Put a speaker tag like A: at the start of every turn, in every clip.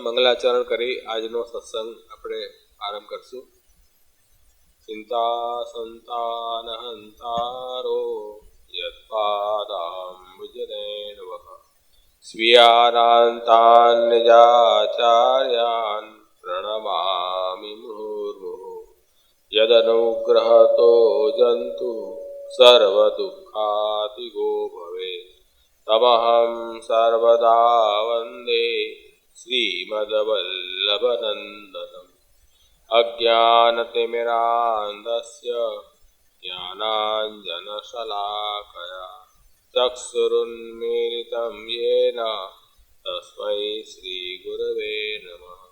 A: મંગલાચરણ કરી આજનો સત્સંગ આપણે આરંભ કરશું. ચિંતા સંતાન હંતારો યત્પાદાંબુજરેણવઃ સ્વીયાનાંતાન્યજાચાર્યાન પ્રણમામિ મુહુર્મુહુઃ યદનુગ્રહતો જંતુ સર્વદુઃખાતિગો ભવેत् તમહં સર્વદા વંદે શ્રીમદ્વલ્લભનંદનમ. અજ્ઞાનતિમિરાન્ધસ્ય જ્ઞાનાંજનશલાકયા ચક્ષુરુન્મીલિतं યેન તસ્मै શ્રીગુરવે નમઃ.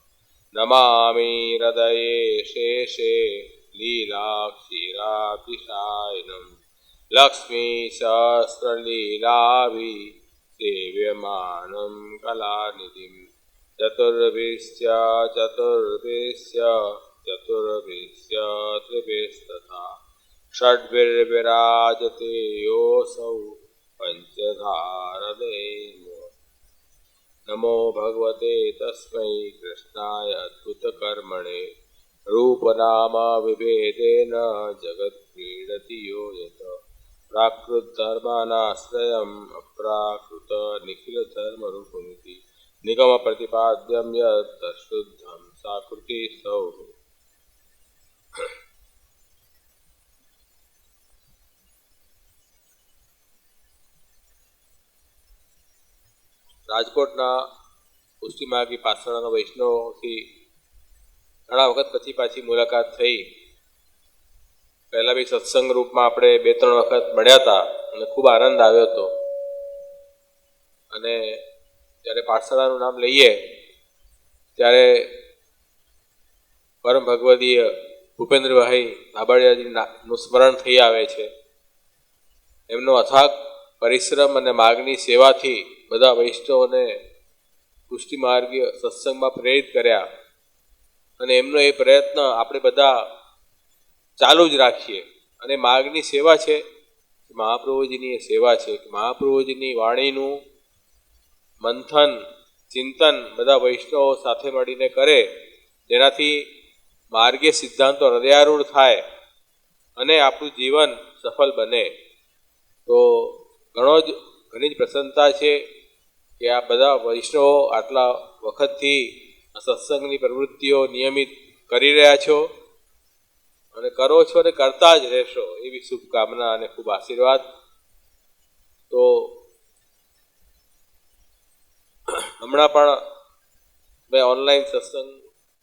A: નમામિ હૃદયે શેષે લીલાક્ષીરાબ્ધિશાયિનम् લક્ષ્મીસહસ્રલીલાભિ સેવ્યમાनं કલાનિધિં ચતુર્ભિશ્ચ ત્રિભિस्तथा ષડ્ભિર્વિરાજતે યોऽસૌ પંચધારદેવ. નમો ભગવતે તસ્मै કૃષ્ણાય અદ્ભુતકર્મણે રૂપનામ વિભેદેન જગત્ક્રીડતિ યો યત પ્રાકૃતધર્માનાશ્રયम् અપ્રાકૃત નિખિલધર્મરૂપમિતિ નિગમ પ્રતિપાદ્યમ યત શુદ્ધમ સાકૃતિ સૌ. રાજકોટના પુષ્ટિમાર્ગી પાસણાના વૈષ્ણવોથી ઘણા વખત પછી પાછી મુલાકાત થઈ. પહેલાં બી સત્સંગ રૂપમાં આપણે 2-3 વખત મળ્યા હતા અને ખૂબ આનંદ આવ્યો હતો. અને જ્યારે પાઠશાળાનું નામ લઈએ ત્યારે પરમ ભગવદીય ભૂપેન્દ્રભાઈ નાબાડિયાજીનું સ્મરણ થઈ આવે છે. એમનો અથાગ પરિશ્રમ અને માર્ગની સેવાથી બધા વૈષ્ણવોને પુષ્ટિમાર્ગીય સત્સંગમાં પ્રેરિત કર્યા. અને એમનો એ પ્રયત્ન આપણે બધા ચાલુ જ રાખીએ. અને માર્ગની સેવા છે, મહાપ્રભુજીની એ સેવા છે કે મહાપ્રભુજીની વાણીનું મંથન ચિંતન બધા વૈષ્ણવો સાથે મળીને કરે, જેનાથી માર્ગીય સિદ્ધાંતો હૃદયારૂઢ થાય અને આપણું જીવન સફળ બને. તો ઘણી જ પ્રસન્નતા છે કે આ બધા વૈષ્ણવો આટલા વખતથી સત્સંગની પ્રવૃત્તિઓ નિયમિત કરી રહ્યા છો અને કરો છો અને કરતા જ રહેશો, એવી શુભકામના અને ખૂબ આશીર્વાદ. તો હમણાં પણ મેં ઓનલાઈન સત્સંગ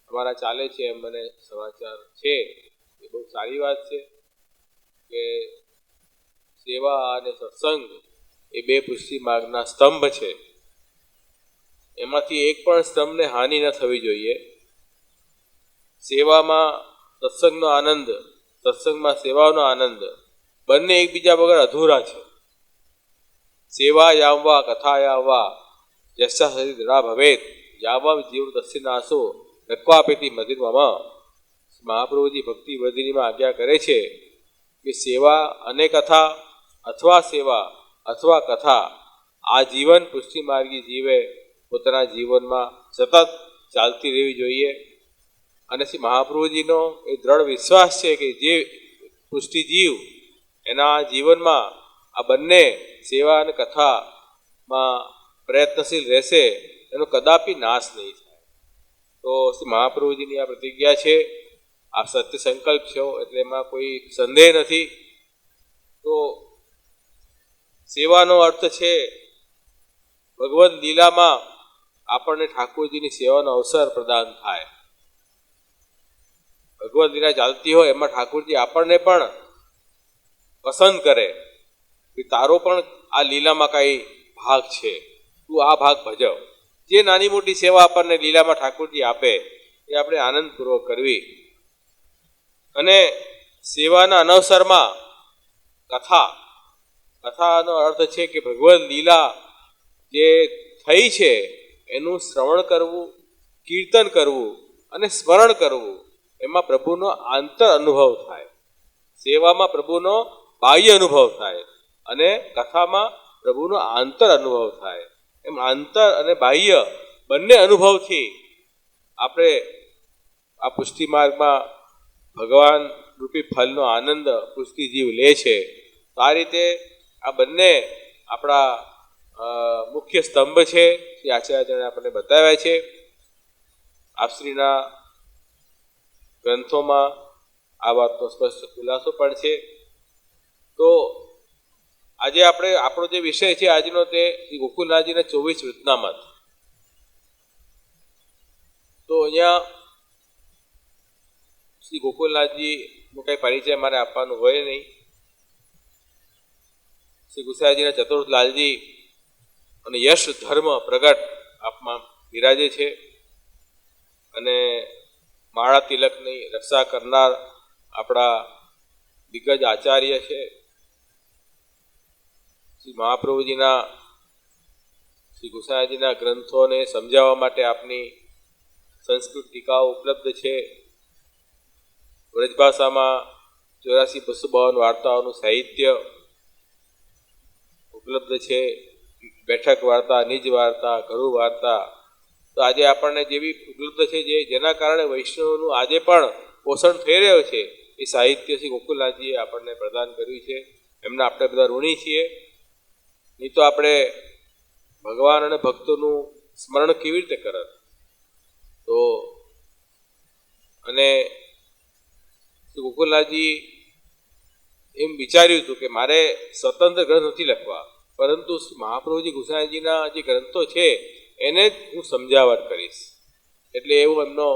A: અમારા ચાલે છે એમ મને સમાચાર છે. એ બહુ સારી વાત છે કે સેવા અને સત્સંગ એ 2 પુષ્ટિ માર્ગના સ્તંભ છે. એમાંથી એક પણ સ્તંભને હાનિ ન થવી જોઈએ. સેવામાં સત્સંગનો આનંદ, સત્સંગમાં સેવાનો આનંદ બંને એકબીજા વગર અધૂરા છે. સેવા યાવવા કથા યાવવા યસ્યા સતિ દ્રઢા ભવેત યાવમ જીવ તસ્ય નાશો નક્વાપેતિ મધિર્મમ. મહાપ્રભુજી ભક્તિ વર્ધિનીમાં આજ્ઞા કરે છે કે સેવા અને કથા અથવા સેવા અથવા કથા આ જીવન પુષ્ટિ માર્ગી જીવે પોતાના જીવનમાં સતત ચાલતી રહેવી જોઈએ. અને શ્રી મહાપ્રભુજીનો એ દ્રઢ વિશ્વાસ છે કે જે પુષ્ટિ જીવ એના જીવનમાં આ બંને સેવા અને કથામાં પ્રયત્નશીલ રહેશે, એનો કદાપી નાશ નહીં થાય. તો શ્રી મહાપ્રભુજીની આ પ્રતિજ્ઞા છે, આ સત્ય સંકલ્પ છે, એટલે એમાં કોઈ સંદેહ નથી. તો સેવાનો અર્થ છે ભગવદ્ લીલામાં આપણને ઠાકોરજીની સેવાનો અવસર પ્રદાન થાય. ભગવદ્ લીલા ચાલતી હોય એમાં ઠાકોરજી આપણને પણ પસંદ કરે કે તારો પણ આ લીલામાં કાંઈ ભાગ છે, તું આ ભાગ ભજવ. જે નાની મોટી સેવા આપણને લીલામાં ઠાકોરજી આપે એ આપણે આનંદપૂર્વક કરવી. અને સેવાના અનવસરમાં કથાનો અર્થ છે કે ભગવદ્ લીલા જે થઈ છે એનું શ્રવણ કરવું, કીર્તન કરવું અને સ્મરણ કરવું. એમાં પ્રભુનો આંતર અનુભવ થાય. સેવામાં પ્રભુનો બાહ્ય અનુભવ થાય અને કથામાં પ્રભુનો આંતર અનુભવ થાય. એમ આંતર અને બાહ્ય બંને અનુભવથી આપણે આ પુષ્ટિ માર્ગમાં ભગવાન રૂપી ફલનો આનંદ પુષ્ટિ જીવ લે છે. તો આ રીતે આ બંને આપણા મુખ્ય સ્તંભ છે જે આચાર્યને આપણને બતાવ્યા છે. આપશ્રીના ગ્રંથોમાં આ વાતનો સ્પષ્ટ ખુલાસો પણ છે. તો આજે આપણો જે વિષય છે આજનો તે શ્રી ગોકુલનાથજીના 24 વૃત્તનામત. તો અહીંયા શ્રી ગોકુલનાથજીનો કંઈ પરિચય મારે આપવાનું હોય નહીં. શ્રી ગુસાઈજીના ચતુર્થ લાલજી અને યશ ધર્મ પ્રગટ આપમાં બિરાજે છે અને માળા તિલકની રક્ષા કરનાર આપણા દિગ્ગજ આચાર્ય છે. શ્રી મહાપ્રભુજીના શ્રી ગુસાઈજીના ગ્રંથોને સમજાવવા માટે આપની સંસ્કૃત ટીકાઓ ઉપલબ્ધ છે. વ્રજભાષામાં 84-252 વાર્તાઓનું સાહિત્ય ઉપલબ્ધ છે. બેઠક વાર્તા, નિજ વાર્તા, ઘરુ વાર્તા. તો આજે આપણને જેવી ઉપલબ્ધ છે જેના કારણે વૈષ્ણવનું આજે પણ પોષણ થઈ રહ્યો છે એ સાહિત્ય શ્રી ગોકુલનાથજીએ આપણને પ્રદાન કર્યું છે. એમના આપણે બધા ઋણી છીએ. નહીં તો આપણે ભગવાન અને ભક્તોનું સ્મરણ કેવી રીતે કરત? તો અને શ્રી ગોકુલનાથજી એમ વિચાર્યું હતું કે મારે સ્વતંત્ર ગ્રંથ નથી લખવા, પરંતુ મહાપ્રભુજી ગુસાઈજીના જે ગ્રંથો છે એને જ હું સમજાવટ કરીશ. એટલે એવો એમનો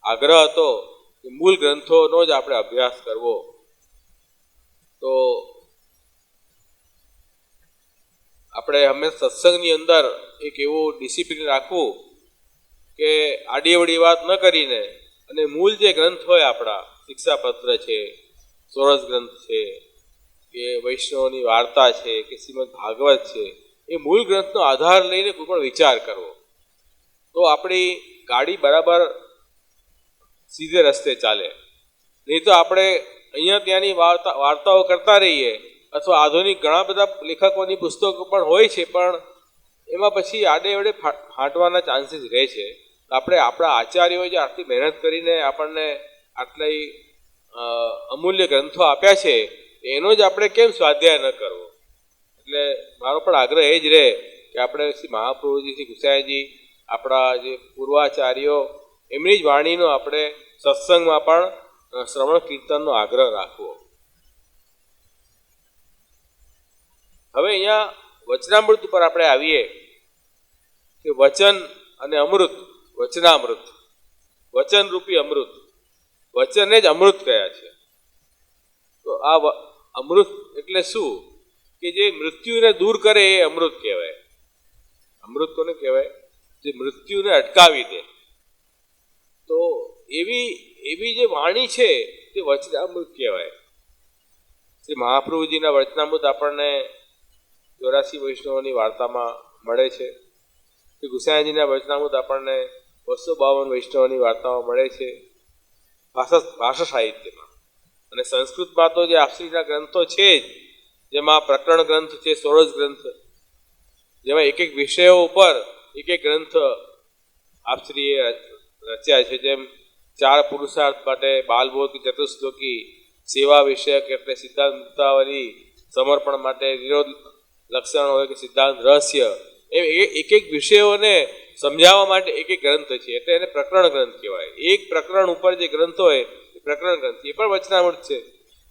A: આગ્રહ હતો કે મૂળ ગ્રંથોનો જ આપણે અભ્યાસ કરવો. તો આપણે હંમેશા સત્સંગની અંદર એક એવું ડિસિપ્લિન રાખવું કે આડીઅવળી વાત ન કરીને અને મૂળ જે ગ્રંથ હોય આપણા શિક્ષાપત્ર છે, સોરસ ગ્રંથ છે, કે વૈષ્ણવની વાર્તા છે, કે શ્રીમદ ભાગવત છે, એ મૂળ ગ્રંથનો આધાર લઈને કોઈ પણ વિચાર કરવો. તો આપણી ગાડી બરાબર સીધે રસ્તે ચાલે. નહીં તો આપણે અહીંયા ત્યાંની વાર્તાઓ કરતા રહીએ, અથવા આધુનિક ઘણા બધા લેખકોની પુસ્તકો પણ હોય છે, પણ એમાં પછી આડેવડે ફાટવાના ચાન્સીસ રહે છે. આપણે આપણા આચાર્યોએ જે આટલી મહેનત કરીને આપણને આટલી અમૂલ્ય ગ્રંથો આપ્યા છે એનો જ આપણે કેમ સ્વાધ્યાય ન કરવો? એટલે મારો પણ આગ્રહ એ જ રહે કે આપણે શ્રી મહાપ્રભુજી, શ્રી ગુસાઈજી, આપણા જે પૂર્વાચાર્યો એમની જ વાણીનો આપણે સત્સંગમાં પણ શ્રવણ કીર્તનનો આગ્રહ રાખવો. હવે અહીંયા વચનામૃત ઉપર આપણે આવીએ કે વચન અને અમૃત, વચનામૃત, વચનરૂપી અમૃત, વચનને જ અમૃત કયા છે. તો આ અમૃત એટલે શું? કે જે મૃત્યુને દૂર કરે એ અમૃત કહેવાય. અમૃત કોને કહેવાય? જે મૃત્યુને અટકાવી દે. તો એવી જે વાણી છે તે વચનામૃત કહેવાય. શ્રી મહાપ્રભુજીના વચનામૃત આપણને 84 વૈષ્ણવોની વાર્તામાં મળે છે. શ્રી ગુસાઈજીના વચનામૃત આપણને 252 વૈષ્ણવોની વાર્તામાં મળે છે ભાષા સાહિત્યમાં. અને સંસ્કૃતમાં તો જે આપશ્રીના ગ્રંથો છે જ, જેમાં પ્રકરણ ગ્રંથ છે, સોરસ ગ્રંથ, જેમાં એક એક વિષયો ઉપર એક એક ગ્રંથ આપશ્રીએ રચ્યા છે. જેમ 4 પુરુષાર્થ માટે બાલબોધ ચતુશ્લોકી, સેવા વિષયક એટલે સિદ્ધાંત મુક્તાવલી, સમર્પણ માટે વિરોધ લક્ષણ હોય કે સિદ્ધાંત રહસ્ય, એમ એક એક વિષયોને સમજાવવા માટે એક એક ગ્રંથ છે. એટલે એને પ્રકરણ ગ્રંથ કહેવાય. એક પ્રકરણ ઉપર જે ગ્રંથ હોય એ પ્રકરણ ગ્રંથ. એ પણ વચનામૃત છે,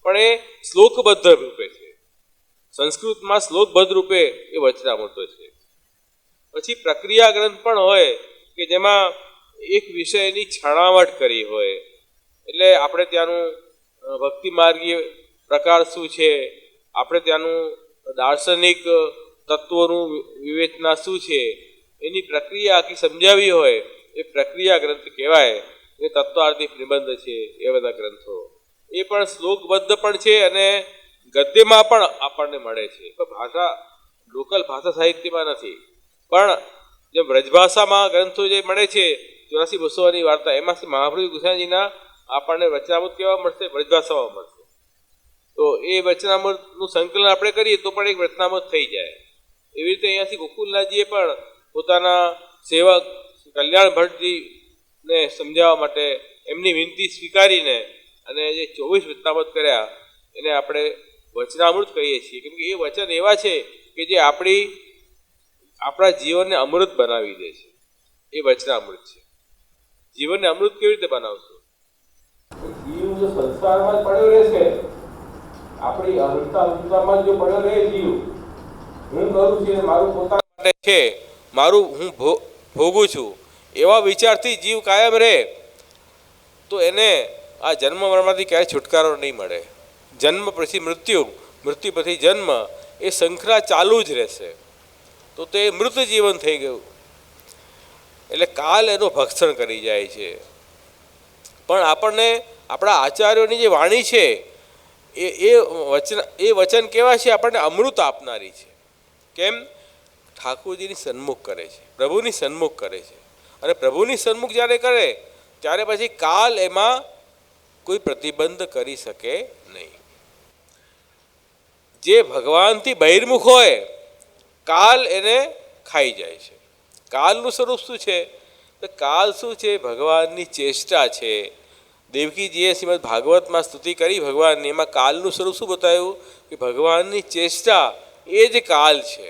A: પણ એ શ્લોકબદ્ધ રૂપે છે. સંસ્કૃતમાં શ્લોકબદ્ધ રૂપે એ વચનામૃતો છે. પછી પ્રક્રિયા ગ્રંથ પણ હોય કે જેમાં એક વિષયની છણાવટ કરી હોય. એટલે આપણે ત્યાંનું ભક્તિ માર્ગીય પ્રકાર શું છે, આપણે ત્યાંનું દાર્શનિક તત્વોનું વિવેચના શું છે, એની પ્રક્રિયા આખી સમજાવી હોય એ પ્રક્રિયા ગ્રંથ કહેવાય. એ તત્વાર્થિક નિબંધ છે, એ બધા ગ્રંથો એ પણ શ્લોકબદ્ધ પણ છે અને ગદ્યમાં પણ આપણને મળે છે. પણ ભાષા લોકલ ભાષા સાહિત્યમાં નથી. પણ જે વ્રજભાષામાં ગ્રંથો જે મળે છે 84-200ની વાર્તા, એમાંથી મહાપ્રભુ ગુસાઈજીના આપણને વચનામૃત કેવા મળશે? વ્રજભાષામાં મળશે. તો એ વચનામૃતનું સંકલન આપણે કરીએ તો પણ એક વચનામૃત થઈ જાય. એવી રીતે અહીંયાથી ગોકુલનાથજીએ પણ પોતાના સેવક કલ્યાણ ભટ્ટજી ને સમજાવવા માટે એમની વિનંતી સ્વીકારીને અને જે 24 વચનામૃત કર્યા એને આપણે વચનામૃત કહીએ છીએ, કેમ કે એ વચન એવા છે કે જે આપણા જીવનને અમૃત બનાવી દે છે. એ વચનામૃત છે. જીવનને અમૃત કેવી રીતે બનાવશું? જીવ જો સંસારમાં જ પડ્યો રહેશે, આપણી અહંતામાં જો પડ્યો રહે જીવ, હું કરું છું મારું પોતાના માટે છે, મારું હું ભોગું છું, એવા વિચારથી જીવ કાયમ રહે તો એને આ જન્મ મરણમાંથી ક્યારેય છુટકારો નહીં મળે. જન્મ પછી મૃત્યુ, મૃત્યુ પછી જન્મ, એ શૃંખલા ચાલુ જ રહેશે. તો તે મૃત જીવન થઈ ગયું. એટલે કાલ એનું ભક્ષણ કરી જાય છે. પણ આપણને આપણા આચાર્યોની જે વાણી છે એ વચન કેવા છે? આપણને અમૃત આપનારી છે. કેમ? ઠાકોરજીની સન્મુખ કરે છે, પ્રભુની સન્મુખ કરે છે. અને પ્રભુની સન્મુખ જ્યારે કરે ત્યારે પછી કાલ એમાં કોઈ પ્રતિબંધ કરી શકે નહીં. જે ભગવાનથી બહિર્મુખ હોય કાલ એને ખાઈ જાય છે. કાલનું સ્વરૂપ શું છે? તો કાલ શું છે? ભગવાનની ચેષ્ટા છે. દેવકીજીએ શ્રીમદ ભાગવતમાં સ્તુતિ કરી ભગવાનની, એમાં કાલનું સ્વરૂપ શું બતાવ્યું? કે ભગવાનની ચેષ્ટા એ જ કાલ છે.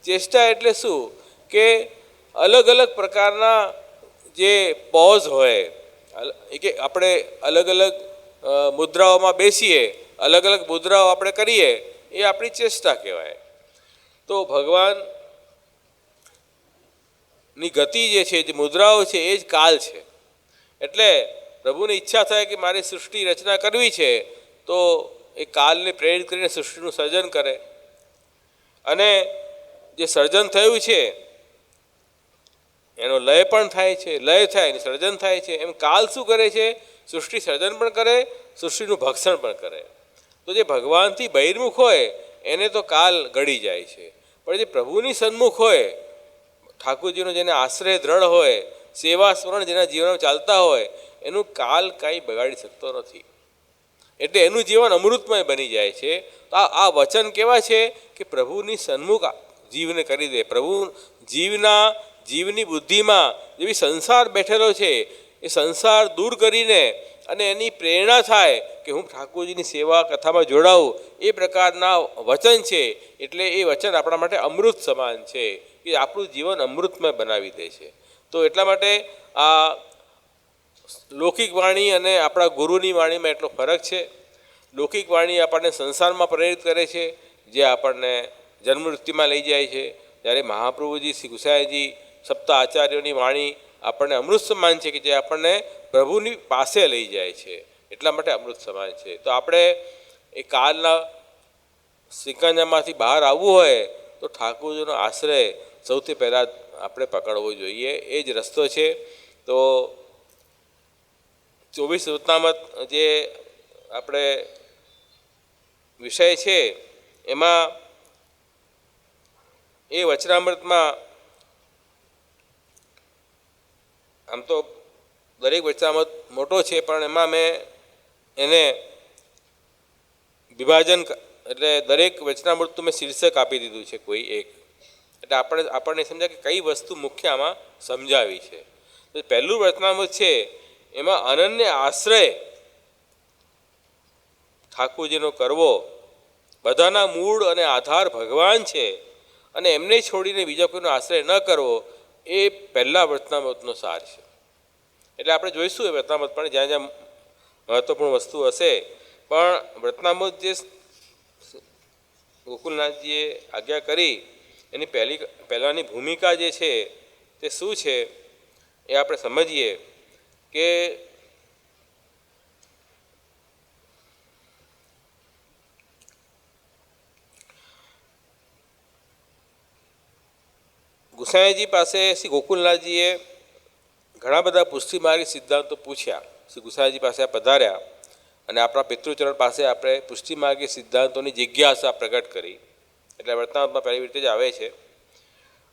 A: ચેષ્ટા એટલે શું? કે અલગ અલગ પ્રકારના જે પોઝ હોય, કે આપણે અલગ અલગ મુદ્રાઓમાં બેસીએ, અલગ અલગ મુદ્રાઓ આપણે કરીએ, એ આપણી ચેષ્ટા કહેવાય. તો ભગવાનની ગતિ જે છે, જે મુદ્રાઓ છે, એ જ કાલ છે. એટલે પ્રભુની ઈચ્છા થાય કે મારી સૃષ્ટિ રચના કરવી છે, તો એ કાલને પ્રેરિત કરીને સૃષ્ટિનું સર્જન કરે. અને જે સર્જન થયું છે એનો લય પણ થાય છે, લય થાય અને સર્જન થાય છે. એમ કાલ શું કરે છે? સૃષ્ટિ સર્જન પણ કરે, સૃષ્ટિનું ભક્ષણ પણ કરે. તો જે ભગવાનથી બહિર્મુખ હોય એને તો કાલ ગળી જાય છે. પણ જે પ્રભુની સન્મુખ હોય, ઠાકોરજીનો જેને આશ્રય દ્રઢ હોય, સેવા સ્મરણ જેના જીવનમાં ચાલતા હોય, એનું કાલ કાંઈ બગાડી શકતો નથી. એટલે એનું જીવન અમૃતમય બની જાય છે. તો આ વચન કેવા છે? કે પ્રભુની સન્મુખ જીવને કરી દે. પ્રભુ જીવની બુદ્ધિમાં જેવી સંસાર બેઠેલો છે એ સંસાર દૂર કરીને અને એની પ્રેરણા થાય કે હું ઠાકોરજીની સેવા કથામાં જોડાઉં, એ પ્રકારના વચન છે. એટલે એ વચન આપણા માટે અમૃત સમાન છે, કે આપણું જીવન અમૃતમય બનાવી દે છે. તો એટલા માટે આ લૌકિક વાણી અને આપણા ગુરુની વાણીમાં એટલો ફરક છે. લૌકિક વાણી આપણને સંસારમાં પ્રેરિત કરે છે, જે આપણને જન્મમૃત્યુમાં લઈ જાય છે. જ્યારે મહાપ્રભુજી શ્રી ગુસાઈજી સપ્ત આચાર્યોની વાણી આપણને અમૃત સમાન છે, કે જે આપણને પ્રભુની પાસે લઈ જાય છે. એટલા માટે અમૃત સમાન છે. તો આપણે એ કાલના સિકંજામાંથી બહાર આવવું હોય તો ઠાકોરજીનો આશ્રય સૌથી પહેલાં આપણે પકડવો જોઈએ. એ જ રસ્તો છે. તો 24 વચનામૃત જે આપણે વિષય છે એમાં એ વચનામૃતમાં આમ તો દરેક વચનામૃત મોટો છે, પણ એમાં મેં એને વિભાજન, એટલે દરેક વચનામૃતનું મેં શીર્ષક આપી દીધું છે કોઈ એક. એટલે આપણને સમજાય કે કઈ વસ્તુ મુખ્ય આમાં સમજાવી છે. તો પહેલું વચનામૃત છે એમાં અનન્ય આશ્રય ઠાકોરજીનો કરવો. બધાના મૂળ અને આધાર ભગવાન છે અને એમને છોડીને બીજા કોઈનો આશ્રય ન કરવો, એ પહેલા વચનામૃતનો સાર છે. એટલે આપણે જોઈશું એ વચનામૃત પણ જ્યાં જ્યાં મહત્વપૂર્ણ વસ્તુ હશે. પણ વચનામૃત જે ગોકુલનાથજીએ આજ્ઞા કરી એની પહેલાંની ભૂમિકા જે છે તે શું છે એ આપણે સમજીએ. કે ગુસાઈજી પાસે શ્રી ગોકુલનાથજીએ ઘણા બધા પુષ્ટિ માર્ગી સિદ્ધાંતો પૂછ્યા. શ્રી ગુસાઈજી પાસે પધાર્યા અને આપણા પિતૃચરણ પાસે આપણે પુષ્ટિ માર્ગી સિદ્ધાંતોની જિજ્ઞાસા પ્રગટ કરી. એટલે વર્તમાનમાં પહેલી રીતે જ આવે છે.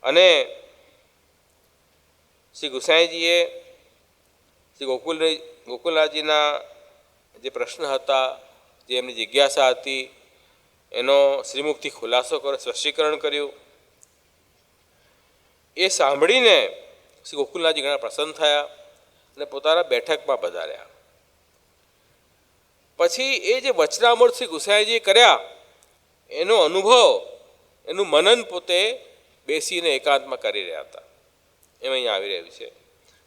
A: અને શ્રી ગુસાઈજીએ શ્રી ગોકુલનાથજીના જે પ્રશ્ન હતા, જે એમની જિજ્ઞાસા હતી, એનો શ્રીમુખથી ખુલાસો કર્યો, સ્પષ્ટીકરણ કર્યું. એ સાંભળીને શ્રી ગોકુલનાથજી ઘણા પ્રસન્ન થયા અને પોતાના બેઠકમાં પધાર્યા. પછી એ જે વચનામૃત શ્રી ગુસાઈજીએ કર્યા એનો અનુભવ, એનું મનન પોતે બેસીને એકાંતમાં કરી રહ્યા હતા. એમ અહીંયા આવી રહ્યું છે.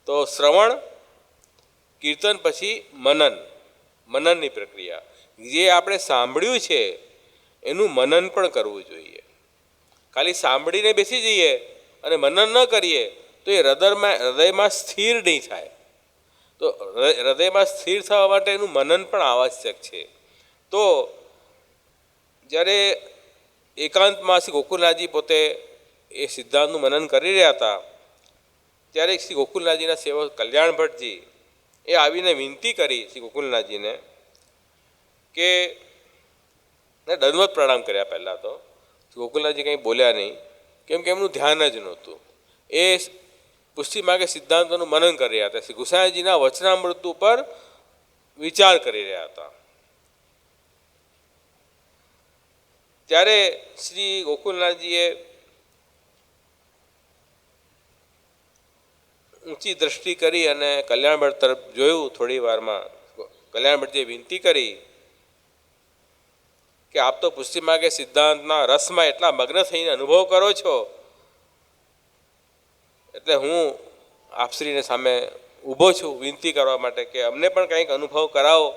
A: તો શ્રવણ, કીર્તન, પછી મનનની પ્રક્રિયા. જે આપણે સાંભળ્યું છે એનું મનન પણ કરવું જોઈએ. ખાલી સાંભળીને બેસી જઈએ અને મનન ન કરીએ તો એ હૃદયમાં સ્થિર નહીં થાય. તો હૃદયમાં સ્થિર થવા માટે એનું મનન પણ આવશ્યક છે. તો જ્યારે એકાંતમાં શ્રી ગોકુલનાથજી પોતે એ સિદ્ધાંતનું મનન કરી રહ્યા હતા ત્યારે શ્રી ગોકુલનાથજીના સેવક કલ્યાણ ભટ્ટજી એ આવીને વિનંતી કરી શ્રી ગોકુલનાથજીને કે દંડવત પ્રણામ કર્યા. પહેલાં તો ગોકુલનાથજી કંઈ બોલ્યા નહીં, કેમ કે એમનું ધ્યાન જ નહોતું. એ પુષ્ટિ માર્ગે સિદ્ધાંતોનું મનન કરી રહ્યા હતા. શ્રી ગુસાઈજીના વચનામૃત ઉપર વિચાર કરી રહ્યા હતા. ત્યારે શ્રી ગોકુલનાથજીએ ઊંચી દ્રષ્ટિ કરી અને કલ્યાણ ભટ્ટ તરફ જોયું. થોડી વારમાં કલ્યાણ ભટ્ટજીએ વિનંતી કરી કે આપ તો પુષ્ટિ માર્ગે સિદ્ધાંતના રસમાં એટલા મગ્ન થઈને અનુભવ કરો છો, એટલે હું આપશ્રીને સામે ઊભો છું વિનંતી કરવા માટે કે અમને પણ કંઈક અનુભવ કરાવો.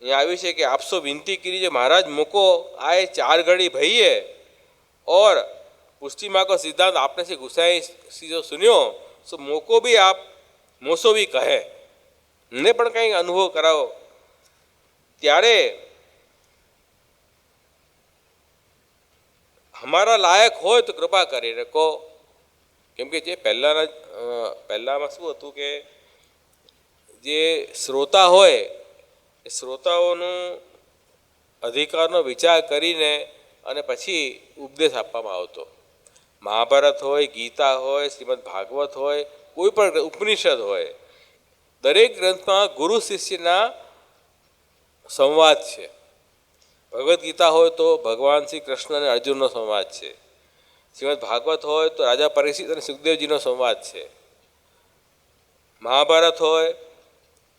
A: यहाँ आवी है कि आपसो विनती करी महाराज मुको आए 4 घड़ी भइए और पुष्टि माँ को सिद्धांत आपने से गुस्साए सी जो सुनियो सो मोको भी आप मोसो भी कहे ने पण कहीं अनुभव कराओ. त्यारे हमारा लायक हो तो कृपा करी रखो. केम के जे पहला में शू हतुं के जे श्रोता होय श्रोताओनो अधिकारनो विचार करीने अने पछी उपदेश आपवामां आवतो. महाभारत होय, गीता होय, श्रीमद भागवत होय, कोई पण उपनिषद होय, दरेक ग्रंथमां गुरु शिष्यना संवाद छे. भगवत गीता होय तो भगवान श्री कृष्ण अने अर्जुननो संवाद छे. श्रीमद भागवत होय तो राजा परीक्षित अने सुखदेवजीनो संवाद छे. महाभारत होय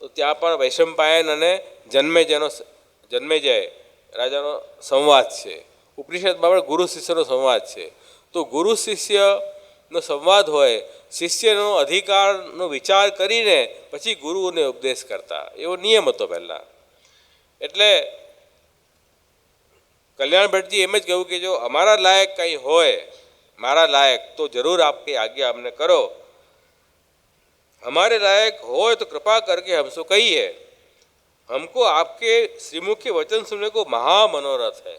A: तो त्यां पण वैशंपायन अने जन्मेजय राजानो संवाद छे. उपनिषदमां पण गुरु शिष्यनो संवाद छे. तो गुरु शिष्यनो संवाद होय, शिष्यनो अधिकारनो विचार करीने पछी गुरुने उपदेश करता एवो नियम हतो पहेला. एटले कल्याण भट्टजी एम ज कहूँ कि जो अमारा लायक कहीं होय मारा लायक तो जरूर आपकी आज्ञा हमने करो. हमारे लायक होय तो कृपा करके हमसे कहिए. हमको आपके श्रीमुखी वचन सुनने को महामनोरथ है.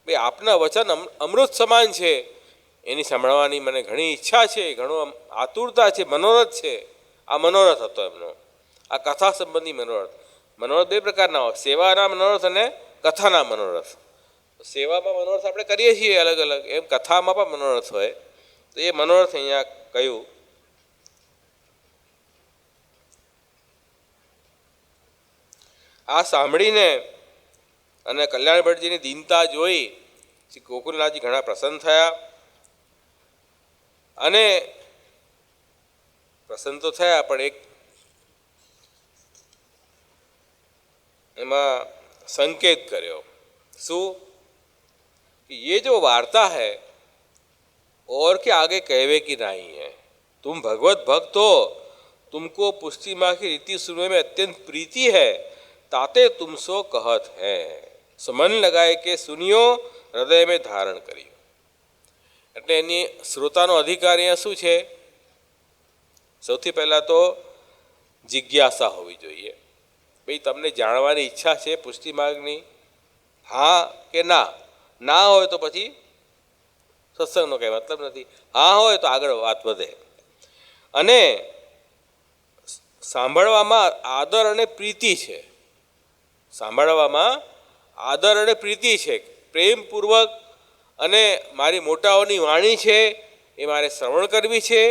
A: भाई आपना वचन अमृत समान है, एनी सांभळवानी मने घणी इच्छा है, घणो आतुरता है, मनोरथ है. आ मनोरथ हतो एमनो. आ कथा संबंधी मनोरथ. मनोरथ बे प्रकारना होय, सेवाना मनोरथ अने कथाना मनोरथ. सेवामां मनोरथ आपणे करीए छीए अलग अलग, एम कथामां पण मनोरथ होय. तो ये मनोरथ अहींया कह्युं. आ सांभळीने अने कल्याण भट्टजीनी दीनता जोई श्री गोकुलनाथजी घणा प्रसन्न थया. अने प्रसन्न तो थया पण एक एमां संकेत कर्यो. शू कि ये जो वार्ता है और के आगे कहवे की नहीं है. तुम भगवत भक्त हो, तुमको पुष्टि माँ की रीति सुनने में अत्यंत प्रीति है, ताते तुम सो कहत है. सो मन लगाए के सुनियो, हृदय में धारण करियो. એટલે એની શ્રોતાનો અધિકાર અહીંયા શું છે? સૌથી પહેલાં તો જિજ્ઞાસા હોવી જોઈએ. ભાઈ તમને જાણવાની ઈચ્છા છે પુષ્ટિ માર્ગની? હા કે ના? ના હોય તો પછી સત્સંગનો કંઈ મતલબ નથી. હા હોય તો આગળ વાત વધે. અને સાંભળવામાં આદર અને પ્રીતિ છે. સાંભળવામાં આદર અને પ્રીતિ છે. પ્રેમપૂર્વક અને મારી મોટાઓની વાણી છે એ મારે શ્રવણ કરવી છે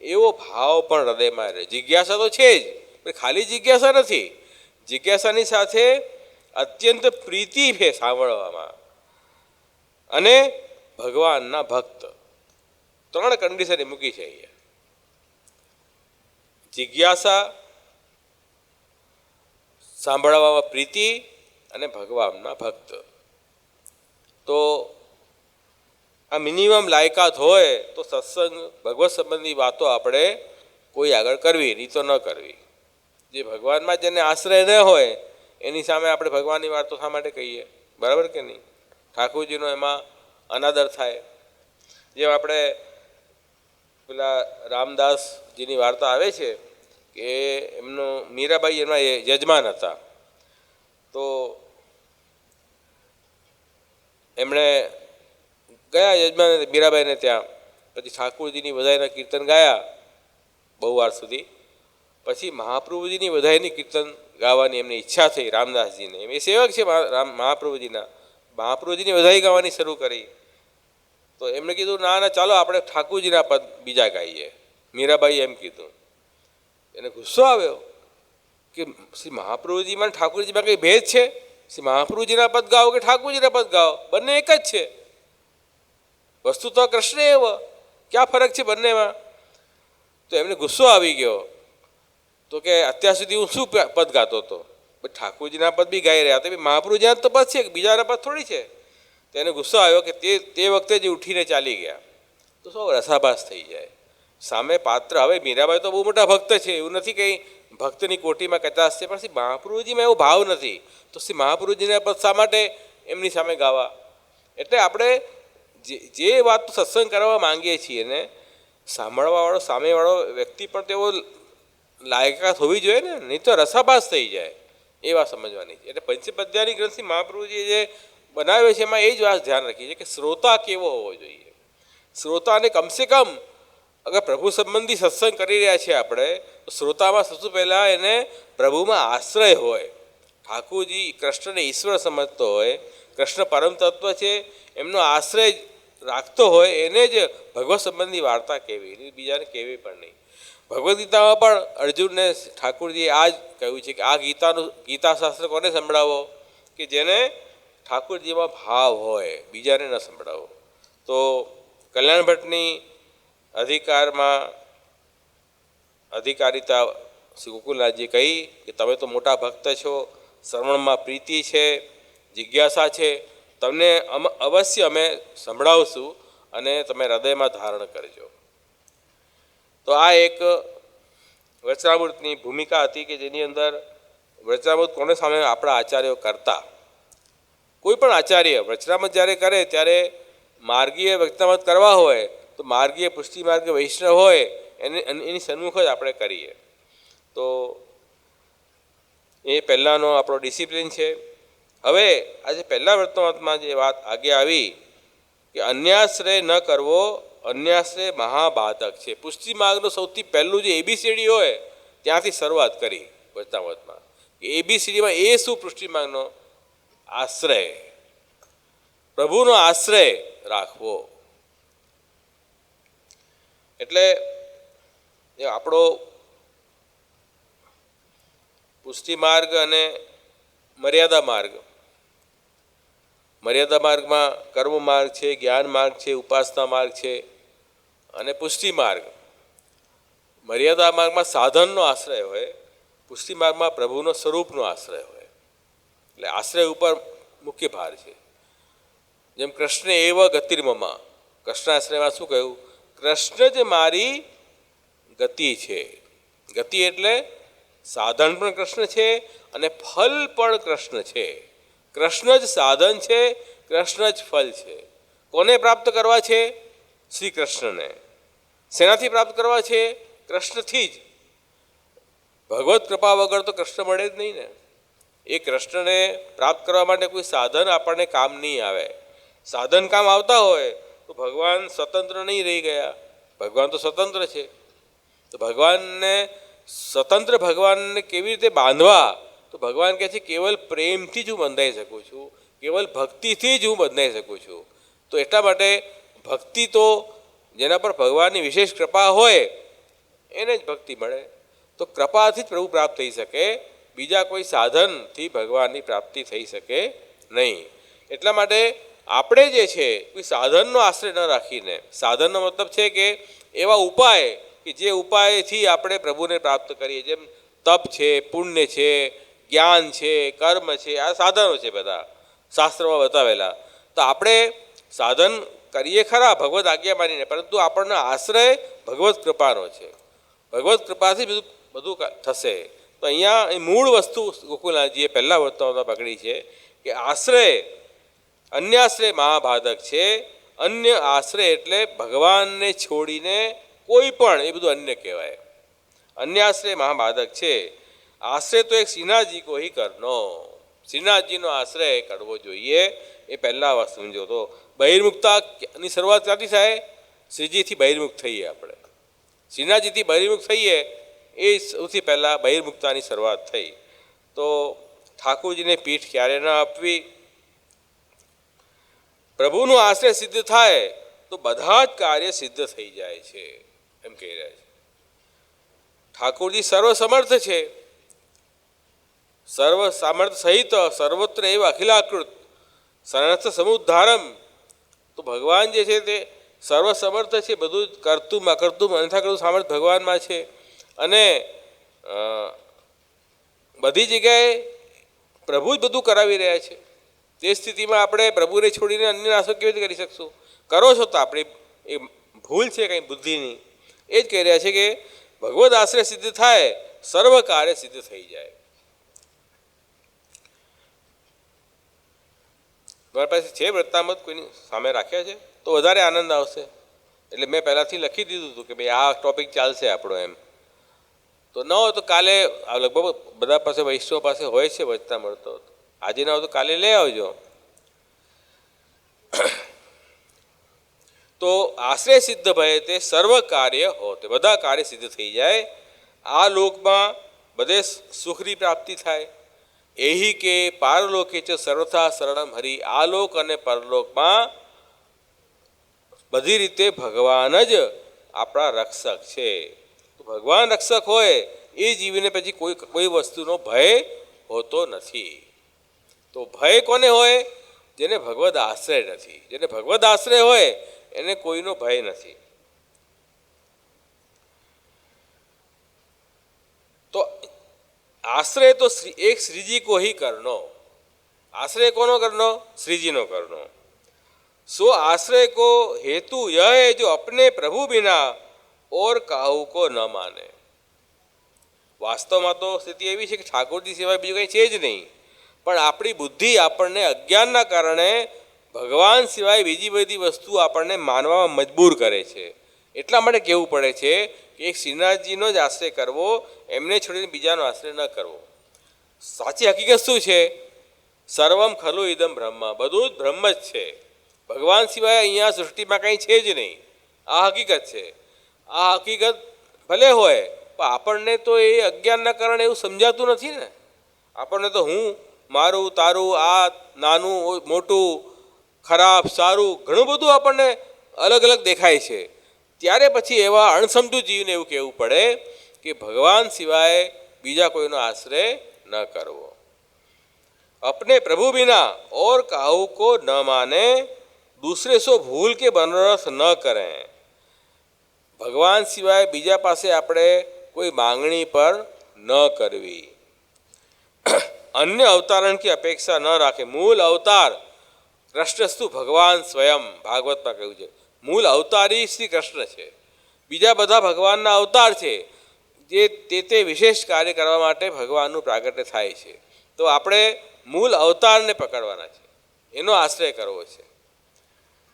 A: એવો ભાવ પણ હૃદયમાં રહે. જિજ્ઞાસા તો છે જ, પણ ખાલી જિજ્ઞાસા નથી. જિજ્ઞાસાની સાથે અત્યંત પ્રીતિ છે સાંભળવામાં. અને ભગવાનના ભક્ત 3 કન્ડિશન મૂકી છે અહીંયા. જિજ્ઞાસા, સાંભળવામાં પ્રીતિ અને ભગવાનના ભક્ત. તો આ મિનિમમ લાયકાત હોય તો સત્સંગ ભગવત સંબંધી વાતો આપણે કોઈ આગળ કરવી, નહીં તો ન કરવી. જે ભગવાનમાં જેને આશ્રય ન હોય એની સામે આપણે ભગવાનની વાતો શા માટે કહીએ? બરાબર કે નહીં? ઠાકોરજીનો એમાં અનાદર થાય. જેમ આપણે પેલા રામદાસજીની વાર્તા આવે છે કે એમનો મીરાબાઈ એમના યજમાન હતા. તો એમણે ગયા યજમાન મીરાબાઈને ત્યાં. પછી ઠાકોરજીની વધાઈના કીર્તન ગાયા બહુ વાર સુધી. પછી મહાપ્રભુજીની વધાઈની કીર્તન ગાવાની એમની ઈચ્છા થઈ રામદાસજીને. એમ એ સેવક છે મહાપ્રભુજીના. મહાપ્રભુજીની વધાઈ ગાવાની શરૂ કરી. તો એમણે કીધું ના ના ચાલો આપણે ઠાકોરજીના પદ બીજા ગાઈએ. મીરાબાઈએ એમ કીધું. એને ગુસ્સો આવ્યો કે શ્રી મહાપ્રભુજીમાં ઠાકોરજીમાં કંઈ ભેદ છે? શ્રી મહાપ્રભુજીના પદ ગાઓ કે ઠાકોરજીના પદ ગાઓ, બંને એક જ છે. વસ્તુ તો કૃષ્ણ એવ, ક્યાં ફરક છે બંનેમાં? તો એમને ગુસ્સો આવી ગયો. તો કે અત્યાર સુધી હું શું પદ ગાતો હતો? ઠાકોરજીના પદ બી ગાઈ રહ્યા હતા, મહાપ્રભુજીના તો પદ છે, બીજાના પદ થોડી છે. તો એને ગુસ્સો આવ્યો કે તે વખતે જ ઉઠીને ચાલી ગયા. તો સૌ રસાભાસ થઈ જાય. સામે પાત્ર, હવે મીરાબાઈ તો બહુ મોટા ભક્ત છે, એવું નથી કંઈ ભક્તની કોટીમાં કચાશ છે, પણ શ્રી મહાપ્રભુજીમાં એવો ભાવ નથી. તો શ્રી મહાપ્રભુજીના પદ શા માટે એમની સામે ગાવા? એટલે આપણે જે વાત સત્સંગ કરવા માંગીએ છીએ ને, સાંભળવાવાળો સામેવાળો વ્યક્તિ પણ તેવો લાયકાત હોવી જોઈએ ને, નહીં તો રસાભાસ થઈ જાય. એ વાત સમજવાની છે. એટલે પંચપદ્યાની ગ્રંથથી મહાપ્રભુજીએ જે બનાવ્યો છે એમાં એ જ વાત ધ્યાન રાખી છે કે શ્રોતા કેવો હોવો જોઈએ. શ્રોતાને કમસે કમ અગર પ્રભુ સંબંધી સત્સંગ કરી રહ્યા છીએ આપણે, તો શ્રોતામાં સૌથી પહેલાં એને પ્રભુમાં આશ્રય હોય. ઠાકોરજી કૃષ્ણને ઈશ્વર સમજતો હોય, કૃષ્ણ પરમ તત્વ છે એમનો આશ્રય રાખતો હોય, એને જ ભગવત સંબંધી વાર્તા કહેવી, બીજાને કહેવી પણ નહીં. ભગવદ્ ગીતામાં પણ અર્જુનને ઠાકોરજીએ આ જ કહ્યું છે કે આ ગીતાશાસ્ત્ર કોને સંભળાવો? કે જેને ઠાકોરજીમાં ભાવ હોય, બીજાને ન સંભળાવો. તો કલ્યાણ ભટ્ટની અધિકારિતા શ્રી ગોકુલનાથજીએ કહી કે તમે તો મોટા ભક્ત છો, શ્રવણમાં પ્રીતિ છે, જિજ્ઞાસા છે, તમને અવશ્ય અમે સંભળાવશું અને તમે હૃદયમાં ધારણ કરજો. તો આ એક વચનામૃતની ભૂમિકા હતી કે જેની અંદર વચનામૃત કોને સામે આપણા આચાર્યો કરતા. કોઈ પણ આચાર્ય વચનામૃત જ્યારે કરે ત્યારે માર્ગીય વચનામૃત કરવા હોય તો માર્ગીય પુષ્ટિ માર્ગ વૈષ્ણવ હોય એની સન્મુખ જ આપણે કરીએ. તો એ પહેલાંનો આપણો ડિસિપ્લિન છે. હવે આજે પહેલા વર્તમાનમાં જે વાત આગે આવી કે અન્યાશ્રય ન કરવો, અન્યાશ્રય મહાબાધક છે. પુષ્ટિ માર્ગનું સૌથી પહેલું જે એબીસીડી હોય ત્યાંથી શરૂઆત કરી વર્તમાનમાં. એબીસીડીમાં એ શું? પુષ્ટિ માર્ગનો આશ્રય, પ્રભુનો આશ્રય રાખવો. એટલે આપણો પુષ્ટિ માર્ગ અને મર્યાદા માર્ગ. મર્યાદા માર્ગમાં કર્મ માર્ગ છે, જ્ઞાન માર્ગ છે, ઉપાસના માર્ગ છે અને પુષ્ટિ માર્ગ. મર્યાદા માર્ગમાં સાધનનો આશ્રય હોય, પુષ્ટિ માર્ગમાં પ્રભુનો સ્વરૂપનો આશ્રય હોય. એટલે આશ્રય ઉપર મુખ્ય ભાર છે. જેમ કૃષ્ણ એવ ગતિર્મમાં, કૃષ્ણાશ્રયમાં શું કહ્યું? કૃષ્ણ જ મારી ગતિ છે. ગતિ એટલે સાધન પણ કૃષ્ણ છે અને ફલ પણ કૃષ્ણ છે. કૃષ્ણ જ સાધન છે, કૃષ્ણ જ ફલ છે. કોને પ્રાપ્ત કરવા છે? શ્રી કૃષ્ણને. શેનાથી પ્રાપ્ત કરવા છે? કૃષ્ણથી જ. ભગવત કૃપા વગર તો કૃષ્ણ મળે જ નહીં ને. એ કૃષ્ણને પ્રાપ્ત કરવા માટે કોઈ સાધન આપણને કામ નહીં આવે. સાધન કામ આવતા હોય તો ભગવાન સ્વતંત્ર નહીં રહી ગયા. ભગવાન તો સ્વતંત્ર છે. તો ભગવાનને સ્વતંત્ર ભગવાનને કેવી રીતે બાંધવા? તો ભગવાન કહે છે કેવલ પ્રેમથી જ હું બંધાઈ શકું છું, કેવલ ભક્તિથી જ હું બંધાઈ શકું છું. તો એટલા માટે ભક્તિ તો જેના પર ભગવાનની વિશેષ કૃપા હોય એને જ ભક્તિ મળે. તો કૃપાથી જ પ્રભુ પ્રાપ્ત થઈ શકે, બીજા કોઈ સાધનથી ભગવાનની પ્રાપ્તિ થઈ શકે નહીં. એટલા માટે આપણે જે છે કોઈ સાધનનો આશ્રય ન રાખીને, સાધનનો મતલબ છે કે એવા ઉપાય કે જે ઉપાયથી આપણે પ્રભુને પ્રાપ્ત કરીએ, જેમ તપ છે, પુણ્ય છે, જ્ઞાન છે, કર્મ છે, આ સાધનો છે બધા શાસ્ત્રમાં બતાવેલા. તો આપણે સાધન કરીએ ખરા ભગવદ આજ્ઞા માનીને, પરંતુ આપણને આશ્રય ભગવત કૃપાનો છે. ભગવત કૃપાથી બધું થશે. તો અહીંયા મૂળ વસ્તુ ગોકુલનાથજીએ પહેલાં વર્તમાનમાં પકડી છે કે આશ્રય, અન્યાશ્રય મહાબાધક છે. અન્ય આશ્રય એટલે ભગવાનને છોડીને કોઈ પણ, એ બધું અન્ય કહેવાય. અન્યાશ્રય મહાબાધક છે. આશ્રય તો એક શ્રીનાથજી કો હી કરનો, શ્રીનાથજીનો આશ્રય કરવો જોઈએ. એ પહેલાં વાત સમજો. તો બહિર્મુખતાની શરૂઆત ક્યાંથી થાય? શ્રીજીથી બહિર્મુખ થઈએ આપણે, શ્રીનાથજીથી બહિર્મુખ થઈએ, એ સૌથી પહેલાં બહિર્મુખતાની શરૂઆત થઈ. તો ઠાકોરજીને પીઠ ક્યારે ન આપવી? પ્રભુનો આશ્રય સિદ્ધ થાય તો બધા જ કાર્ય સિદ્ધ થઈ જાય છે, એમ કહી રહ્યા છે. ઠાકોરજી સર્વસમર્થ છે, સર્વ સામર્થ સહિત સર્વત્ર એવ અખિલાકૃત સનર્થ સમુદ્ધારમ. તો ભગવાન જે છે તે સર્વસમર્થ છે, બધું જ કરતું અકર્તું અન્યથા કરતું સામર્થ ભગવાનમાં છે. અને બધી જગ્યાએ પ્રભુ જ બધું કરાવી રહ્યા છે. તે સ્થિતિમાં આપણે પ્રભુને છોડીને અન્ય આશરો કેવી રીતે કરી શકશું? કરો છો તો આપણી એ ભૂલ છે કંઈ બુદ્ધિની. એ જ કહી રહ્યા છે કે ભગવદ આશ્રય સિદ્ધ થાય, સર્વ કાર્ય સિદ્ધ થઈ જાય. તમારી પાસે છે વૃત્તામત કોઈની સામે રાખ્યા છે તો વધારે આનંદ આવશે. એટલે મેં પહેલાંથી લખી દીધું હતું કે ભાઈ આ ટોપિક ચાલશે આપણો, એમ. તો ન હોય તો કાલે લગભગ બધા પાસે વૈષ્ણવ પાસે હોય છે વચતા મળતો. આજે ના હોય તો કાલે લઈ આવજો. તો આશ્રય સિદ્ધ ભય તે સર્વ કાર્ય હોતે, બધા કાર્ય સિદ્ધ થઈ જાય. આ લોકમાં બધે સુખની પ્રાપ્તિ થાય. એહી કે પારલોકે ચ સર્વથા શરણમ હરિ, આ લોક અને પરલોકમાં બધી રીતે ભગવાન જ આપણા રક્ષક છે. તો ભગવાન રક્ષક હોય એ જીવીને પછી કોઈ વસ્તુનો ભય હોતો નથી. તો ભય કોને હોય? જેને ભગવદ આશ્રય નથી. જેને ભગવદ આશ્રય હોય એને કોઈનો ભય નથી. તો આશ્રય તો એક શ્રીજી કો હી કરનો. આશ્રય કોનો કરનો? શ્રીજીનો કરનો. सो आश्रय को हेतु यह है जो अपने प्रभु बिना और काहू को न माने. વાસ્તવમાં તો સ્થિતિ એવી છે કે ઠાકોરજી સિવાય બીજું કંઈ છે જ નહીં, પણ આપણી બુદ્ધિ આપણને અજ્ઞાનના કારણે ભગવાન સિવાય બીજી બધી વસ્તુ આપણને માનવામાં મજબૂર કરે છે. એટલા માટે કહેવું પડે છે કે એક શ્રીનાથજીનો જ આશ્રય કરવો, એમને છોડીને બીજાનો આશ્રય ન કરવો. સાચી હકીકત શું છે? સર્વમ ખલુ ઇદમ બ્રહ્મ, બધું જ બ્રહ્મ જ છે. ભગવાન સિવાય અહીંયા સૃષ્ટિમાં કંઈ છે જ નહીં. આ હકીકત છે. આ હકીકત ભલે હોય પણ આપણને તો એ અજ્ઞાનના કારણે એવું સમજાતું નથી ને. આપણને તો હું, મારું, તારું, આ નાનું મોટું, ખરાબ સારું ઘણું બધું આપણને અલગ અલગ દેખાય છે. ત્યારે પછી એવા અણસમજુ જીવને એવું કહેવું પડે કે ભગવાન સિવાય બીજા કોઈનો આશ્રય ન કરવો. अपने प्रभु बिना और काहू को न माने, दूसरे सो भूल के मनोरथ न करें. ભગવાન સિવાય બીજા પાસે આપણે કોઈ માંગણી પર ન કરવી. अन्य अवतारण की अपेक्षा न રાખે. મૂળ અવતાર કૃષ્ણસ્તુ ભગવાન સ્વયં, ભાગવતમાં કહ્યું છે. મૂળ અવતારી શ્રી કૃષ્ણ છે. બીજા બધા ભગવાનના અવતાર છે, જે તે વિશેષ કાર્ય કરવા માટે ભગવાનનું પ્રાગટ્ય થાય છે. તો આપણે મૂળ અવતારને પકડવાના છે, એનો આશ્રય કરવો છે.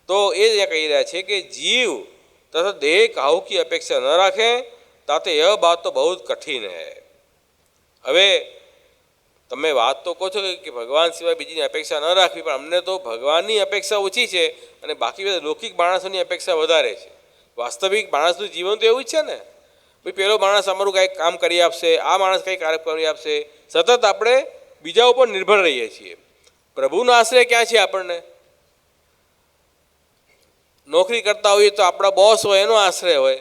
A: તો એ જ કહી રહ્યા છે કે જીવ તથા દેહ કાહુ કી અપેક્ષા ન રાખે, તાતે એ બાત તો બહુ કઠિન હૈ. હવે તમે વાત તો કહો છો કે ભગવાન સિવાય બીજીની અપેક્ષા ન રાખવી, પણ અમને તો ભગવાનની અપેક્ષા ઓછી છે અને બાકી બધા લૌકિક માણસોની અપેક્ષા વધારે છે. વાસ્તવિક માણસનું જીવન તો એવું જ છે ને. ભાઈ પેલો માણસ અમારું કંઈક કામ કરી આપશે, આ માણસ કંઈક કાર્ય કરી આપશે. સતત આપણે બીજા ઉપર નિર્ભર રહીએ છીએ. પ્રભુનો આશ્રય ક્યાં છે? આપણને નોકરી કરતા હોઈએ તો આપણા બોસ હોય એનો આશ્રય હોય,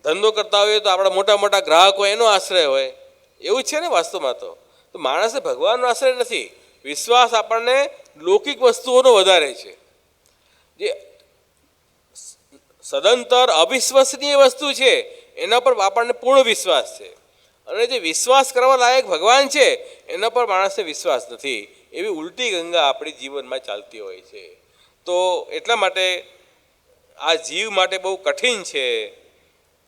A: ધંધો કરતા હોઈએ તો આપણા મોટા મોટા ગ્રાહક હોય એનો આશ્રય હોય. એવું જ છે ને વાસ્તવમાં. તો માણસને ભગવાનનો આશ્રય નથી. વિશ્વાસ આપણને લૌકિક વસ્તુઓનો વધારે છે. જે સદંતર અવિશ્વસનીય વસ્તુ છે એના પર આપણને પૂર્ણ વિશ્વાસ છે, અને જે વિશ્વાસ કરવા લાયક ભગવાન છે એના પર માણસને વિશ્વાસ નથી. એવી ઉલટી ગંગા આપણી જીવનમાં ચાલતી હોય છે. તો એટલા માટે આ જીવ માટે બહુ કઠિન છે.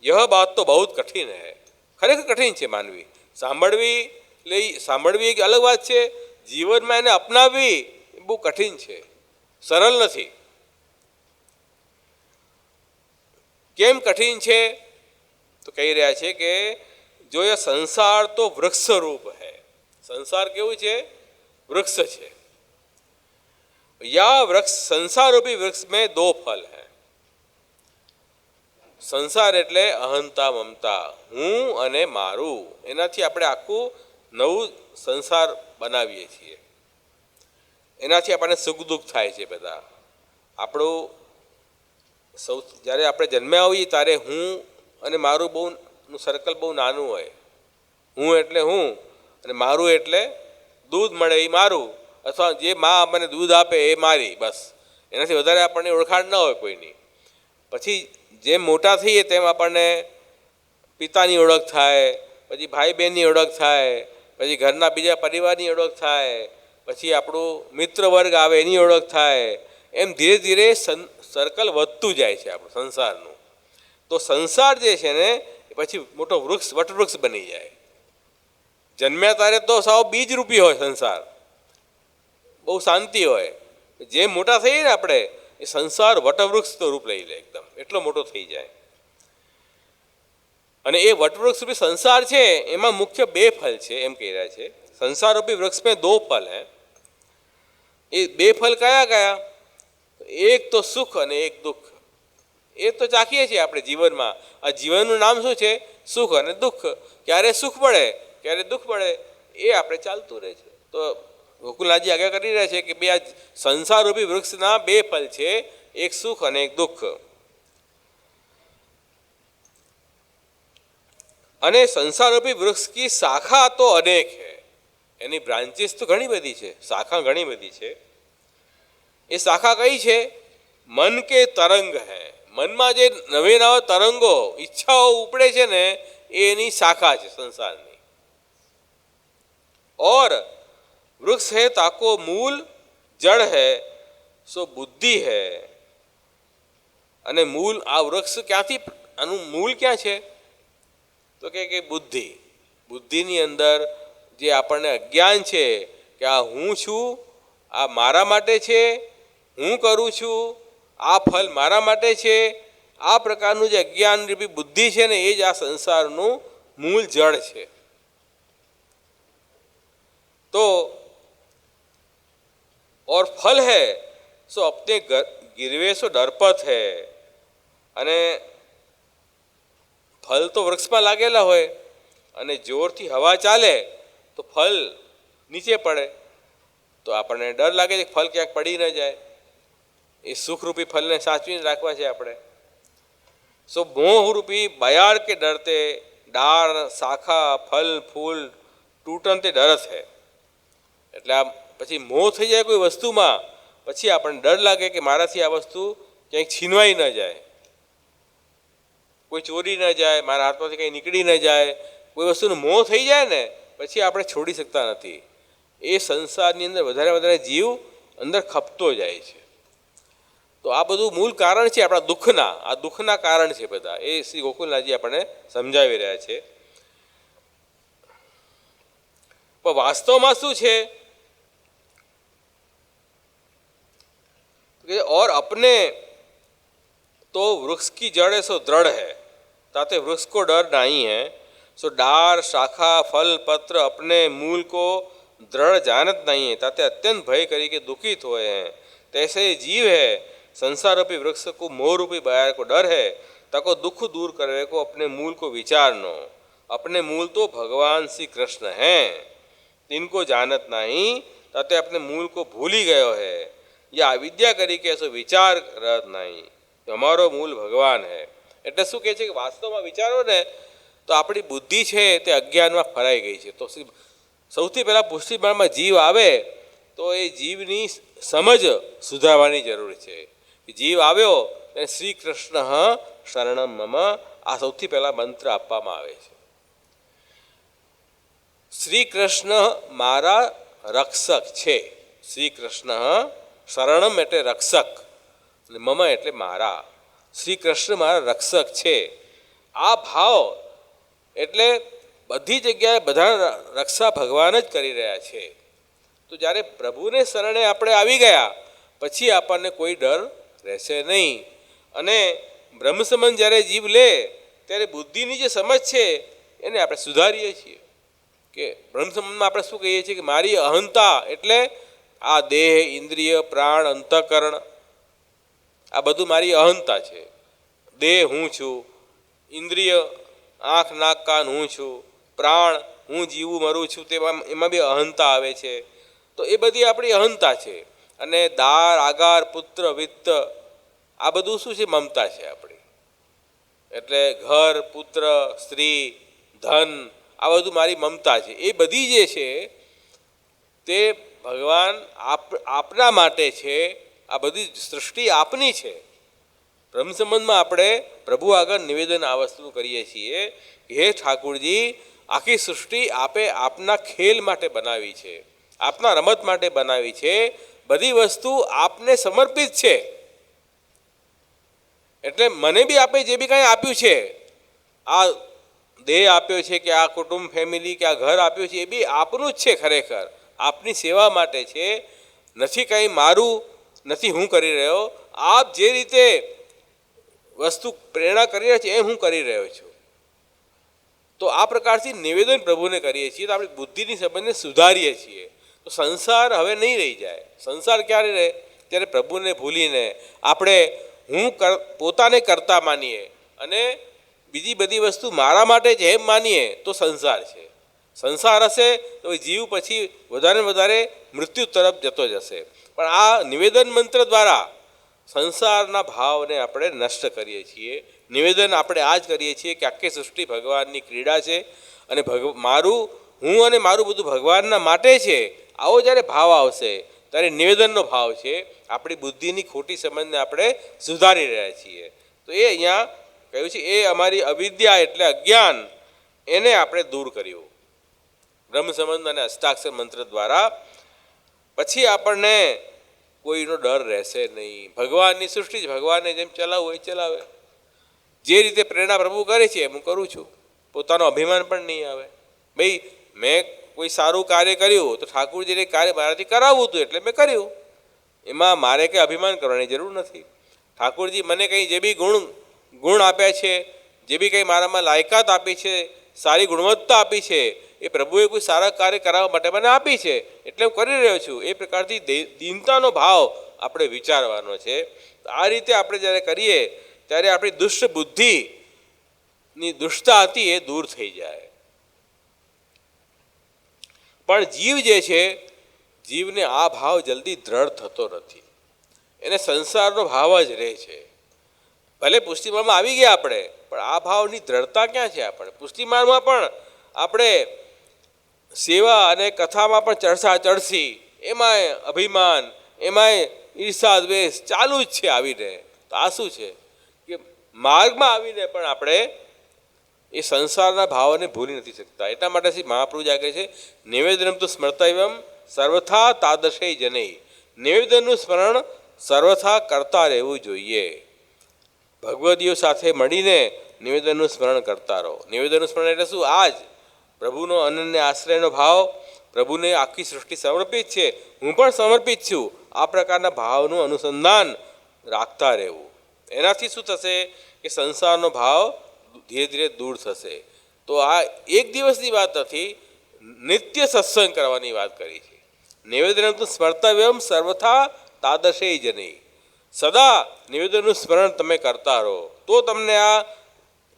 A: યહ બાત તો બહુ કઠિન હૈ. ખરેખર કઠિન છે માનવી. સાંભળવી એક અલગ વાત છે, જીવનમાં એને અપનાવવી એ બહુ કઠિન છે, સરળ નથી. કેમ કઠિન છે? તો કહી રહ્યા છે કે જો એ સંસાર તો વૃક્ષ રૂપ હૈ. સંસાર કેવું છે? વૃક્ષ છે. યા વૃક્ષ સંસાર રૂપી વૃક્ષ में दो फल है. સંસાર એટલે અહંતા મમતા, હું અને મારું. એનાથી આપણે આખું નવું સંસાર બનાવીએ છીએ. એનાથી આપણને સુખ દુઃખ થાય છે. બધા આપણું જ્યારે આપણે જન્મ્યા હોઈએ ત્યારે હું અને મારું બહુ સર્કલ બહુ નાનું હોય. હું એટલે હું અને મારું એટલે દૂધ મળે એ મારું, અથવા જે મા આપણને દૂધ આપે એ મારી, બસ. એનાથી વધારે આપણને ઓળખાણ ન હોય કોઈની. પછી જેમ મોટા થઈએ તેમ આપણને પિતાની ઓળખ થાય, પછી ભાઈ બહેનની ઓળખ થાય, પછી ઘરના બીજા પરિવારની ઓળખ થાય, પછી આપણું મિત્ર વર્ગ આવે એની ઓળખ થાય. એમ ધીરે ધીરે સર્કલ વધતું જાય છે આપણું સંસારનું. તો સંસાર જે છે ને એ પછી મોટો વૃક્ષ, વટવૃક્ષ બની જાય. જન્મ્યા ત્યારે તો સાવ બીજરૂપી હોય સંસાર, બહુ શાંતિ હોય. જેમ મોટા થઈએ ને આપણે એ સંસાર વટવૃક્ષ તો રૂપ લઈ લે, એકદમ એટલો મોટો થઈ જાય. અને એ વટવૃક્ષ રૂપી સંસાર છે એમાં મુખ્ય બે ફલ છે એમ કહી રહ્યા છે. સંસાર રૂપી વૃક્ષ में दो फल है. એ બે ફલ કયા કયા? એક તો સુખ અને એક દુઃખ. એ તો ચાખીએ છીએ આપણે જીવનમાં. આ જીવનનું નામ શું છે? સુખ અને દુઃખ. ક્યારે સુખ મળે, ક્યારે દુઃખ મળે, એ આપણે ચાલતું રહે છે. તો ગોકુલનાથજી આજ્ઞા કરી રહ્યા છે કે બે આ સંસાર રૂપી વૃક્ષના બે ફલ છે, એક સુખ અને એક દુઃખ. અને સંસાર રૂપી વૃક્ષ કી શાખા તો અનેક है. એની બ્રાન્ચીસ તો ઘણી બધી છે, શાખા ઘણી બધી છે. એ શાખા કઈ છે? મન કે તરંગ હૈ. મનમાં જે નવે નવા તરંગો, ઈચ્છાઓ ઉપડે છે ને એ એની શાખા છે સંસારની. और वृक्ष है ताको मूल जड़ है सो बुद्धि है. અને મૂળ આ વૃક્ષ ક્યાંથી, આનું મૂળ ક્યાં છે? તો કે બુદ્ધિ. બુદ્ધિની અંદર જે આપણને અજ્ઞાન છે કે આ હું છું, આ મારા માટે છે, હું કરું છું, આ ફલ મારા માટે છે, આ પ્રકારનું જે અજ્ઞાન રૂપી બુદ્ધિ છે ને એ જ આ સંસારનું મૂળ જળ છે. तो और फल है सो अपने गिरवे सो डरपत है. અને ફલ તો વૃક્ષમાં લાગેલા હોય અને જોરથી હવા ચાલે તો ફલ નીચે પડે તો આપણને ડર લાગે છે ફલ ક્યાંક પડી ન જાય. એ સુખરૂપી ફલને સાચવીને રાખવા છે આપણે. સો મોહરૂપી બયાર કે ડરતે ડાળ શાખા ફલ ફૂલ તૂટન તે ડરત હૈ. એટલે આ પછી મોહ થઈ જાય કોઈ વસ્તુમાં, પછી આપણને ડર લાગે કે મારાથી આ વસ્તુ ક્યાંક છીનવાઈ ન જાય, કોઈ ચોરી ન જાય, મારા હાથમાંથી કંઈ નીકળી ન જાય. કોઈ વસ્તુનો મોહ થઈ જાય ને પછી આપણે છોડી શકતા નથી. એ સંસારની અંદર વધારે વધારે જીવ અંદર ખપતો જાય છે. તો આ બધું મૂળ કારણ છે આપણા દુઃખના. આ દુઃખના કારણ છે બધા. એ શ્રી ગોકુલનાથજી આપણને સમજાવી રહ્યા છે. પણ વાસ્તવમાં શું છે? और अपने तो वृक्ष की जड़ है सो दृढ़ है, ताते वृक्ष को डर नहीं है. सो डार शाखा फल पत्र अपने मूल को दृढ़ जानत नहीं है, ताते अत्यंत भय करी के दुखित हुए हैं. तैसे जीव है संसार रूपी वृक्ष को मोह रूपी बयार को डर है, तको दुख दूर करे को अपने मूल को विचारनो. अपने मूल तो भगवान श्री कृष्ण हैं, इनको जानत नहीं, ताते अपने मूल को भूल ही गयो है. या अविद्या करी के ऐसो विचार रहत नहीं, અમારો મૂળ ભગવાન હે. એટલે શું કહે છે કે વાસ્તવમાં વિચારો ને તો આપણી બુદ્ધિ છે તે અજ્ઞાનમાં ફરાઈ ગઈ છે. તો સૌથી પહેલાં પુષ્ટિમાળમાં જીવ આવે તો એ જીવની સમજ સુધારવાની જરૂર છે. જીવ આવ્યો અને શ્રી કૃષ્ણ શરણમ મમ, આ સૌથી પહેલા મંત્ર આપવામાં આવે છે. શ્રી કૃષ્ણ મારા રક્ષક છે. શ્રી કૃષ્ણ શરણમ એટલે રક્ષક, અને મમ એટલે મારા. શ્રી કૃષ્ણ મારા રક્ષક છે. આ ભાવ એટલે બધી જગ્યાએ બધા રક્ષા ભગવાન જ કરી રહ્યા છે. તો જ્યારે પ્રભુને શરણે આપણે આવી ગયા પછી આપણને કોઈ ડર રહેશે નહીં. અને બ્રહ્મ સંબંધ જ્યારે જીવ લે ત્યારે બુદ્ધિની જે સમજ છે એને આપણે સુધારીએ છીએ. કે બ્રહ્મ સંબંધમાં આપણે શું કહીએ છીએ કે મારી અહંતા એટલે આ દેહ, ઇન્દ્રિય, પ્રાણ, અંતઃકરણ, આ બધું મારી અહંતા છે. દેહ હું છું, ઇન્દ્રિય આંખ નાક કાન હું છું, પ્રાણ હું જીવું મરું છું, તેમાં એમાં બી અહંતા આવે છે. તો એ બધી આપણી અહંતા છે. અને દાર, આગાર, પુત્ર, વિત્ત, આ બધું શું છે? મમતા છે આપણી. એટલે ઘર, પુત્ર, સ્ત્રી, ધન, આ બધું મારી મમતા છે. એ બધી જે છે તે ભગવાન આપના માટે છે. આ બધી સૃષ્ટિ આપની છે. બ્રહ્મ સંબંધમાં આપણે પ્રભુ આગળ નિવેદન આ વસ્તુનું કરીએ છીએ કે હે ઠાકુરજી, આખી સૃષ્ટિ આપે આપના ખેલ માટે બનાવી છે, આપના રમત માટે બનાવી છે. બધી વસ્તુ આપને સમર્પિત છે. એટલે મને બી આપે જે બી કાંઈ આપ્યું છે, આ દેહ આપ્યો છે કે આ કુટુંબ, ફેમિલી, કે આ ઘર આપ્યું છે, એ બી આપનું જ છે. ખરેખર આપની સેવા માટે છે. નથી કંઈ મારું, નથી હું કરી રહ્યો. આપ જે રીતે વસ્તુ પ્રેરણા કરી રહ્યા છે એ હું કરી રહ્યો છું. તો આ પ્રકારથી નિવેદન પ્રભુને કરીએ છીએ તો આપણી બુદ્ધિની સંબંધને સુધારીએ છીએ. તો સંસાર હવે નહીં રહી જાય. સંસાર ક્યારે રહે? ત્યારે પ્રભુને ભૂલીને આપણે પોતાને કરતા માનીએ અને બીજી બધી વસ્તુ મારા માટે જ એમ માનીએ તો સંસાર છે. સંસાર હશે તો જીવ પછી વધારે વધારે મૃત્યુ તરફ જતો જશે. પણ આ નિવેદન મંત્ર દ્વારા સંસારના ભાવને આપણે નષ્ટ કરીએ છીએ. નિવેદન આપણે આ જ કરીએ છીએ કે આખી સૃષ્ટિ ભગવાનની ક્રીડા છે અને મારું, હું અને મારું બધું ભગવાનના માટે છે. આવો જ્યારે ભાવ આવશે ત્યારે નિવેદનનો ભાવ છે. આપણી બુદ્ધિની ખોટી સમજને આપણે સુધારી રહ્યા છીએ. તો એ અહીંયા કહ્યું છે, એ અમારી અવિદ્યા એટલે અજ્ઞાન, એને આપણે દૂર કર્યું બ્રહ્મ સંબંધ અને અષ્ટાક્ષર મંત્ર દ્વારા. પછી આપણને કોઈનો ડર રહેશે નહીં. ભગવાનની સૃષ્ટિ જ ભગવાનને જેમ ચલાવવું એ ચલાવે. જે રીતે પ્રેરણા પ્રભુ કરે છે એમ હું કરું છું. પોતાનો અભિમાન પણ નહીં આવે. ભાઈ મેં કોઈ સારું કાર્ય કર્યું તો ઠાકુરજીને કાર્ય મારાથી કરાવવું હતું એટલે મેં કર્યું. એમાં મારે કંઈ અભિમાન કરવાની જરૂર નથી. ઠાકુરજી મને કંઈ જે બી ગુણ આપ્યા છે, જે બી કંઈ મારામાં લાયકાત આપી છે, સારી ગુણવત્તા આપી છે, એ પ્રભુએ કોઈ સારા કાર્ય કરાવવા માટે મને આપી છે એટલે હું કરી રહ્યો છું. એ પ્રકારથી દીનતાનો ભાવ આપણે વિચારવાનો છે. આ રીતે આપણે જ્યારે કરીએ ત્યારે આપણી દુષ્ટ બુદ્ધિની દુષ્ટતા હતી એ દૂર થઈ જાય. પણ જીવ જે છે, જીવને આ ભાવ જલ્દી દ્રઢ થતો નથી. એને સંસારનો ભાવ જ રહે છે. ભલે પુષ્ટિમાળમાં આવી ગયા આપણે, પણ આ ભાવની દ્રઢતા ક્યાં છે? આપણે પુષ્ટિમાળમાં પણ આપણે સેવા અને કથામાં પણ ચડસા ચડસી, એમાંય અભિમાન, એમાંય ઈર્ષા દ્વેષ ચાલુ જ છે આવીને. તો આ શું છે કે માર્ગમાં આવીને પણ આપણે એ સંસારના ભાવને ભૂલી નથી શકતા. એટલા માટે શ્રી મહાપ્રભુ જ કહે છે, નિવેદનમ તો સ્મર્તવ્યમ સર્વથા તાદશે જનૈ. નિવેદનનું સ્મરણ સર્વથા કરતા રહેવું જોઈએ. ભગવદીઓ સાથે મળીને નિવેદનનું સ્મરણ કરતા રહો. નિવેદનનું સ્મરણ એટલે શું? આજ પ્રભુનો અનન્ય આશ્રયનો ભાવ, પ્રભુને આખી સૃષ્ટિ સમર્પિત છે, હું પણ સમર્પિત છું, આ પ્રકારના ભાવનું અનુસંધાન રાખતા રહેવું. એનાથી શું થશે કે સંસારનો ભાવ ધીરે ધીરે દૂર થશે. તો આ એક દિવસની વાત નથી, નિત્ય સત્સંગ કરવાની વાત કરી છે. નિવેદન તો સ્મર્તવ્યમ સર્વથા તાદશે જનૈ. સદા નિવેદનનું સ્મરણ તમે કરતા રહો તો તમને આ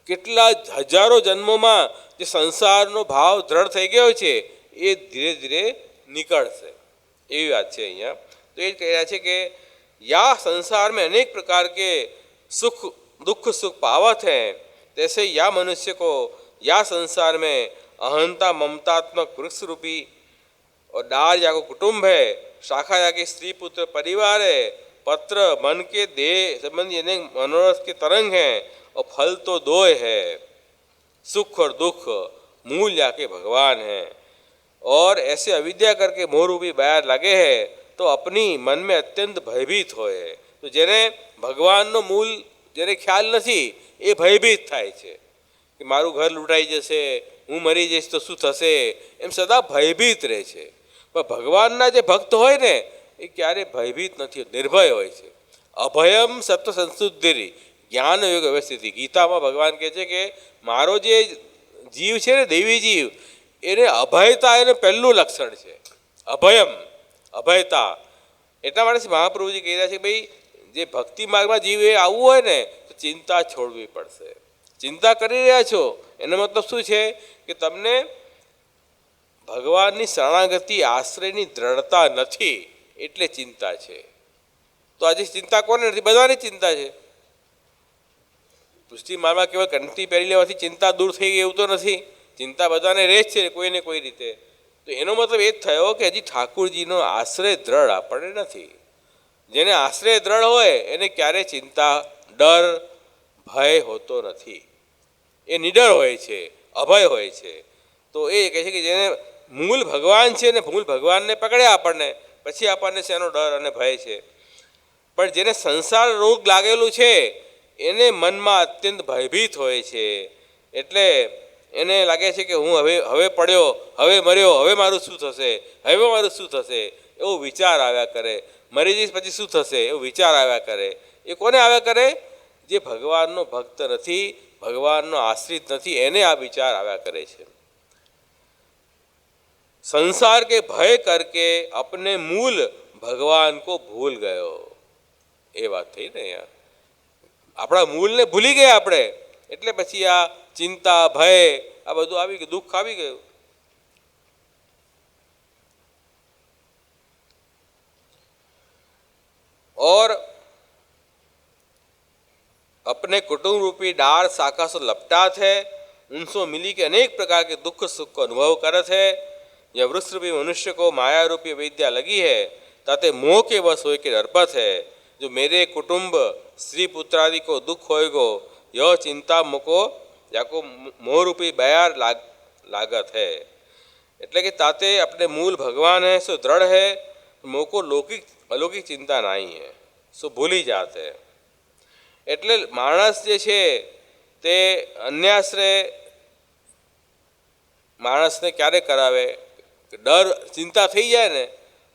A: કેટલા હજારો જન્મોમાં જે સંસારનો ભાવ દ્રઢ થઈ ગયો છે એ ધીરે ધીરે નીકળશે. એવી વાત છે અહીંયા. તો એ કહી રહ્યા છે કે યા संसार में अनेक प्रकार के सुख दुख सुख पावत हैं, तैसे या मनुष्य को या संसार में अहंता ममतात्मक वृक्ष रूपी और डाल जाको कुटुंब है, शाखा जाके स्त्री पुत्र परिवार है, पत्र मन के देह संबंधी यानी मनोरथ के तरंग हैं, और फल तो दो है, सुख और दुख। मूल जाके भगवान है। और ऐसे अविद्या करके मोह रूपी बाहर लगे है तो अपनी मन में अत्यंत भयभीत होए। तो जेने भगवानનો મૂળ જેને ખ્યાલ નથી એ ભયભીત થાય છે કે મારું ઘર લૂંટાઈ જશે, હું મરી જઈશ તો શું થશે, એમ સદા ભયભીત રહે છે। પણ ભગવાનના જે ભક્ત હોય ને એ ક્યારે ભયભીત નથી, નિર્ભય હોય છે। અભયમ સત્વ સંશુદ્ધિ જ્ઞાન યોગ વ્યવસ્થિતિ। ગીતામાં ભગવાન કહે છે કે મારો જે જીવ છે ને, દૈવી જીવ, એને અભયતા એનું પહેલું લક્ષણ છે, અભયમ, અભયતા। એટલા માટે મહાપ્રભુજી કહી રહ્યા છે કે ભાઈ જે ભક્તિ માર્ગમાં જીવ એ આવવું હોય ને તો ચિંતા છોડવી પડશે। ચિંતા કરી રહ્યા છો એનો મતલબ શું છે કે તમને ભગવાનની શરણાગતિ આશ્રયની દ્રઢતા નથી એટલે ચિંતા છે। તો આજે ચિંતા કોને નથી? બધાની ચિંતા છે। પુષ્ટિ માર્ગમાં કેવળ કંઠી પહેરી લેવાથી ચિંતા દૂર થઈ ગઈ એવું તો નથી। ચિંતા બધાને રહે જ છે કોઈને કોઈ રીતે। તો એનો મતલબ એ જ થયો કે હજી ઠાકુરજીનો આશ્રય દ્રઢ આપણને નથી। જેને આશ્રય દ્રઢ હોય એને ક્યારેય ચિંતા, ડર, ભય હોતો નથી। એ નિડર હોય છે, અભય હોય છે। તો એ કહે છે કે જેને મૂળ ભગવાન છે ને મૂળ ભગવાનને પકડ્યા આપણને, પછી આપણને શેનો ડર અને ભય છે। પણ જેને સંસાર રોગ લાગેલું છે એને મનમાં અત્યંત ભયભીત હોય છે। એટલે એને લાગે છે કે હું હવે પડ્યો, હવે મર્યો, હવે મારું શું થશે, હવે મારું શું થશે, એવો વિચાર આવ્યા કરે। મરી જઈશ પછી શું થશે એવો વિચાર આવ્યા કરે। એ કોને આવ્યા કરે? જે ભગવાનનો ભક્ત નથી, ભગવાનનો આશ્રિત નથી, એને આ વિચાર આવ્યા કરે છે। संसार के भय करके अपने मूल भगवान को भूल गयो। એ વાત થઈ ને યાર, આપણા મૂળને ભૂલી ગયા આપણે, એટલે પછી આ ચિંતા, ભય, આ બધું આવી ગયું, દુઃખ આવી ગયું। और अपने कुटुंब रूपी डार शाखा से लपटात है, उनसे मिली के अनेक प्रकार के दुख सुख को अनुभव करत है। यह वृक्ष रूपी मनुष्य को माया रूपी विद्या लगी है, ताते मोह के वश हो के डरपत है। जो मेरे कुटुंब स्त्री पुत्र आदि को दुख होएगो, यह चिंता मुको याको मोह रूपी बयार लागत है। એટલે કે તાતે अपने मूल भगवान है सो दृढ़ है, मोह को लौकिक अलौकिक चिंता नहीं है, सो भूली जाते है। એટલે માણસ જે છે તે અન્યાશ્રય માણસને ક્યારે કરાવે? ડર, ચિંતા થઈ જાય ને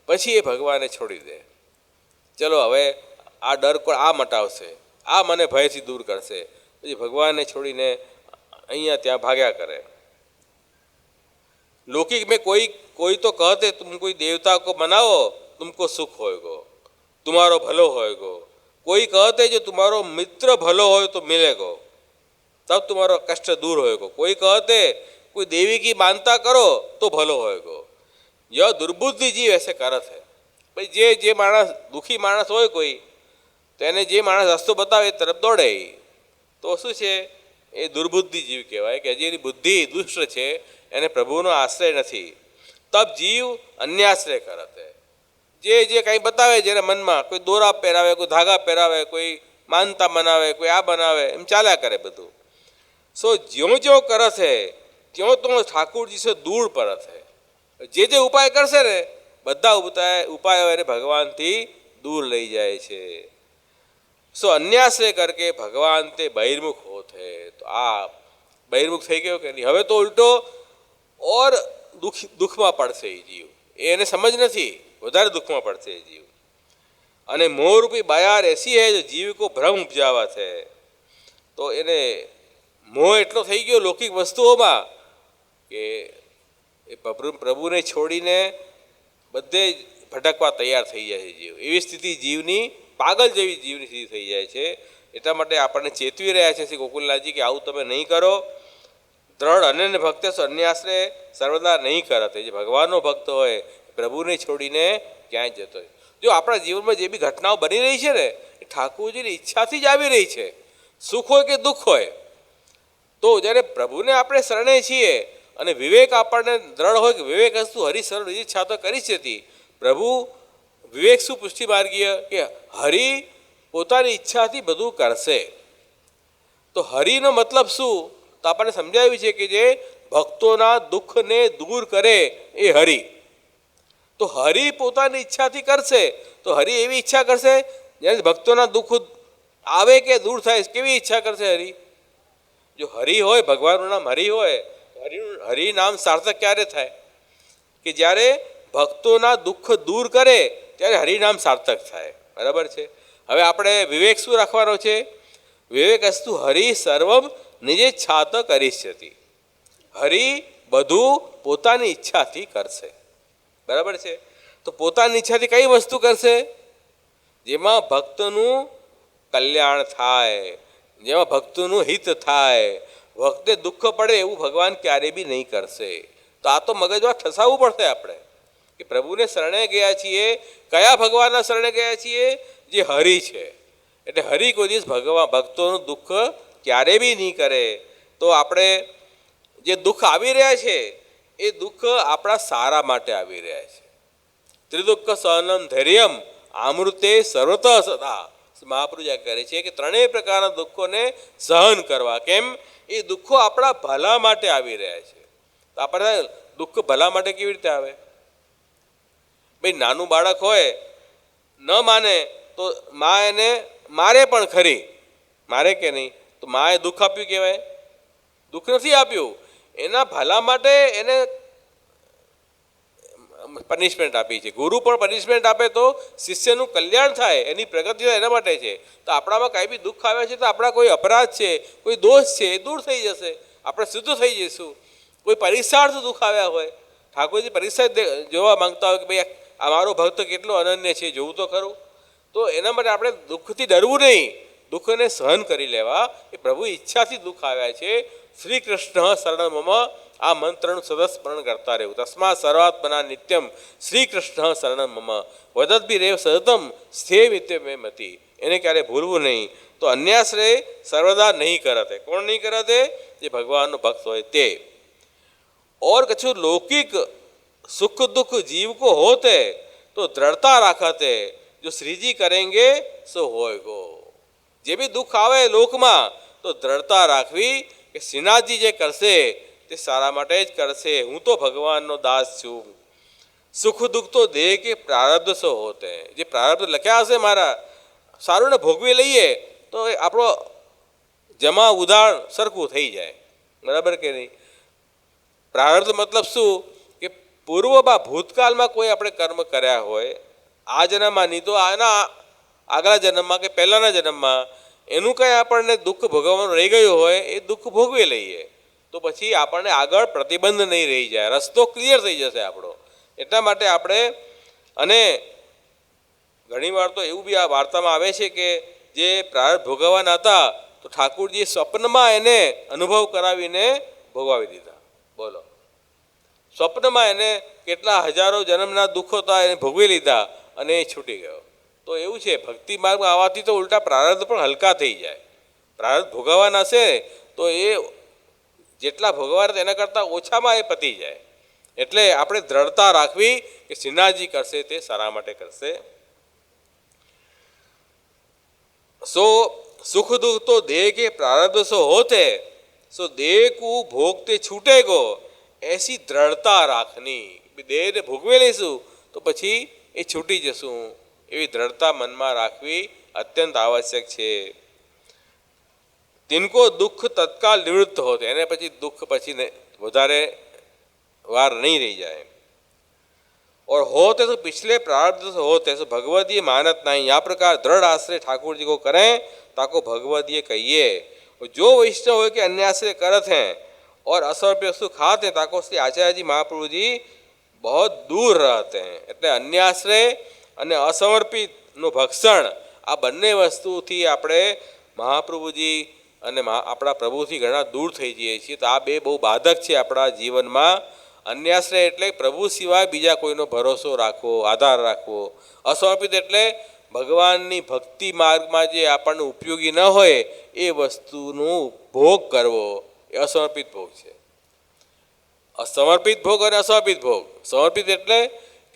A: પછી એ ભગવાનને છોડી દે। ચલો હવે આ ડર આ મટાવશે, આ મને ભયથી દૂર કરશે, પછી ભગવાનને છોડીને અહીંયા ત્યાં ભાગ્યા કરે। लौकिक में कोई तो कहते तुम कोई देवता को मनाओ तुमको सुख होएगो, तुम्हारो भलो होएगो। कोई कहते जो तुम्हारो मित्र भलो हो तो मिलेगो, तब तुम्हारो कष्ट दूर होएगो। कोई कहते कोई देवी की मानता करो तो भलो होएगो। यह दुर्बुद्धि जीव ऐसे करत है। भाई जे माणस दुखी माणस होय कोई तो એને જે માણસ રસ્તો બતાવે એ તરફ દોડે, તો શું છે એ દુર્બુદ્ધિ જીવ કહેવાય કે જેની બુદ્ધિ દુષ્ટ છે, એને પ્રભુનો આશ્રય નથી। તબ જીવ અન્યાશ્રય કરત હે। જે કંઈ બતાવે જેના મનમાં, કોઈ દોરા પહેરાવે, કોઈ ધાગા પહેરાવે, કોઈ માનતા બનાવે, કોઈ આ બનાવે, એમ ચાલ્યા કરે બધું। સો જ્યો જ્યો કરત હે ત્यों તો ઠાકુરજી સે દૂર પરત હે। જે ઉપાય કરશે ને બધા ઉપાયો એને ભગવાનથી દૂર લઈ જાય છે। सो अन्याश्रय करके भगवान ते बहिर्मुख होत है। तो आ बहिर्मुख થઈ ગયો કે નહીં? હવે તો ઉલટો और દુઃખમાં પડશે એ જીવ, એને સમજ નથી, વધારે દુઃખમાં પડશે એ જીવ। અને મોહરૂપી બાયાર એસી હે જો જીવ કો ભ્રમ ઉપજાવત है। તો એને મોહ એટલો થઈ ગયો લૌકિક વસ્તુઓમાં કે એ પ્રભુને છોડીને બધે ભટકવા તૈયાર થઈ જાય છે જીવ। એવી સ્થિતિ જીવની પાગલ જેવી જીવની સ્થિતિ થઈ જાય છે। એટલા માટે આપણને ચેતવી રહ્યા છે શ્રી ગોકુલનાથજી કે આવું તમે નહીં કરો। દ્રઢ અનન્ય ભક્ત સન્યાસને સર્વદા નહીં કરતે। જે ભગવાનનો ભક્ત હોય પ્રભુને છોડીને ક્યાંય જતો હોય। જો આપણા જીવનમાં જે બી ઘટનાઓ બની રહી છે ને એ ઠાકુરજીની ઈચ્છાથી જ આવી રહી છે, સુખ હોય કે દુઃખ હોય। તો જ્યારે પ્રભુને આપણે શરણે છીએ અને વિવેક આપણને દ્રઢ હોય કે વિવેક હસ્તુ હરિસર્વ ઈચ્છા તો કરી જ હતી. પ્રભુ વિવેક શું પુષ્ટિ માર્ગીય કે હરિ પોતાની ઈચ્છાથી બધું કરશે. તો હરિનો મતલબ શું તો આપણને સમજાવ્યું છે કે જે ભક્તોના દુઃખને દૂર કરે એ હરિ. તો હરિ પોતાની ઈચ્છાથી કરશે તો હરિ એવી ઈચ્છા કરશે જ્યારે ભક્તોના દુઃખ આવે કે દૂર થાય કેવી ઈચ્છા કરશે હરિ. જો હરિ હોય ભગવાનનું નામ હરિ હોય હરિ નામ સાર્થક ક્યારે થાય કે જ્યારે ભક્તોના દુઃખ દૂર કરે ત્યારે હરિનામ સાર્થક થાય. બરાબર છે. હવે આપણે વિવેક શું રાખવાનો છે? વિવેક અસ્તુ હરિ સર્વમ નિજેચ્છા તો કરીષ્યતિ. હરિ બધું પોતાની ઈચ્છાથી કરશે. બરાબર છે. તો પોતાની ઈચ્છાથી કઈ વસ્તુ કરશે? જેમાં ભક્તનું કલ્યાણ થાય, જેમાં ભક્તનું હિત થાય, ભક્તને દુઃખ પડે એવું ભગવાન ક્યારે બી નહીં કરશે. તો આ તો મગજમાં ઠસાવવું પડશે આપણે કે પ્રભુને શરણે ગયા છીએ. કયા ભગવાનના શરણે ગયા છીએ? જે હરિ છે. એટલે હરિ કોઈ દિવસ ભક્તોનું દુઃખ ક્યારે બી નહીં કરે. તો આપણે જે દુઃખ આવી રહ્યા છે એ દુઃખ આપણા સારા માટે આવી રહ્યા છે. ત્રિદુઃખ સહનમ ધૈર્યમ આમૃતે સર્વત સદા. મહાપ્રભુ કહે છે કે ત્રણેય પ્રકારના દુઃખોને સહન કરવા. કેમ? એ દુઃખો આપણા ભલા માટે આવી રહ્યા છે. તો આપણે દુઃખ ભલા માટે કેવી રીતે આવે? ભાઈ નાનું બાળક હોય ન માને તો મા એને મારે પણ ખરી, મારે કે નહીં? તો માએ દુઃખ આપ્યું કહેવાય? દુઃખ નથી આપ્યું, એના ભલા માટે એને પનિશમેન્ટ આપી છે. ગુરુ પણ પનિશમેન્ટ આપે તો શિષ્યનું કલ્યાણ થાય, એની પ્રગતિ થાય, એના માટે છે. તો આપણામાં કાંઈ બી દુઃખ આવે છે તો આપણા કોઈ અપરાધ છે, કોઈ દોષ છે એ દૂર થઈ જશે, આપણે શુદ્ધ થઈ જઈશું. કોઈ પરીક્ષાર્થ દુઃખ આવ્યા હોય, ઠાકોરજી પરીક્ષા જોવા માંગતા હોય કે ભાઈ આ મારો ભક્ત કેટલો અનન્ય છે, જોવું તો ખરું. તો એના માટે આપણે દુઃખથી ડરવું નહીં, દુઃખને સહન કરી લેવા. એ પ્રભુ ઈચ્છાથી દુઃખ આવ્યા છે. શ્રી કૃષ્ણ શરણ મમ, આ મંત્રનું સતત સ્મરણ કરતા રહેવું. તસ્માત સર્વાત્મના નિત્યમ શ્રી કૃષ્ણ શરણ મમ વદત બી રેવ સતતમ સ્થે મિત્ય મે મતી. એને ક્યારે ભૂલવું નહીં. તો અન્યાશ્રય સર્વદા નહીં કરતે. કોણ નહીં કરતે? જે ભગવાનનો ભક્ત હોય તે. और कछु लौकिक सुख दुख जीव को होते तो दृढ़ता राखते, जो श्री जी करेंगे सो होएगो. જે બી દુઃખ આવે લોકમાં તો દ્રઢતા રાખવી કે શ્રીનાથજી જે કરશે તે સારા માટે જ કરશે. હું તો ભગવાનનો દાસ છું. સુખ દુઃખ તો દેહ કે પ્રારબ્ધ સો હોતે. જે પ્રારબ્ધ લખ્યા હશે મારા સારું ને ભોગવી લઈએ તો આપણો જમા ઉધાર સરખું થઈ જાય. બરાબર કે નહીં? પ્રારબ્ધ મતલબ શું કે પૂર્વમાં ભૂતકાળમાં કોઈ આપણે કર્મ કર્યા હોય, આ જન્મમાં નહીં તો આના આગલા જન્મમાં કે પહેલાંના જન્મમાં એનું કંઈ આપણને દુઃખ ભોગવવાનું રહી ગયું હોય એ દુઃખ ભોગવી લઈએ તો પછી આપણને આગળ પ્રતિબંધ નહીં રહી જાય, રસ્તો ક્લિયર થઈ જશે આપણો. એટલા માટે આપણે, અને ઘણીવાર તો એવું બી આ વાર્તામાં આવે છે કે જે પ્રારબ્ધ ભોગવવાના હતા તો ઠાકોરજીએ સ્વપ્નમાં એને અનુભવ કરાવીને ભોગવાવી દીધા. બોલો, સ્વપ્નમાં એને કેટલા હજારો જન્મના દુઃખો હતા એને ભોગવી લીધા અને એ છૂટી ગયો. તો એવું છે, ભક્તિ માર્ગમાં આવવાથી તો ઉલટા પ્રારબ્ધ પણ હલકા થઈ જાય. પ્રારબ્ધ ભોગવવાના હશે તો એ જેટલા ભોગવવાના એના કરતાં ઓછામાં એ પતી જાય. એટલે આપણે દ્રઢતા રાખવી કે શ્રીનાથજી કરશે તે સારા માટે કરશે. सो सुख दुख तो देह के प्रारब्ध सो होते, सो देह को भोगते छूटेगो, ऐसी દ્રઢતા રાખની. દેહને ભોગવી લઈશું તો પછી એ છૂટી જશું, એવી દ્રઢતા મનમાં રાખવી અત્યંત આવશ્યક છે. તિનકો દુઃખ તત્કાલ નિવૃત્ત હોતે, એને પછી દુઃખ પછી વધારે વાર નહીં રહી જાય. और होते तो पिछले प्रारब्ध से होते सो भगवदीय मानत नहीं. या प्रकार दृढ़ आश्रय ठाकुर जी को करें ताको भगवदीय कहिए. जो वैष्णव हो के अन्य आश्रय करत हैं और असर्प्य वस्तु खाते हैं ताको श्री आचार्य जी महाप्रभु जी बहुत दूर रहते हैं. એટલે અન્ય આશ્રય અને અસમર્પિતનું ભક્ષણ આ બંને વસ્તુથી આપણે મહાપ્રભુજી અને આપણા પ્રભુથી ઘણા દૂર થઈ જઈએ છીએ. તો આ બે બહુ બાધક છે આપણા જીવનમાં. અન્યાશ્રય એટલે પ્રભુ સિવાય બીજા કોઈનો ભરોસો રાખવો, આધાર રાખવો. અસમર્પિત એટલે ભગવાનની ભક્તિ માર્ગમાં જે આપણને ઉપયોગી ન હોય એ વસ્તુનો ભોગ કરવો, એ અસમર્પિત ભોગ છે. સમર્પિત ભોગ અને અસમર્પિત ભોગ. સમર્પિત એટલે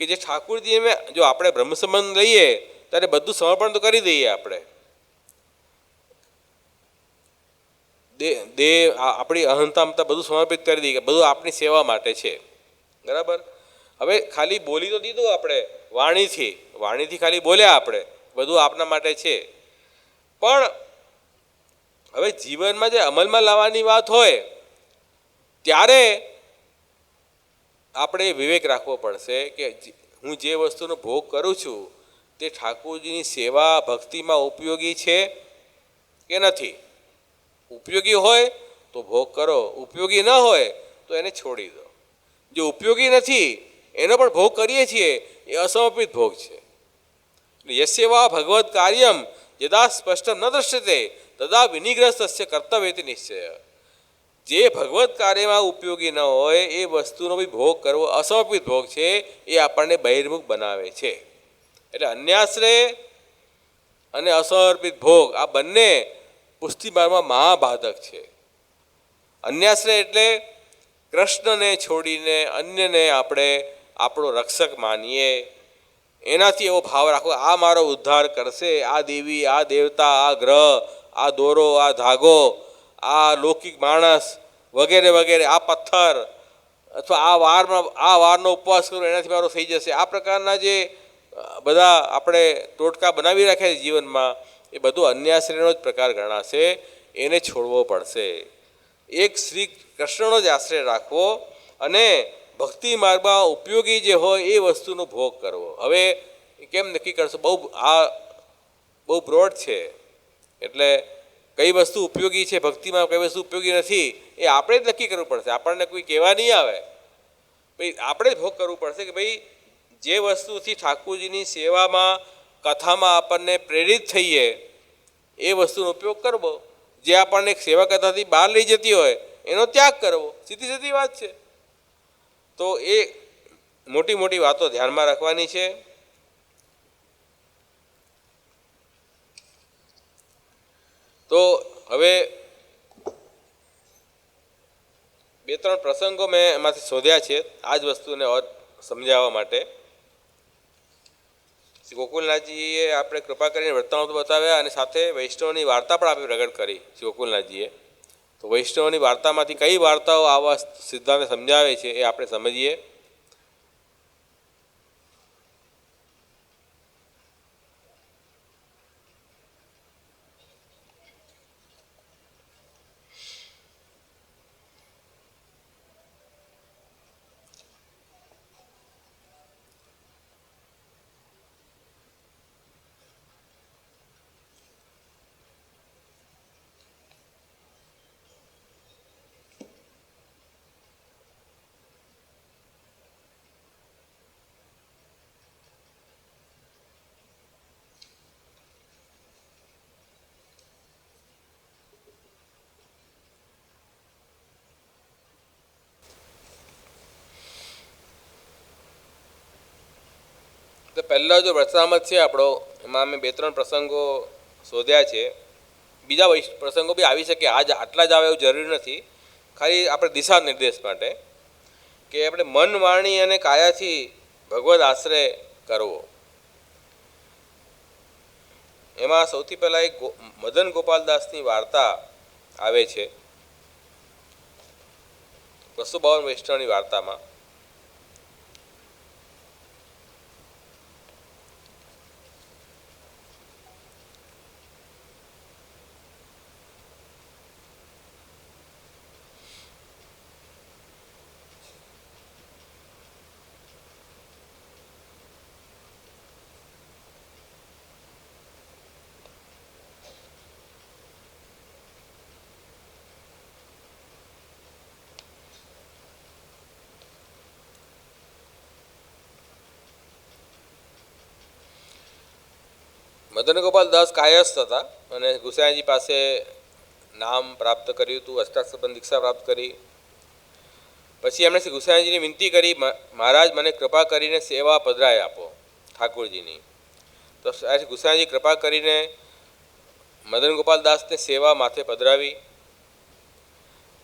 A: કે જે ઠાકુરજીને જો આપણે બ્રહ્મ સંબંધ લઈએ ત્યારે બધું સમર્પણ તો કરી દઈએ આપણે. દેહ આપણી અહંતા બધું સમર્પિત કરી દઈએ, બધું આપણી સેવા માટે છે. બરાબર. હવે ખાલી બોલી તો દીધું આપણે વાણીથી ખાલી બોલ્યા આપણે, બધું આપના માટે છે. પણ હવે જીવનમાં જે અમલમાં લાવવાની વાત હોય ત્યારે આપણે વિવેક રાખવો પડશે કે હું જે વસ્તુનો ભોગ કરું છું તે ઠાકોરજીની સેવા ભક્તિમાં ઉપયોગી છે કે નથી. ઉપયોગી હોય તો ભોગ કરો, ઉપયોગી ન હોય તો એને છોડી દો. જે ઉપયોગી નથી એનો પણ ભોગ કરીએ છીએ એ અસમર્પિત ભોગ છે. યસ્યવા ભગવત કાર્યમ યદા સ્પષ્ટમ ન દૃશ્યતે તદા વિનિગ્રહસ્ય કર્તવ્યથી નિશ્ચય. જે ભગવત કાર્યમાં ઉપયોગી ન હોય એ વસ્તુનો બી ભોગ કરવો અસમર્પિત ભોગ છે, એ આપણને બહિર્મુખ બનાવે છે. એટલે અન્યાશ્રય અને અસમર્પિત ભોગ આ બંને પુષ્ટિમાર્ગમાં મહાબાધક છે. અન્યાશ્રય એટલે કૃષ્ણને છોડીને અન્યને આપણે આપણો રક્ષક માનીએ, એનાથી એવો ભાવ રાખવો આ મારો ઉદ્ધાર કરશે, આ દેવી, આ દેવતા, આ ગ્રહ, આ દોરો, આ ધાગો, આ લૌકિક માણસ વગેરે વગેરે, આ પથ્થર અથવા આ વારનો ઉપવાસ કરું એનાથી મારો થઈ જશે. આ પ્રકારના જે બધા આપણે ટોટકા બનાવી રાખ્યા છે જીવનમાં, એ બધું અન્યાશ્રયનો જ પ્રકાર ગણાશે. એને છોડવો પડશે. એક શ્રી કૃષ્ણનો જ આશ્રય રાખવો અને ભક્તિ માર્ગમાં ઉપયોગી જે હોય એ વસ્તુનો ભોગ કરવો. હવે કેમ નક્કી કરશો? બહુ બ્રોડ છે. એટલે કઈ વસ્તુ ઉપયોગી છે ભક્તિમાં, કઈ વસ્તુ ઉપયોગી નથી, એ આપણે જ નક્કી કરવું પડશે. આપણને કોઈ કહેવા નહીં આવે. ભાઈ આપણે જ ભોગ કરવું પડશે કે ભાઈ જે વસ્તુથી ઠાકોરજીની સેવામાં કથામાં આપણને પ્રેરિત થઈએ એ વસ્તુનો ઉપયોગ કરવો. જે આપણને સેવા કથાથી બહાર લઈ જતી હોય એનો ત્યાગ કરવો. સીધી સીધી વાત છે. તો એ મોટી મોટી વાતો ધ્યાનમાં રાખવાની છે. તો હવે 2-3 પ્રસંગો મેં એમાંથી શોધ્યા છે આ જ વસ્તુને સમજાવવા માટે. શ્રી ગોકુલનાથજીએ આપણે કૃપા કરીને વર્તમાનો બતાવ્યા અને સાથે વૈષ્ણવની વાર્તા પણ આપણે પ્રગટ કરી શ્રી ગોકુલનાથજીએ. તો વૈષ્ણવની વાર્તામાંથી કઈ વાર્તાઓ આવા સિદ્ધાંતને સમજાવે છે એ આપણે સમજીએ. તો પહેલો જો વચનામૃત છે આપણો, એમાં અમે 2-3 પ્રસંગો શોધ્યા છે. બીજા પ્રસંગો બી આવી શકે, આટલા જ આવે એવું જરૂરી નથી. ખાલી આપણે દિશા નિર્દેશ માટે કે આપણે મન, વાણી અને કાયાથી ભગવદ આશ્રય કરવો. એમાં સૌથી પહેલાં એક મદન ગોપાલદાસની વાર્તા આવે છે વસુબાવન વૈષ્ણવની વાર્તામાં. મદન ગોપાલદાસ કાયસ્થ હતા અને ગુસાઈજી પાસે નામ પ્રાપ્ત કર્યું હતું, અષ્ટાક્ષરબંધ દીક્ષા પ્રાપ્ત કરી. પછી એમણે શ્રી ગુસાઈજીને વિનંતી કરી, મહારાજ મને કૃપા કરીને સેવા પધરાય આપો ઠાકોરજીની. તો શ્રી ગુસાઈજી કૃપા કરીને મદન ગોપાલદાસને સેવા માથે પધરાવી.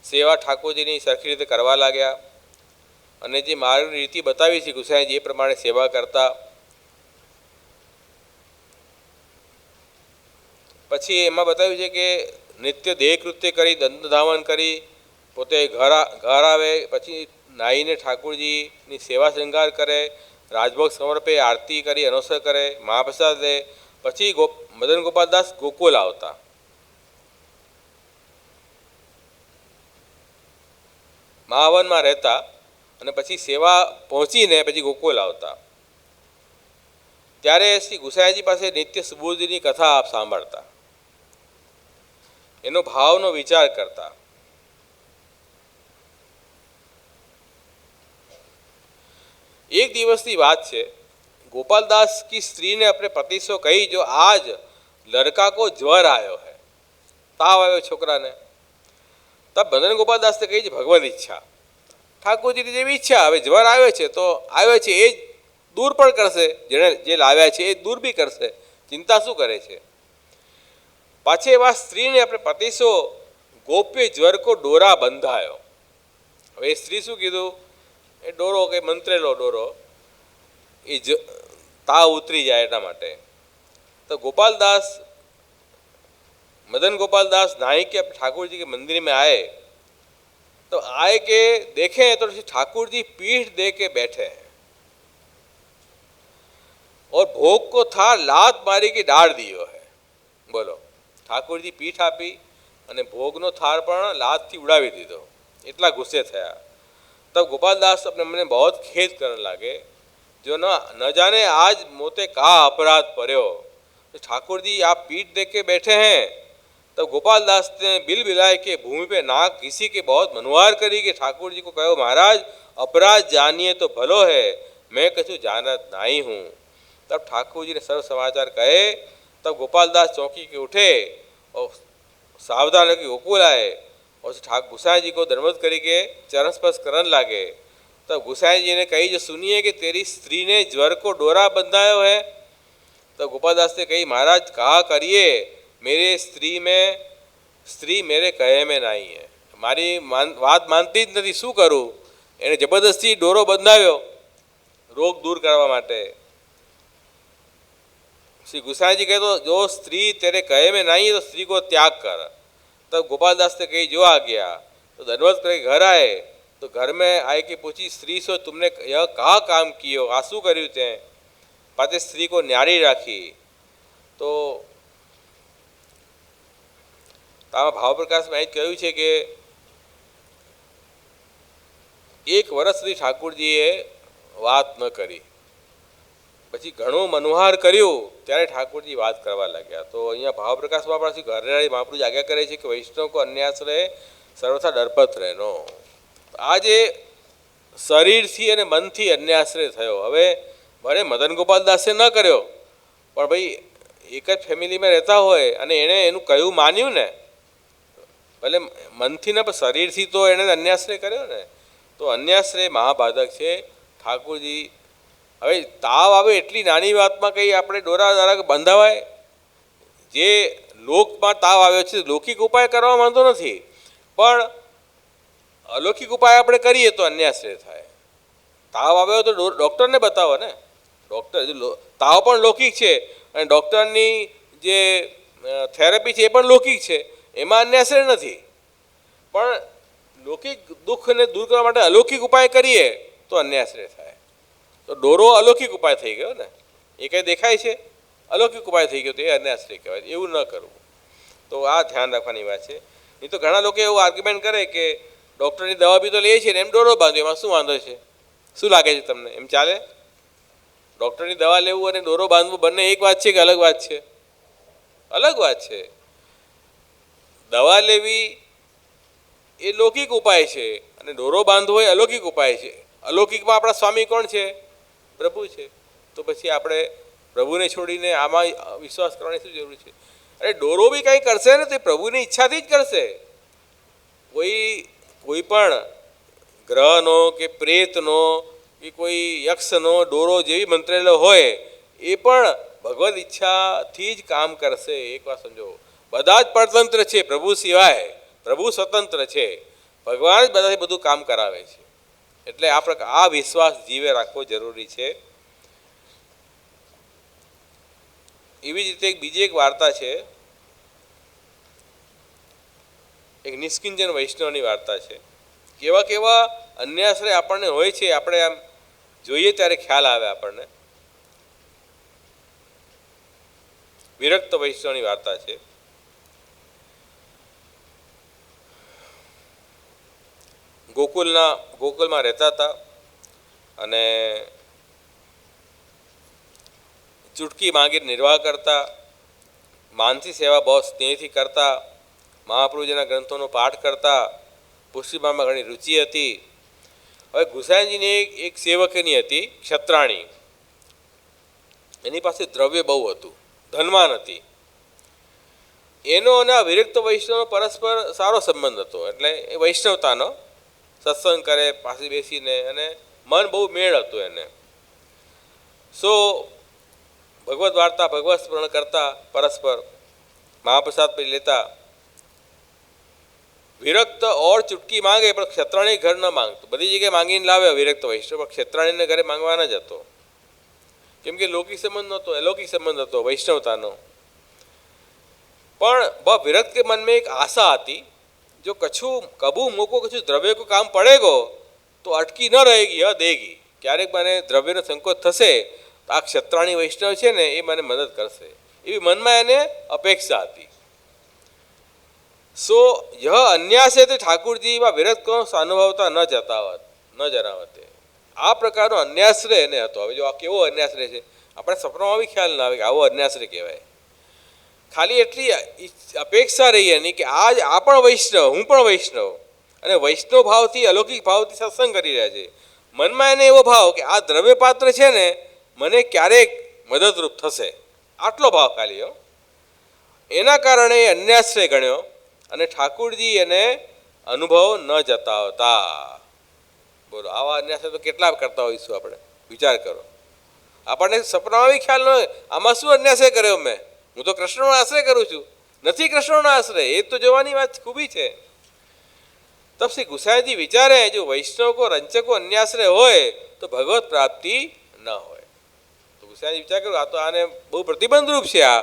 A: સેવા ઠાકોરજીની સરખી રીતે કરવા લાગ્યા. અને જે માર્ગની રીતિ બતાવી છે ગુસાઈજી એ પ્રમાણે સેવા કરતા. પછી એમાં બતાવ્યું છે કે નિત્ય દેહ કૃત્ય કરી દંતધાવન કરી પોતે ઘર આવે, પછી નાહીને ઠાકોરજીની સેવા શૃંગાર કરે, રાજભોગ સમર્પે, આરતી કરી અનુસર કરે, મહાપ્રસાદ લે. પછી મદન ગોપાલદાસ ગોકુલ આવતા. મહાવનમાં રહેતા અને પછી સેવા પહોંચીને પછી ગોકુલ આવતા. ત્યારે શ્રી ગુસાઈજી પાસે નિત્ય સુબોધની કથા આપ સાંભળતા, એનો ભાવનો વિચાર કરતા. एक दिवस की बात है, गोपालदास की स्त्री ने अपने पति से कही, जो आज लड़का को ज्वर आयो है, ताव आयो छोकरा ने. तब मदन गोपालदास ने कही, भगवत इच्छा, ठाकुर जी की जेवी इच्छा, हवे ज्वर आवे छे तो आवे छे, ए दूर पण करशे, जेने जे लाव्या छे ए दूर भी करशे, चिंता शू करे छे. पाछे एवा स्त्री ने अपने पति से गोप्य ज्वर को डोरा बंधायो. हवे स्त्री शू कीधुं, ए डोरो के मंत्रेलो डोरो ए ताव उतरी जाए एना माटे. तो गोपालदास, मदन गोपालदास नाई के ठाकुर जी के मंदिर में आए, तो आए के देखे तो ठाकुर जी पीठ दे के बैठे हैं और भोग को था लात मारी के डाल दियो है. बोलो, ठाकुर जी पीठ आपी અને ભોગનો થાળ પણ લાતથી ઉડાવી દીધો, એટલા ગુસ્સે થયા. तब गोपालदास अपने मन में बहुत खेद करने लगे, जो न जाने आज मोते का अपराध पर्यो, तो ठाकुर जी आप पीठ दे के बैठे हैं. तब गोपालदास ने बिल बिलाए के भूमि पे नाक घिसी के बहुत मनवार करी कि ठाकुर जी को कहो, महाराज अपराध जानिए तो भलो है, मैं कछु जानत नहीं हूँ. तब ठाकुर जी ने सर्व समाचार कहे. तब गोपालदास चौकी के उठे और सावधान होकर गोकुल आए और ठाकुर गुसाई जी को दंडवत करी के चरण स्पर्श करने लगे. तब गुसाई जी ने कही, जो सुनिए कि तेरी स्त्री ने ज्वर को डोरा बंधायो है. तब गोपालदास ने कही, महाराज कहा करिए, मेरे स्त्री मेरे कहे में नहीं है, मारी बात मानती ज नहीं, शू करूँ. एने जबरदस्ती डोरो बंधाव्यो रोग दूर करवा माटे. श्री गुसाई जी कहे, तो जो स्त्री तेरे कहे में नहीं है तो स्त्री को त्याग कर. तब गोपालदास ने कही, जो आ गया. तो दंडवत करके घर आए, तो घर में आए कि पूछी, स्त्री से तुमने यह कहा काम कियो, आ शू कर्यु ते. पाछे स्त्री को न्यारी राखी. तो भाव प्रकाश में कहू है कि एक वर्ष सुधी ठाकुरजीए बात न करी, પછી ઘણું મનોહાર કર્યું ત્યારે ઠાકોરજી વાત કરવા લાગ્યા. તો અહીંયા ભાવ પ્રકાશમાં પણ ઘરનારી મહાપ્રભુ આજ્ઞા કરે છે કે વૈષ્ણવ કો અન્યાશ્રય સર્વથા ડરપત રહેનો. આ જે શરીરથી અને મનથી અન્યાશ્રય થયો, હવે ભલે મદન ગોપાલદાસે ન કર્યો, પણ ભાઈ એક જ ફેમિલીમાં રહેતા હોય અને એણે એનું કહ્યું માન્યું ને, ભલે મનથી ન પણ શરીરથી તો એણે અન્યાશ્રય કર્યો ને, તો અન્યાશ્રય મહાબાધક છે. ઠાકોરજી હવે તાવ આવે એટલી નાની વાતમાં કંઈ આપણે ડોરા દ્વારા બંધાવાય? જે લોકમાં તાવ આવ્યો છે લૌકિક ઉપાય કરવા માંગતો નથી, પણ અલૌકિક ઉપાય આપણે કરીએ તો અન્યાશ્રય થાય. તાવ આવ્યો તો ડૉક્ટરને બતાવો ને. ડૉક્ટર તાવ પણ લૌકિક છે અને ડૉક્ટરની જે થેરપી છે એ પણ લૌકિક છે, એમાં અન્યાશ્રય નથી. પણ લૌકિક દુઃખને દૂર કરવા માટે અલૌકિક ઉપાય કરીએ તો અન્યાશ્રય થાય. તો ડોરો અલૌકિક ઉપાય થઈ ગયો ને, એ કંઈ દેખાય છે, અલૌકિક ઉપાય થઈ ગયો તો એ અન્યાશ્રય કહેવાય. એવું ન કરવું. તો આ ધ્યાન રાખવાની વાત છે. નહીં તો ઘણા લોકો એવું આર્ગ્યુમેન્ટ કરે કે ડૉક્ટરની દવા બી તો લઈએ છીએ ને એમ ડોરો બાંધ્યો, એમાં શું વાંધો છે? શું લાગે છે તમને, એમ ચાલે? ડૉક્ટરની દવા લેવું અને ડોરો બાંધવું બંને એક વાત છે કે અલગ વાત છે? અલગ વાત છે. દવા લેવી એ લૌકિક ઉપાય છે અને ડોરો બાંધવો એ અલૌકિક ઉપાય છે. અલૌકિકમાં આપણા સ્વામી કોણ છે? પ્રભુ છે. તો પછી આપણે પ્રભુને છોડીને આમાં વિશ્વાસ કરવાની શું જરૂર છે? અરે ડોરો બી કંઈ કરશે ને તે પ્રભુની ઈચ્છાથી જ કરશે. કોઈ પણ ગ્રહનો કે પ્રેતનો કે કોઈ યક્ષનો ડોરો જેવી મંત્રેલો હોય એ પણ ભગવદ ઈચ્છાથી જ કામ કરશે. એક વાત સમજો, બધા જ પરતંત્ર છે પ્રભુ સિવાય. પ્રભુ સ્વતંત્ર છે, ભગવાન જ બધાથી બધું કામ કરાવે છે. એટલે આ વિશ્વાસ જીવે રાખવો જરૂરી છે. એવી જ રીતે બીજી એક વાર્તા છે, એક નિષ્કિંચન વૈષ્ણવની વાર્તા છે. કેવા કેવા અન્યાશ્રય આપણને હોય છે, આપણે આમ જોઈએ ત્યારે ખ્યાલ આવે આપણને. વિરક્ત વૈષ્ણવની વાર્તા છે. ગોકુલમાં રહેતા હતા અને ચૂટકી માંગી નિર્વાહ કરતા, માનસી સેવા બહુ સ્નેહથી કરતા, મહાપ્રભુજીના ગ્રંથોનો પાઠ કરતા, પુષ્ટિમામાં ઘણી રુચિ હતી. હવે ગુસાઈજીની એક સેવકની હતી ક્ષત્રાણી. એની પાસે દ્રવ્ય બહુ હતું, ધનવાન હતી. એનો અને આ વિરક્ત વૈષ્ણવનો પરસ્પર સારો સંબંધ હતો. એટલે એ વૈષ્ણવતાનો સત્સંગ કરે પાસે બેસીને, અને મન બહુ મેળ હતું એને. ભગવત વાર્તા ભગવત સ્મરણ કરતા, પરસ્પર મહાપ્રસાદ પછી લેતા. વિરક્ત ઓર ચૂટકી માંગે પણ ક્ષત્રાણી ઘર ન માંગતો. બધી જગ્યાએ માંગીને લાવે વિરક્ત વૈષ્ણવ, પણ ક્ષત્રાણીને ઘરે માંગવાના જ હતો. કેમ કે લૌકિક સંબંધ નહોતો, અલૌકિક સંબંધ હતો વૈષ્ણવતાનો. પણ વિરક્ત કે મનમાં એક આશા હતી, જો કબુ મોકો કછું દ્રવ્ય કો કામ પડેગો તો અટકી ન રહેગી, દેગી. ક્યારેક મને દ્રવ્યનો સંકોચ થશે તો આ ક્ષત્રાણી વૈષ્ણવ છે ને એ મને મદદ કરશે, એવી મનમાં એને અપેક્ષા હતી. યહ અન્યાસ તે ઠાકુરજીમાં વિરક્ત કો અનુભવતા ન જણાવતે. આ પ્રકારનો અન્યાશ્રય એને હતો. હવે જો આ કેવો અન્યાશ્રય છે, આપણે સપનામાં બી ખ્યાલ ના આવે કે આવો અન્યાશ્રય કહેવાય. ખાલી એટલી અપેક્ષા રહી એની કે આ પણ વૈષ્ણવ, હું પણ વૈષ્ણવ, અને વૈષ્ણવ ભાવથી અલૌકિક ભાવથી સત્સંગ કરી રહ્યા છે. મનમાં એને એવો ભાવ કે આ દ્રવ્ય પાત્ર છે ને મને ક્યારેક મદદરૂપ થશે, આટલો ભાવ ખાલી. એના કારણે એ અન્યાશ્રય ગણ્યો અને ઠાકુરજી એને અનુભવ ન જતાવતા. બોલો, આવા અન્યાશ્રય તો કેટલા કરતા હોઈશું આપણે, વિચાર કરો. આપણને સપનામાં બી ખ્યાલ ન હોય આમાં શું અન્યાશ્રય કર્યો મેં, હું તો કૃષ્ણનો આશ્રય કરું છું. નથી કૃષ્ણનો આશ્રય, એ તો જોવાની વાત ખૂબી છે. તબ શ્રી ગુસાઈજી વિચારે જો વૈષ્ણવ રંચકો અન્યાશ્રય હોય તો ભગવત પ્રાપ્તિ ન હોય. તો ગુસાઈજી વિચાર કર્યો આ તો આને બહુ પ્રતિબંધ રૂપ છે. આ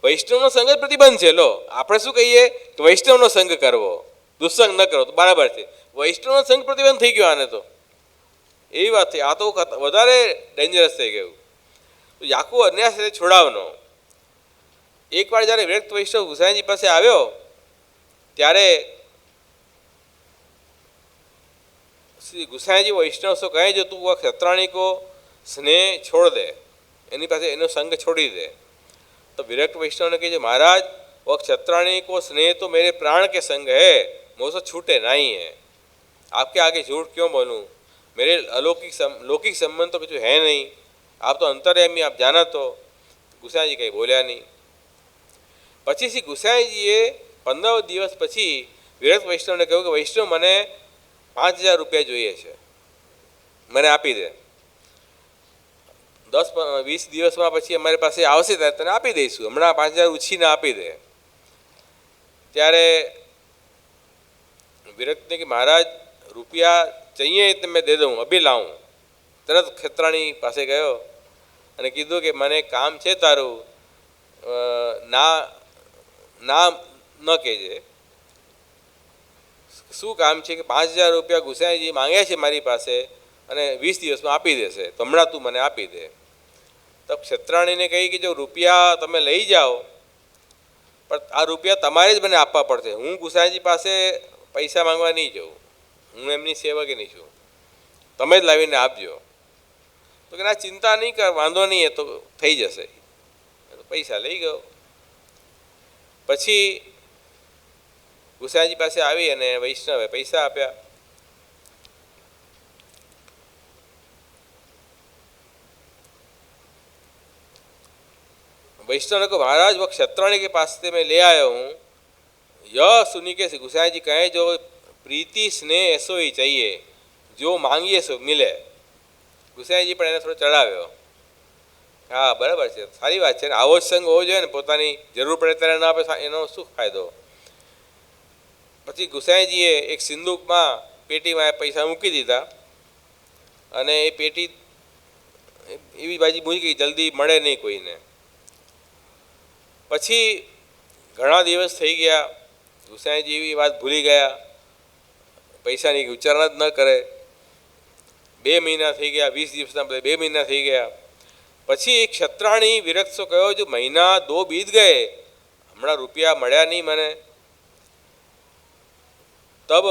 A: વૈષ્ણવનો સંગ જ પ્રતિબંધ છે. લો, આપણે શું કહીએ કે વૈષ્ણવનો સંગ કરવો, દુસ્સંગ ન કરવો, તો બરાબર છે. વૈષ્ણવનો સંગ પ્રતિબંધ થઈ ગયો આને તો, એવી વાત થઈ. આ તો વધારે ડેન્જરસ થઈ ગયું. તો યાકુ અન્યાશ્રય છોડાવનો. એકવાર જ્યારે વિરક્ત વૈષ્ણવ ગુસાઈજી પાસે આવ્યો ત્યારે શ્રી ગુસાઈજી વૈષ્ણવ સો કહે જો તું ક્ષત્રાણી કો સ્નેહ છોડ દે, એની પાસે એનો સંગ છોડી દે. तो विरक्त वैष्णव ने कहे महाराज वह क्षत्राणी को स्नेह तो मेरे प्राण के संग है, मुझसे छूटे नहीं है. आपके आगे झूठ क्यों बोलूं, मेरे लौकिक संबंध तो कुछ है नहीं. आप तो अंतर्यामी, आप जाना. तो गुसाई जी कहीं बोलिया नहीं. પછી શ્રી ગુસાઈજીએ 15 દિવસ પછી વિરક્ત વૈષ્ણવને કહ્યું કે વૈષ્ણવ મને 5000 રૂપિયા જોઈએ છે, મને આપી દે. 10-20 દિવસમાં પછી અમારી પાસે આવશે ત્યારે તને આપી દઈશું, હમણાં 5000 ઉછીને આપી દે. ત્યારે विरक्त ने कि महाराज रुपया चाहिए तो मैं दे दूँ, अभी लाऊँ. तरत खतराणी पासे गयो અને કીધું કે મને કામ છે તારું, ના ન કહેજે. શું કામ છે કે 5000 રૂપિયા ગુસાઈજી માંગ્યા છે મારી પાસે અને 20 દિવસમાં આપી દેશે, તો હમણાં તું મને આપી દે. તો ક્ષત્રાણીને કહી કે જો રૂપિયા તમે લઈ જાઓ પણ આ રૂપિયા તમારે જ મને આપવા પડશે, હું ગુસાઈજી પાસે પૈસા માંગવા નહીં જાઉં, હું એમની સેવકની છું, તમે જ લાવીને આપજો. તો કે ના ચિંતા નહીં કર, વાંધો નહીં, એ તો થઈ જશે. પૈસા લઈ ગયો. પછી ગુસાઈજી પાસે આવી અને વૈષ્ણવે પૈસા આપ્યા. वैष्णव ने कहा महाराज वह क्षत्राणी के पास से मैं ले आया हूँ, यह सुनी के गुसाई जी कहे जो प्रीति स्नेह ऐसो ही चाहिए, जो मांगिए सो मिले. गुसाई जी पर थोड़ा चढ़ाव्यो. हाँ बराबर है, सारी बात है. आवो संग होवो जोईए ने, पोतानी जरूर पड़े त्यारे ना आपे एनो शुं फायदो. पछी गुसाईजीए एक सिंदूक में पेटी में पैसा मूकी दीधा અને એ પેટી એવી બાજી મૂકી ગઈ, જલ્દી મળે નહીં કોઈને. પછી ઘણા દિવસ થઈ ગયા, ગુસાઈજી એવી વાત ભૂલી ગયા, પૈસાની ઉચ્ચારણ જ ન કરે. 2 મહિના થઈ ગયા, 20 દિવસના બદલે 2 મહિના થઈ ગયા. પછી એક ક્ષત્રાણી વિરક્તો કહ્યો, જો મહિના 2 બીત ગયે, હમણાં રૂપિયા મળ્યા નહીં મને. તબ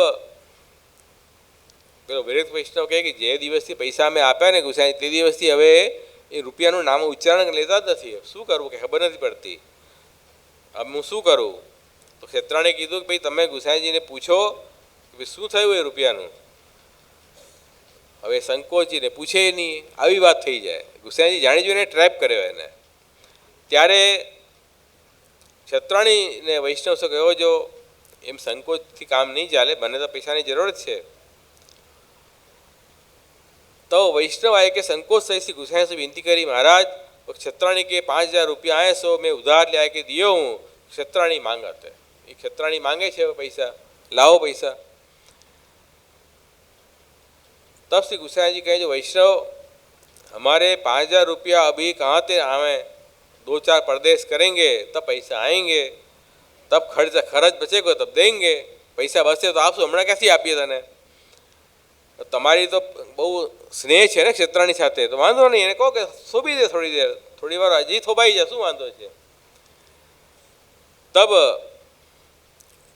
A: પેલો વિરક્ત વૈષ્ણવ કહે કે જે દિવસથી પૈસા અમે આપ્યા ને ગુસાઈ, તે દિવસથી હવે એ રૂપિયાનું નામ ઉચ્ચારણ લેતા જ નથી. શું કરવું કે ખબર નથી પડતી, હવે હું શું કરું? તો ક્ષત્રાણીએ કીધું કે ભાઈ તમે ગુસાઈજીને પૂછો કે ભાઈ શું થયું એ રૂપિયાનું. હવે સંકોચીને પૂછે નહીં, આવી વાત થઈ જાય. ગુસાઈજી જાણી જોઈને ટ્રેપ કર્યો એને. ત્યારે ક્ષત્રાણીને વૈષ્ણવ શું કહ્યો, જો એમ સંકોચથી કામ નહીં ચાલે, મને તો પૈસાની જરૂર જ છે. तो वैष्णव आए के संकोच से गुसाई से विनती करी, महाराज क्षत्राणी के 5000 रुपया आए सो मैं उधार ले के दियो हूँ. क्षत्राणी मांगत है, ये क्षत्राणी मांगे छे पैसा, लाओ पैसा. तब श्री गुसाई जी कहे, जो वैष्णव हमारे 5000 रुपया अभी कहाँ से आवे, 2-4 प्रदेश करेंगे तब पैसा आएंगे, तब खर्च बचेगा तब देंगे, पैसा बचे तो आपसे हमारा कैसे आपीए तने. તમારી તો બહુ સ્નેહ છે ને ક્ષત્રાણી સાથે, તો વાંધો નહીં, એને કહો કે થોભી દે થોડી દેર, થોડી વાર હજી થોભાઈ જાય, શું વાંધો છે. તબ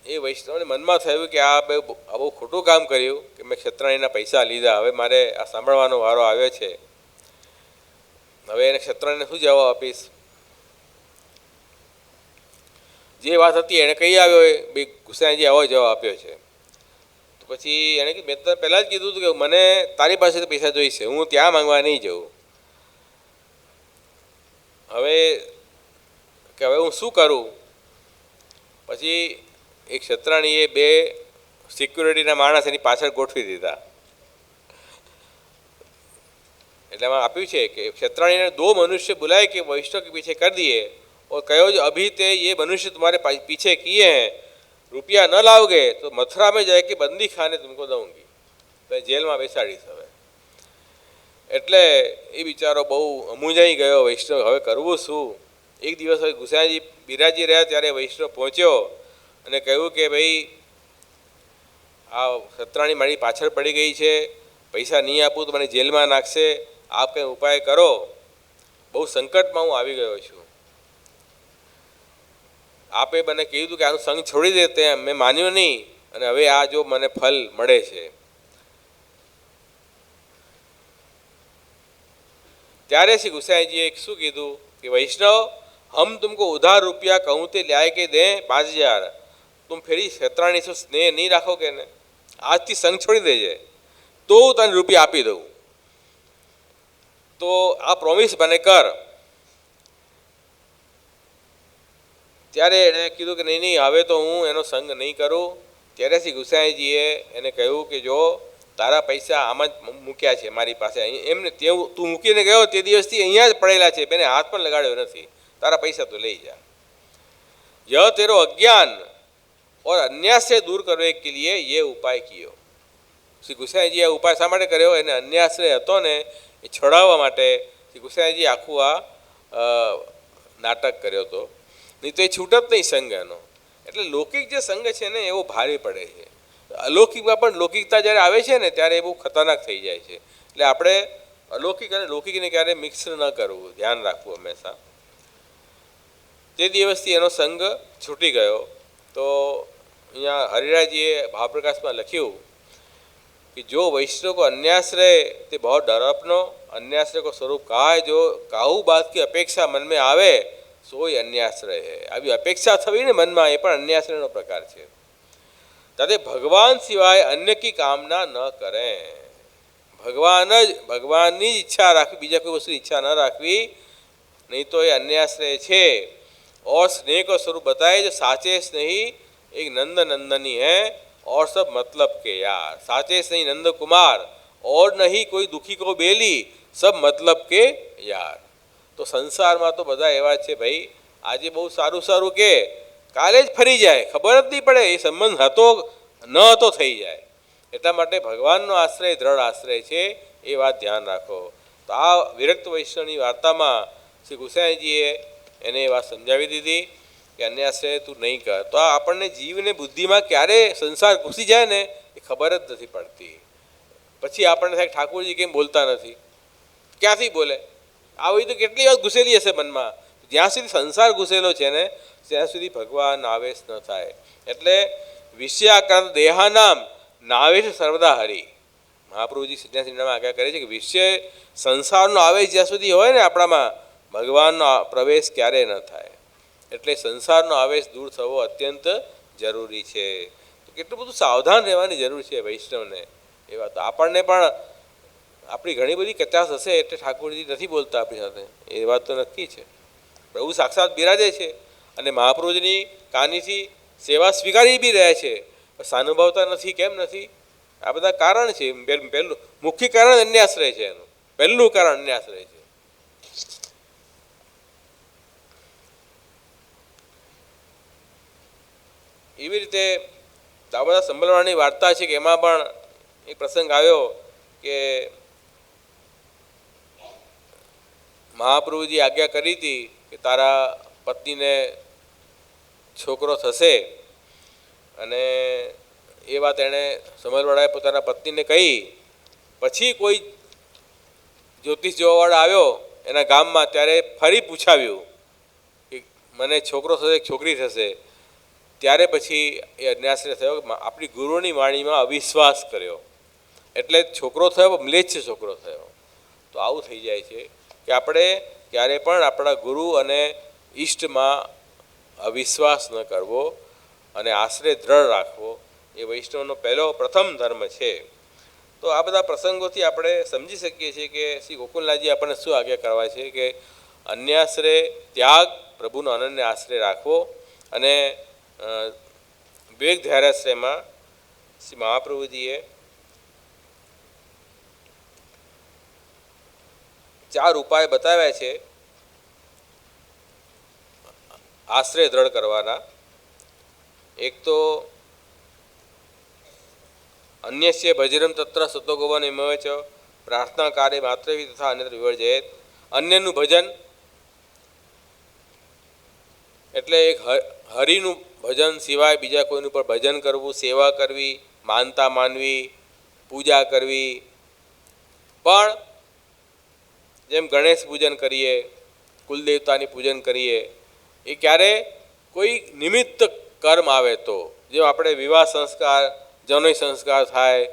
A: એ વૈષ્ણવને મનમાં થયું કે આ બહુ ખોટું કામ કર્યું કે મેં ક્ષત્રાણીના પૈસા લીધા, હવે મારે આ સાંભળવાનો વારો આવ્યો છે. હવે એને ક્ષત્રાણીને શું જવાબ આપીશ? જે વાત હતી એને કહી આવ્યો, એ ભાઈ ગુસાઈજી આવો જવાબ આપ્યો છે. પછી એને મેં તો પહેલાં જ કીધું હતું કે મને તારી પાસેથી પૈસા જોઈશે, હું ત્યાં માંગવા નહીં જાઉં. હવે કે હવે હું શું કરું? પછી એક ક્ષત્રાણીએ 2 સિક્યુરિટીના માણસ એની પાછળ ગોઠવી દીધા. એટલે એમાં આપ્યું છે કે ક્ષત્રાણી ने 2 मनुष्य बुलाए कि वैष्णव के पीछे कर दिए और कहो जो अभी ते ये मनुष्य तुम्हारे पीछे किए हैं, रुपया न लाओगे तो मथुरा में जाए कि बंदी खाने तुमको दूंगी, तो जेल में बेसाડીશ. હવે એટલે એ બિચારો બહુ અમૂંઝાઈ ગયો, વૈષ્ણવ હવે કરવું શું? એક દિવસ હવે ગુસાઈજી બિરાજી રહ્યા ત્યારે વૈષ્ણવ પહોંચ્યો અને કહ્યું કે ભાઈ આ ક્ષત્રાણી મારી પાછળ પડી ગઈ છે, પૈસા નહીં આપું તો મને જેલમાં નાખશે, આપ કંઈ ઉપાય કરો, બહુ સંકટમાં હું આવી ગયો છું. આપે મને કીધું કે આનું સંગ છોડી દે, તે મેં માન્યું નહીં, અને હવે આ જો મને ફલ મળે છે. ત્યારે શ્રી ગુસાઈજીએ શું કીધું કે વૈષ્ણવ हम तुमको उधार रुपया कहूँ ते ल्याए के दें 5000, तुम फिर ક્ષત્રાણી से स्नेह नहीं રાખોगे ने, આજથી સંગ છોડી દેજે તો હું તને રૂપિયા આપી દઉં, તો આ પ્રોમિસ મને કર. ત્યારે એણે કીધું કે નહીં નહીં, હવે તો હું એનો સંગ નહીં કરું. ત્યારે શ્રી ગુસાઈજીએ એને કહ્યું કે જો તારા પૈસા આમ જ મૂક્યા છે મારી પાસે, એમને તું મૂકીને ગયો તે દિવસથી અહીંયા જ પડેલા છે, બેને હાથ પણ લગાડ્યો નથી, તારા પૈસા તો લઈ જા. यह तेरो अज्ञान और अन्याय से दूर करने के लिए ये उपाय कियो. શ્રી ગુસાઈજીએ આ ઉપાય શા માટે કર્યો? એને અન્યાશ્રય હતો ને એ છોડાવવા માટે શ્રી ગુસાઈજી આખું આ નાટક કર્યો હતો, નહીં તો એ છૂટત નહીં સંઘ એનો. એટલે લૌકિક જે સંઘ છે ને એવો ભારે પડે છે. અલૌકિકમાં પણ લૌકિકતા જ્યારે આવે છે ને ત્યારે એ બહુ ખતરનાક થઈ જાય છે. એટલે આપણે અલૌકિક અને લૌકિકને ક્યારેય મિક્સ ન કરવું, ધ્યાન રાખવું હંમેશા. તે દિવસથી એનો સંઘ છૂટી ગયો. તો અહીંયા હરિરાજીએ ભાવપ્રકાશમાં લખ્યું कि जो वैष्णव को अन्याश्रय ते बहुत डर अपनो, अन्याश्रय को स्वरूप कहा है, जो काहू बात की अपेक्षा मन में आवे सो ही अन्याश्रय है. अभी अपेक्षा थवी ने मन में ये पण अन्याश्रय प्रकार है. ताते भगवान सिवाय अन्य की कामना न करें. भगवान इच्छा राखवी, बीजा कोई वस्तु इच्छा न राखवी, नहीं तो ये अन्याश्रय है. और स्नेह को स्वरूप बताए, जो साचे स्नेही एक नंद नंदनी है और सब मतलब के यार. साचे स्नेही नंद कुमार और नहीं कोई दुखी को बेली, सब मतलब के यार. तो संसार में तो बधा एवा छे भाई, आज बहुत सारू सारू के काले ज फरी जाए, खबर ज नहीं पड़े, ये संबंध हतो न तो थई जाए. એટલા માટે ભગવાનનો આશ્રય દ્રઢ આશ્રય છે. એ વાત ધ્યાન રાખો. તો આ વિરક્ત વૈષ્ણવની વાર્તામાં શ્રી ગુસાઈજીએ એને એ વાત સમજાવી દીધી કે અન્યાશ્રય તું નહીં કર. તો આ આપણને જીવને બુદ્ધિમાં ક્યારે સંસાર ઘૂસી જાય ને એ ખબર જ નથી પડતી. પછી આપણને થાય ઠાકોરજી કેમ બોલતા નથી, ક્યાંથી બોલે? આવી તો કેટલી વાત ઘૂસેલી હશે મનમાં. જ્યાં સુધી સંસાર ઘૂસેલો છે ને ત્યાં સુધી ભગવાન આવેશ ન થાય. એટલે વિષયાક્રાંત દેહાનામ નાવેશ સર્વદા હરિ. મહાપ્રભુજી સન્યાસીનામાં આજ્ઞા કરે છે કે વિષય સંસારનો આવેશ જ્યાં સુધી હોય ને આપણામાં ભગવાનનો પ્રવેશ ક્યારેય ન થાય. એટલે સંસારનો આવેશ દૂર થવો અત્યંત જરૂરી છે. તો કેટલું બધું સાવધાન રહેવાની જરૂર છે વૈષ્ણવને. એ વાત આપણને પણ આપણી ઘણી બધી કચાશ હશે એટલે ઠાકોરજી નથી બોલતા આપણી સાથે, એ વાત તો નક્કી છે. પ્રભુ સાક્ષાત બિરાજે છે અને મહાપ્રભુજીની કાનીથી સેવા સ્વીકારી બી રહ્યા છે, સાનુભાવતા નથી. કેમ નથી? આ બધા કારણ છે. પહેલું મુખ્ય કારણ અન્યાશ્રય છે. એનું પહેલું કારણ અન્યાશ્રય છે. એવી રીતે આ બધા સંભળવાની વાર્તા છે કે એમાં પણ એક પ્રસંગ આવ્યો કે મહાપ્રભુજી આજ્ઞા કરી હતી કે તારા પત્નીને છોકરો થશે, અને એ વાત એણે સમલવાળાએ પોતાના પત્નીને કહી. પછી કોઈ જ્યોતિષ જોવાવાળા આવ્યો એના ગામમાં, ત્યારે ફરી પૂછાવ્યું કે મને છોકરો થશે છોકરી થશે. ત્યારે પછી એ અન્યાશ્રય થયો, આપણી ગુરુની વાણીમાં અવિશ્વાસ કર્યો એટલે છોકરો થયો, મ્લેચ્છ છોકરો થયો. તો આવું થઈ જાય છે કે આપણે ક્યારે પણ આપણા ગુરુ અને ઈષ્ટમાં અવિશ્વાસ ન કરવો અને આશ્રય દ્રઢ રાખવો એ વૈષ્ણવનો પ્રથમ ધર્મ છે. તો આ બધા પ્રસંગોથી આપણે સમજી શકીએ છીએ કે શ્રી ગોકુલનાથજી આપણને શું આજ્ઞા કરવા છે કે અન્યાશ્રય ત્યાગ, પ્રભુનો અનન્ય આશ્રય રાખવો. અને વિવેક ધૈર્યાશ્રયમાં શ્રી મહાપ્રભુજીએ 4 ઉપાય બતાવ્યા છે આશ્રય દ્રઢ કરવાના. એક તો અન્યસ્ય ભજનમ તત્ર સતોગોવન એમવે ચ પ્રાર્થના કાર્ય માત્ર તથા અન્યત્ર વિવર્જયેત. અન્યનું ભજન એટલે એક હરિનું ભજન સિવાય બીજા કોઈનું પર ભજન કરવું, સેવા કરવી, માનતા માનવી, પૂજા કરવી. પણ જેમ ગણેશ પૂજન કરીએ, કુલદેવતાની પૂજન કરીએ, એ ક્યારે કોઈ નિમિત્ત કર્મ આવે તો, જેમ આપણે વિવાહ સંસ્કાર, જનોઈ સંસ્કાર થાય,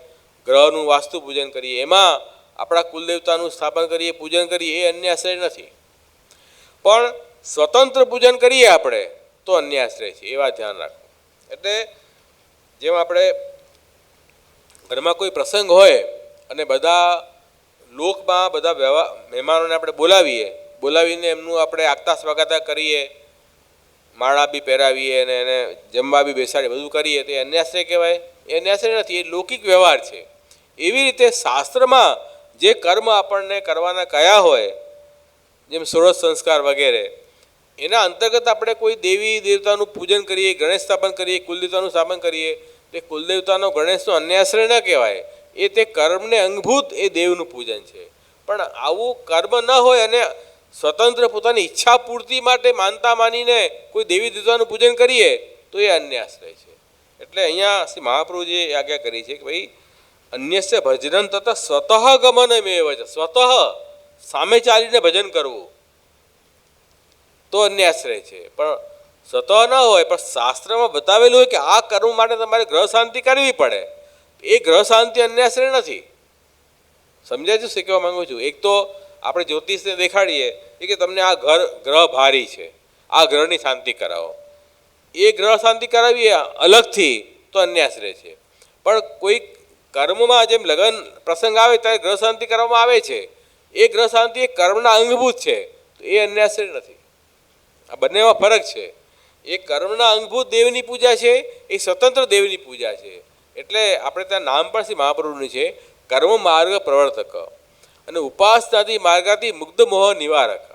A: ગ્રહનું વાસ્તુ પૂજન કરીએ, એમાં આપણા કુલદેવતાનું સ્થાપન કરીએ, પૂજન કરીએ, એ અન્યાશ્રય નથી. પણ સ્વતંત્ર પૂજન કરીએ આપણે તો અન્યાશ્રય છે, એ વાત ધ્યાન રાખવું. એટલે જેમ આપણે ઘરમાં કોઈ પ્રસંગ હોય અને બધા લોકમાં બધા મહેમાનોને આપણે બોલાવીને એમનું આપણે આગતા સ્વાગતા કરીએ, માળા બી પહેરાવીએ અને એને જમવા બી બેસાડીએ, બધું કરીએ, તો એ અન્યાશ્રય કહેવાય? એ અન્યાશ્રય નથી, એ લૌકિક વ્યવહાર છે. એવી રીતે શાસ્ત્રમાં જે કર્મ આપણને કરવાના કયા હોય, જેમ ષોડશ સંસ્કાર વગેરે, એના અંતર્ગત આપણે કોઈ દેવી દેવતાનું પૂજન કરીએ, ગણેશ સ્થાપન કરીએ, કુલદેવતાનું સ્થાપન કરીએ, તે કુલદેવતાનો ગણેશનો અન્યાશ્રય ન કહેવાય. એ તે કર્મને અંગભૂત એ દેવનું પૂજન છે. પણ આવું કર્મ ન હોય અને સ્વતંત્ર પોતાની ઈચ્છા પૂર્તિ માટે માનતા માનીને કોઈ દેવી દેવતાનું પૂજન કરીએ તો એ અન્યાશ્રય છે. એટલે અહીંયા શ્રી મહાપ્રભુજીએ આજ્ઞા કરી છે કે ભાઈ અન્યસ્ય ભજન તથા સ્વતઃ ગમનમેવ છે. સ્વતઃ સામે ચાલીને ભજન કરવું તો અન્યાશ્રય છે. પણ સ્વતઃ ન હોય પણ શાસ્ત્રમાં બતાવેલું હોય કે આ કર્મ માટે તમારે ગ્રહ શાંતિ કરવી પડે, એ ગ્રહ શાંતિ અન્યાશ્રય નથી. સમજાય છે શું કહેવા માગું છું? એક તો આપણે જ્યોતિષને દેખાડીએ કે તમને આ ગ્રહ ભારી છે, આ ગ્રહની શાંતિ કરાવો, એ ગ્રહ શાંતિ કરાવીએ અલગથી તો અન્યાશ્રય છે. પણ કોઈ કર્મમાં જેમ લગ્ન પ્રસંગ આવે ત્યારે ગ્રહ શાંતિ કરવામાં આવે છે, એ ગ્રહ શાંતિ એ કર્મના અંગભૂત છે, તો એ અન્યાશ્રય નથી. આ બંનેમાં ફરક છે. એ કર્મના અંગભૂત દેવની પૂજા છે, એ સ્વતંત્ર દેવની પૂજા છે. એટલે આપણે ત્યાં નામ પણ શ્રી મહાપ્રભુનું છે, કર્મ માર્ગ પ્રવર્તક અને ઉપાસનાથી માર્ગાથી મુગ્ધ મોહ નિવારક.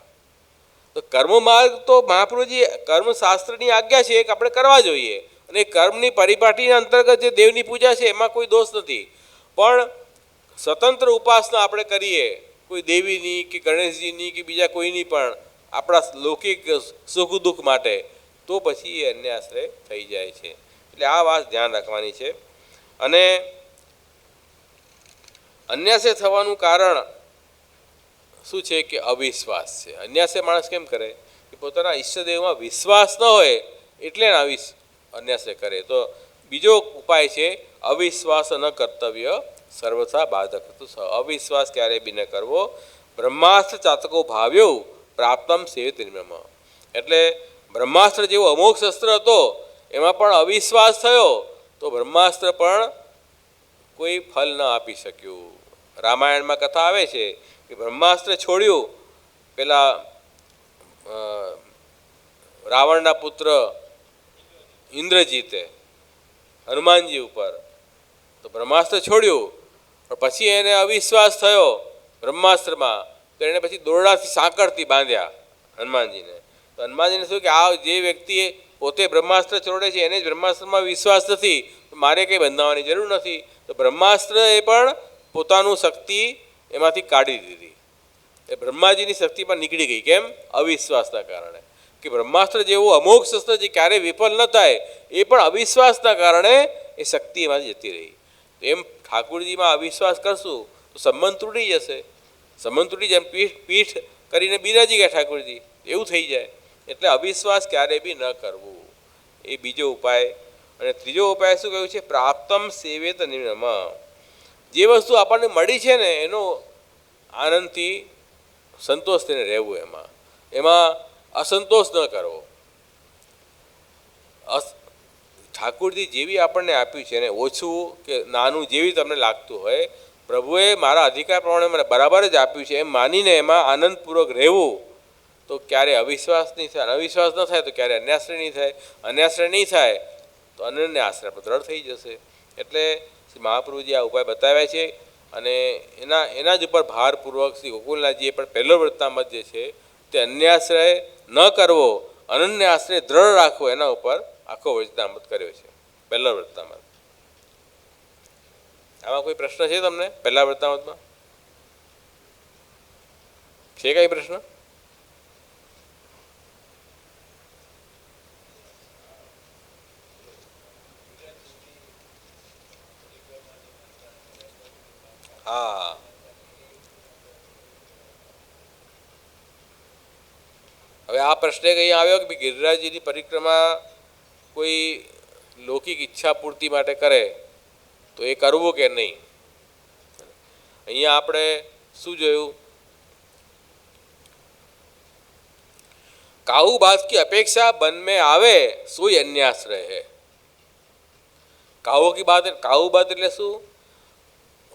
A: તો કર્મ માર્ગ તો મહાપ્રભુજી કર્મશાસ્ત્રની આજ્ઞા છે કે આપણે કરવા જોઈએ, અને કર્મની પરિપાટીના અંતર્ગત જે દેવની પૂજા છે એમાં કોઈ દોષ નથી. પણ સ્વતંત્ર ઉપાસના આપણે કરીએ કોઈ દેવીની કે ગણેશજીની કે બીજા કોઈની પણ આપણા લૌકિક સુખ દુઃખ માટે, તો પછી એ અન્ય આશ્રય થઈ જાય છે. એટલે આ વાત ધ્યાન રાખવાની છે. અને અન્યાશ્રય થવાનું કારણ શું છે કે અવિશ્વાસ છે. અન્યાશ્રય માણસ કેમ કરે કે પોતાના ઈષ્ટદેવમાં વિશ્વાસ ન હોય એટલે અન્યાશ્રય કરે. તો બીજો ઉપાય છે અવિશ્વાસ ન કર્તવ્ય સર્વથા બાધક. અવિશ્વાસ ક્યારેય બી ન કરવો. બ્રહ્માસ્ત્ર ચાતકો ભાવ્યો પ્રાપ્તમ સેવિત નિર્મમ. એટલે બ્રહ્માસ્ત્ર જેવો અમોઘ શસ્ત્ર હતો, એમાં પણ અવિશ્વાસ થયો તો બ્રહ્માસ્ત્ર પણ કોઈ ફલ ન આપી શક્યું. રામાયણમાં કથા આવે છે કે બ્રહ્માસ્ત્ર છોડ્યું પેલા રાવણના પુત્ર ઇન્દ્રજીતે હનુમાનજી ઉપર, તો બ્રહ્માસ્ત્ર છોડ્યું પણ પછી એને અવિશ્વાસ થયો બ્રહ્માસ્ત્રમાં, તો એને પછી દોરડાથી સાંકળથી બાંધ્યા હનુમાનજીને. તો હનુમાનજીને શું કે આ જે વ્યક્તિએ પોતે બ્રહ્માસ્ત્ર છોડે છે એને જ બ્રહ્માસ્ત્રમાં વિશ્વાસ નથી, મારે કંઈ બંધાવવાની જરૂર નથી. તો બ્રહ્માસ્ત્ર એ પણ પોતાનું શક્તિ એમાંથી કાઢી દીધી. એ બ્રહ્માજીની શક્તિ પણ નીકળી ગઈ. કેમ? અવિશ્વાસના કારણે. કે બ્રહ્માસ્ત્ર જેવું અમોઘ શસ્ત્ર જે ક્યારેય વિફલ ન થાય, એ પણ અવિશ્વાસના કારણે એ શક્તિ એમાંથી જતી રહી. તો એમ ઠાકુરજીમાં અવિશ્વાસ કરશું તો સંબંધ તૂટી જશે. સંબંધ તૂટી જાય, પીઠ કરીને બિરાજી ગયા ઠાકુરજી, એવું થઈ જાય. એટલે અવિશ્વાસ ક્યારેય બી ન કરવું, એ બીજો ઉપાય. અને ત્રીજો ઉપાય શું કહ્યું છે? પ્રાપ્તમ સેવેત નિર્મમ. જે વસ્તુ આપણને મળી છે ને એનો આનંદથી સંતોષ થઈને રહેવું, એમાં અસંતોષ ન કરવો. ઠાકુરજી જેવી આપણને આપ્યું છે ને, ઓછું કે નાનું જેવી તમને લાગતું હોય, પ્રભુએ મારા અધિકાર પ્રમાણે મને બરાબર જ આપ્યું છે એમ માનીને એમાં આનંદપૂર્વક રહેવું, તો ક્યારે અવિશ્વાસ નહીં થાય. અવિશ્વાસ ન થાય તો ક્યારે અન્યાશ્રય નહીં થાય. અન્યાશ્રય નહીં થાય તો અનન્ય આશ્રય દ્રઢ થઈ જશે. એટલે શ્રી મહાપ્રભુજી આ ઉપાય બતાવ્યા છે. અને એના જ ઉપર ભારપૂર્વક શ્રી ગોકુલનાથજીએ પણ પહેલો વૃત્તાંત જે છે તે અન્યાશ્રય ન કરવો, અનન્ય આશ્રય દ્રઢ રાખવો, એના ઉપર આખો વૃત્તાંત કર્યો છે, પહેલો વૃત્તાંત. આમાં કોઈ પ્રશ્ન છે તમને? પહેલા વૃત્તાંતમાં છે કઈ પ્રશ્ન? હા, હવે આ પ્રશ્ન કંઈ આવ્યો કે ગિરિરાજજીની પરિક્રમા કોઈ લૌકિક ઈચ્છા પૂર્તિ માટે કરે તો એ કરવું કે નહીં? અહીંયા આપણે શું જોયું? કાહુ બાત की अपेक्षा बन में आवे सोई अन्याश्रय है. કાહુ બાત એટલે શું?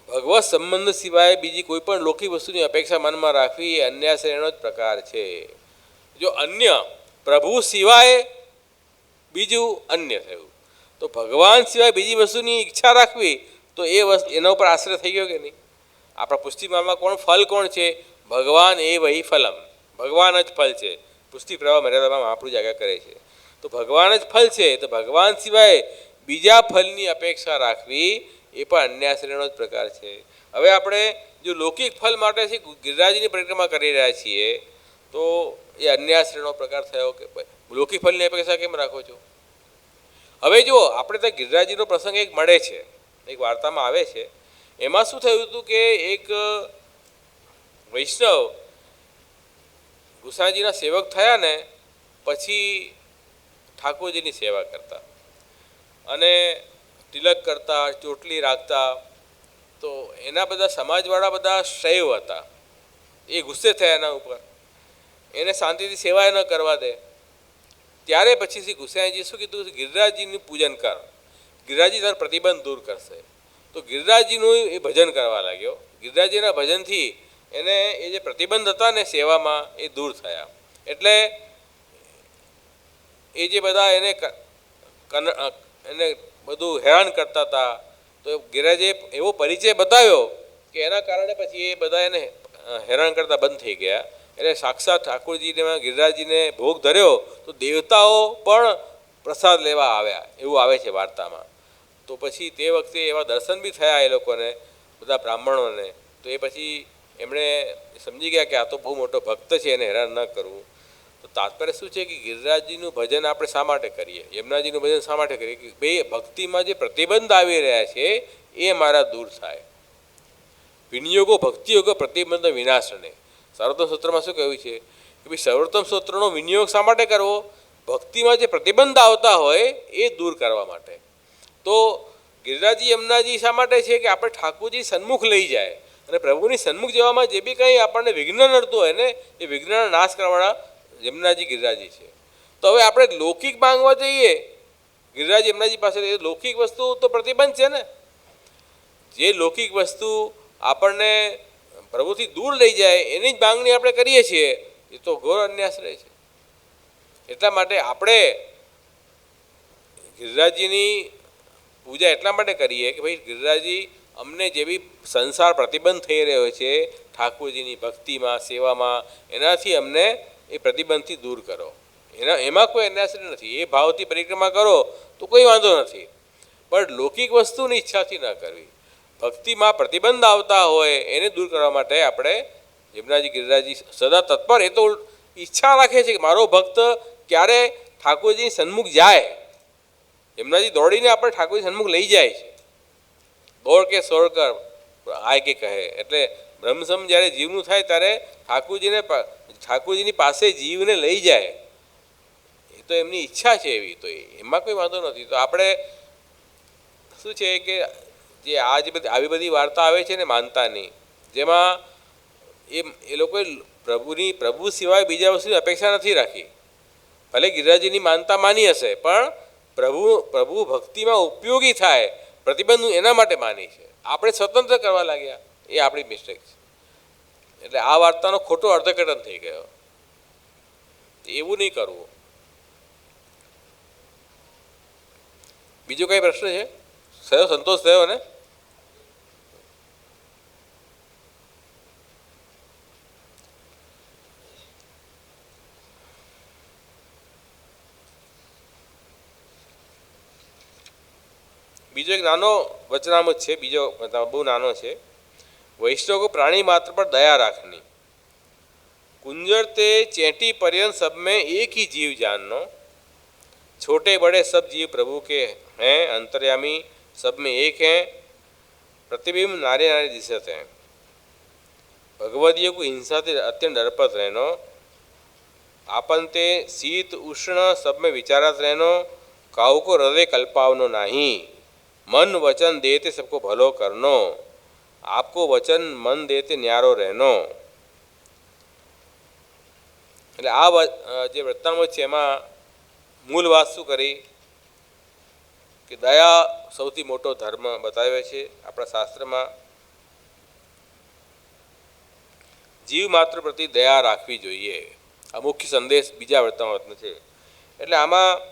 A: ભગવત સંબંધ સિવાય બીજી કોઈ પણ લૌકિક વસ્તુની અપેક્ષા મનમાં રાખવી એ અન્યાશ્રયનો જ પ્રકાર છે. જો અન્ય પ્રભુ સિવાય બીજું અન્ય થયું, તો ભગવાન સિવાય બીજી વસ્તુની ઈચ્છા રાખવી તો એ વસ્તુ એના ઉપર આશ્રય થઈ ગયો કે નહીં? આપણા પુષ્ટિમાળમાં ફલ કોણ છે? ભગવાન એ વહી ફલમ. ભગવાન જ ફલ છે. પુષ્ટિ પ્રવાહ મર્યાદામાં મહાપ્રભુ જાગ્યા કરે છે. તો ભગવાન જ ફલ છે, તો ભગવાન સિવાય બીજા ફલની અપેક્ષા રાખવી એ પણ અન્યાશ્રયનો જ પ્રકાર છે. હવે આપણે જો લૌકિક ફલ માટે ગિરિરાજની પરિક્રમા કરી રહ્યા છીએ તો એ અન્યાશ્રયનો પ્રકાર થયો કે લૌકિક ફલની અપેક્ષા કેમ રાખો છો? હવે જુઓ, આપણે ત્યાં ગિરિરાજજીનો પ્રસંગ એક મળે છે, એક વાર્તામાં આવે છે. એમાં શું થયું હતું કે એક વૈષ્ણવ ગુસાઈજીના સેવક થયા ને પછી ઠાકોરજીની સેવા કરતા અને તિલક કરતા, ચોટલી રાખતા. તો એના બધા સમાજવાળા બધા શૈવ હતા, એ ગુસ્સે થયા એના ઉપર, એને શાંતિથી સેવા ન કરવા દે. ત્યારે પછી શ્રી ગુસાઈજી શું કીધું? ગિરિરાજજીનું પૂજન કર, ગિરિરાજજી તારો પ્રતિબંધ દૂર કરશે. તો ગિરિરાજજીનું એ ભજન કરવા લાગ્યો. ગિરિરાજજીના ભજનથી એને એ જે પ્રતિબંધ હતા ને સેવામાં એ દૂર થયા. એટલે એ જે બધા એને બધું હેરાન કરતા હતા, તો ગિરિરાજે એવો પરિચય બતાવ્યો કે એના કારણે પછી એ બધા એને હેરાન કરતા બંધ થઈ ગયા. એટલે સાક્ષાત ઠાકોરજીને ગિરિરાજજીને ભોગ ધર્યો તો દેવતાઓ પણ પ્રસાદ લેવા આવ્યા, એવું આવે છે વાર્તામાં. તો પછી તે વખતે એવા દર્શન બી થયા એ લોકોને. બધા બ્રાહ્મણોને. તો એ પછી એમણે સમજી ગયા કે આ તો બહુ મોટો ભક્ત છે, એને હેરાન ન કરવું. તો તાત્પર્ય શું છે કે ગિરિરાજજીનું ભજન આપણે શા માટે કરીએ, યમુનાજીનું ભજન શા માટે કરીએ કે ભાઈ ભક્તિમાં જે પ્રતિબંધ આવી રહ્યા છે એ મારા દૂર થાય. વિનિયોગો ભક્તિયોગો પ્રતિબંધ વિનાશને. સર્વોત્તમ સૂત્રમાં શું કહ્યું છે કે ભાઈ સર્વોત્તમ સૂત્રનો વિનિયોગ શા માટે કરવો? ભક્તિમાં જે પ્રતિબંધ આવતા હોય એ દૂર કરવા માટે. તો ગિરિરાજજી યમુનાજી શા માટે છે કે આપણે ઠાકોરજી સન્મુખ લઈ જાય અને પ્રભુની સન્મુખ જવામાં જે બી કંઈ આપણને વિઘ્ન નડતું હોય ને એ વિઘ્નનો નાશ કરવાના યમુનાજી ગિરિરાજી છે. તો હવે આપણે લૌકિક માંગવા જઈએ ગિરિરાજ યમુનાજી પાસે, એ લૌકિક વસ્તુ તો પ્રતિબંધ છે ને. જે લૌકિક વસ્તુ આપણને પ્રભુથી દૂર લઈ જાય એની જ માંગણી આપણે કરીએ છીએ, એ તો ઘોર અન્યાશ્રય છે. એટલા માટે આપણે ગિરિરાજજીની પૂજા એટલા માટે કરીએ કે ભાઈ ગિરિરાજજી અમને જે બી સંસાર પ્રતિબંધ થઈ રહ્યો છે ઠાકોરજીની ભક્તિમાં સેવામાં, એનાથી અમને એ પ્રતિબંધથી દૂર કરો. એમાં કોઈ અન્યાશ્રય નથી. એ ભાવથી પરિક્રમા કરો તો કોઈ વાંધો નથી, પણ લૌકિક વસ્તુની ઈચ્છાથી ન કરવી. ભક્તિમાં પ્રતિબંધ આવતા હોય એને દૂર કરવા માટે આપણે યમુનાજી ગિરિરાજજી સદા તત્પર. એ તો ઈચ્છા રાખે છે કે મારો ભક્ત ક્યારે ઠાકોરજી સન્મુખ જાય. યમુનાજી દોડીને આપણે ઠાકોરજી સન્મુખ લઈ જાય છે. દોડ કે સોળ કર આય કે કહે. એટલે બ્રહ્મસમ જ્યારે જીવનું થાય ત્યારે ઠાકોરજીની પાસે જીવને લઈ જાય. એ તો એમની ઈચ્છા છે એવી, તો એમાં કોઈ વાંધો નથી. તો આપણે શું છે કે જે આવી બધી વાર્તા આવે છે ને માનતાની, જેમાં એ લોકોએ પ્રભુ સિવાય બીજા વસ્તુની અપેક્ષા નથી રાખી. ભલે ગિરિરાજજીની માનતા માની હશે, પણ પ્રભુ ભક્તિમાં ઉપયોગી થાય પ્રતિબંધ એના માટે માની છે. આપણે સ્વતંત્ર કરવા લાગ્યા, એ આપણી મિસ્ટેક છે. એટલે આ વાર્તાનો ખોટો અર્થઘટન થઈ ગયો. એવું નહીં કરવું. બીજો કઈ પ્રશ્ન છે? થયો? સંતોષ થયો ને? બીજો એક નાનો વચનામૃત છે, બીજો બહુ નાનો છે. वैष्णव प्राणी मात्र पर दया रखनी, कुंजर ते चैंटी पर्यंत सब में एक ही जीव जाननो, छोटे बड़े सब जीव प्रभु के हैं, अंतर्यामी सब में एक हैं, प्रतिबिंब नारे नारे दिशत हैं. भगवदियों को हिंसा से अत्यंत डरपत रहनो, आपन ते शीत उष्ण सब में विचारत रहनो, काऊ को हृदय कल्पावनो नहीं, मन वचन देते सबको भलो करनो, आपको वचन मन देते न्यारो रहनो. એટલે આ જે વૃત્તાંત છે એમાં મૂળ વાત શું કરી કે દયા સૌથી મોટો ધર્મ બતાવ્યો છે આપણા શાસ્ત્રમાં. જીવ માત્ર પ્રતિ દયા રાખવી જોઈએ, આ મુખ્ય સંદેશ બીજા વૃત્તાંતનો છે. એટલે આમાં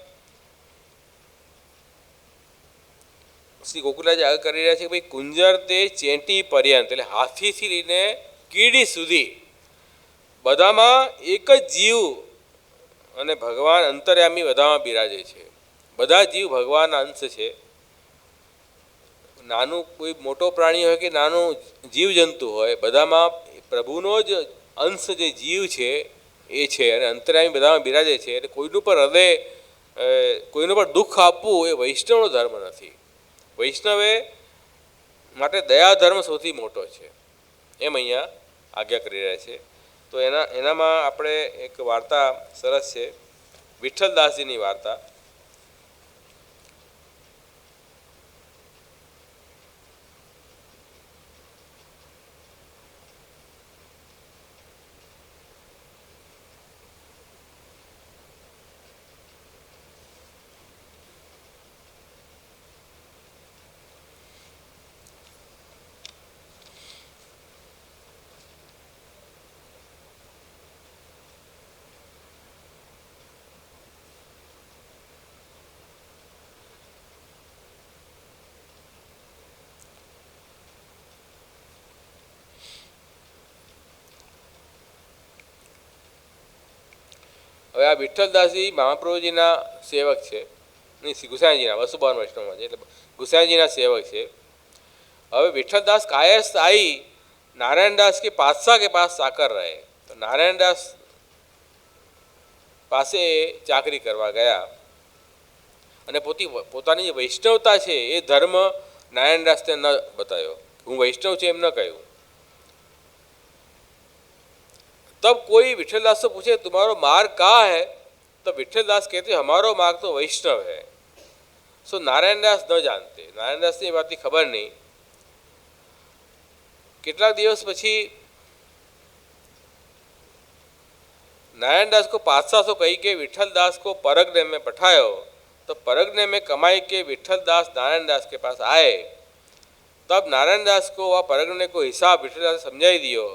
A: શ્રી ગોકુલાજી આગળ કરી રહ્યા છે કે ભાઈ કુંજર તે ચેંટી પર્યંત, એટલે હાથીથી લઈને કીડી સુધી બધામાં એક જ જીવ અને ભગવાન અંતર્યામી બધામાં બિરાજે છે. બધા જીવ ભગવાનના અંશ છે. નાનું કોઈ મોટો પ્રાણી હોય કે નાનું જીવજંતુ હોય, બધામાં પ્રભુનો જ અંશ જે જીવ છે એ છે અને અંતર્યામી બધામાં બિરાજે છે. એટલે કોઈનું પર હૃદય, કોઈનું પર દુઃખ આપવું એ વૈષ્ણવનો ધર્મ નથી. વૈષ્ણવે માટે દયા ધર્મ સૌથી મોટો છે, એમ અહીંયા આજ્ઞા કરી રહ્યા છે. તો એનામાં આપણે એક વાર્તા સરસ છે, વિઠ્ઠલદાસજીની વાર્તા. હવે આ વિઠ્ઠલદાસજી મહાપ્રભુજીના સેવક છે, નહીં ગુસાઈજીના, વસુબાન વૈષ્ણવમાં છે, એટલે ગુસાઈજીના સેવક છે. હવે વિઠ્ઠલદાસ કાયસ્થ आई नारायणदास के पातशाह के पास जाकर रहे। तो नारायणदास પાસે ચાકરી કરવા ગયા અને પોતાની જે વૈષ્ણવતા છે એ ધર્મ નારાયણદાસને ન બતાવ્યો, હું વૈષ્ણવ છું એમ ન કહ્યું। तब कोई विठलदास से पूछे तुम्हारो मार्ग कहाँ है, तो विठलदास कहते हमारो मार्ग तो वैष्णव है। सो नारायणदास न जानते, नारायणदास ने बात की खबर नहीं। કેટલાક દિવસ પછી नारायणदास को पातशाह तो कही के विठलदास को परगने में पठायो। तो परगने में कमाई के विठलदास नारायणदास के पास आए। तब नारायणदास को वह परगने को हिसाब विठलदास समझाई दियो।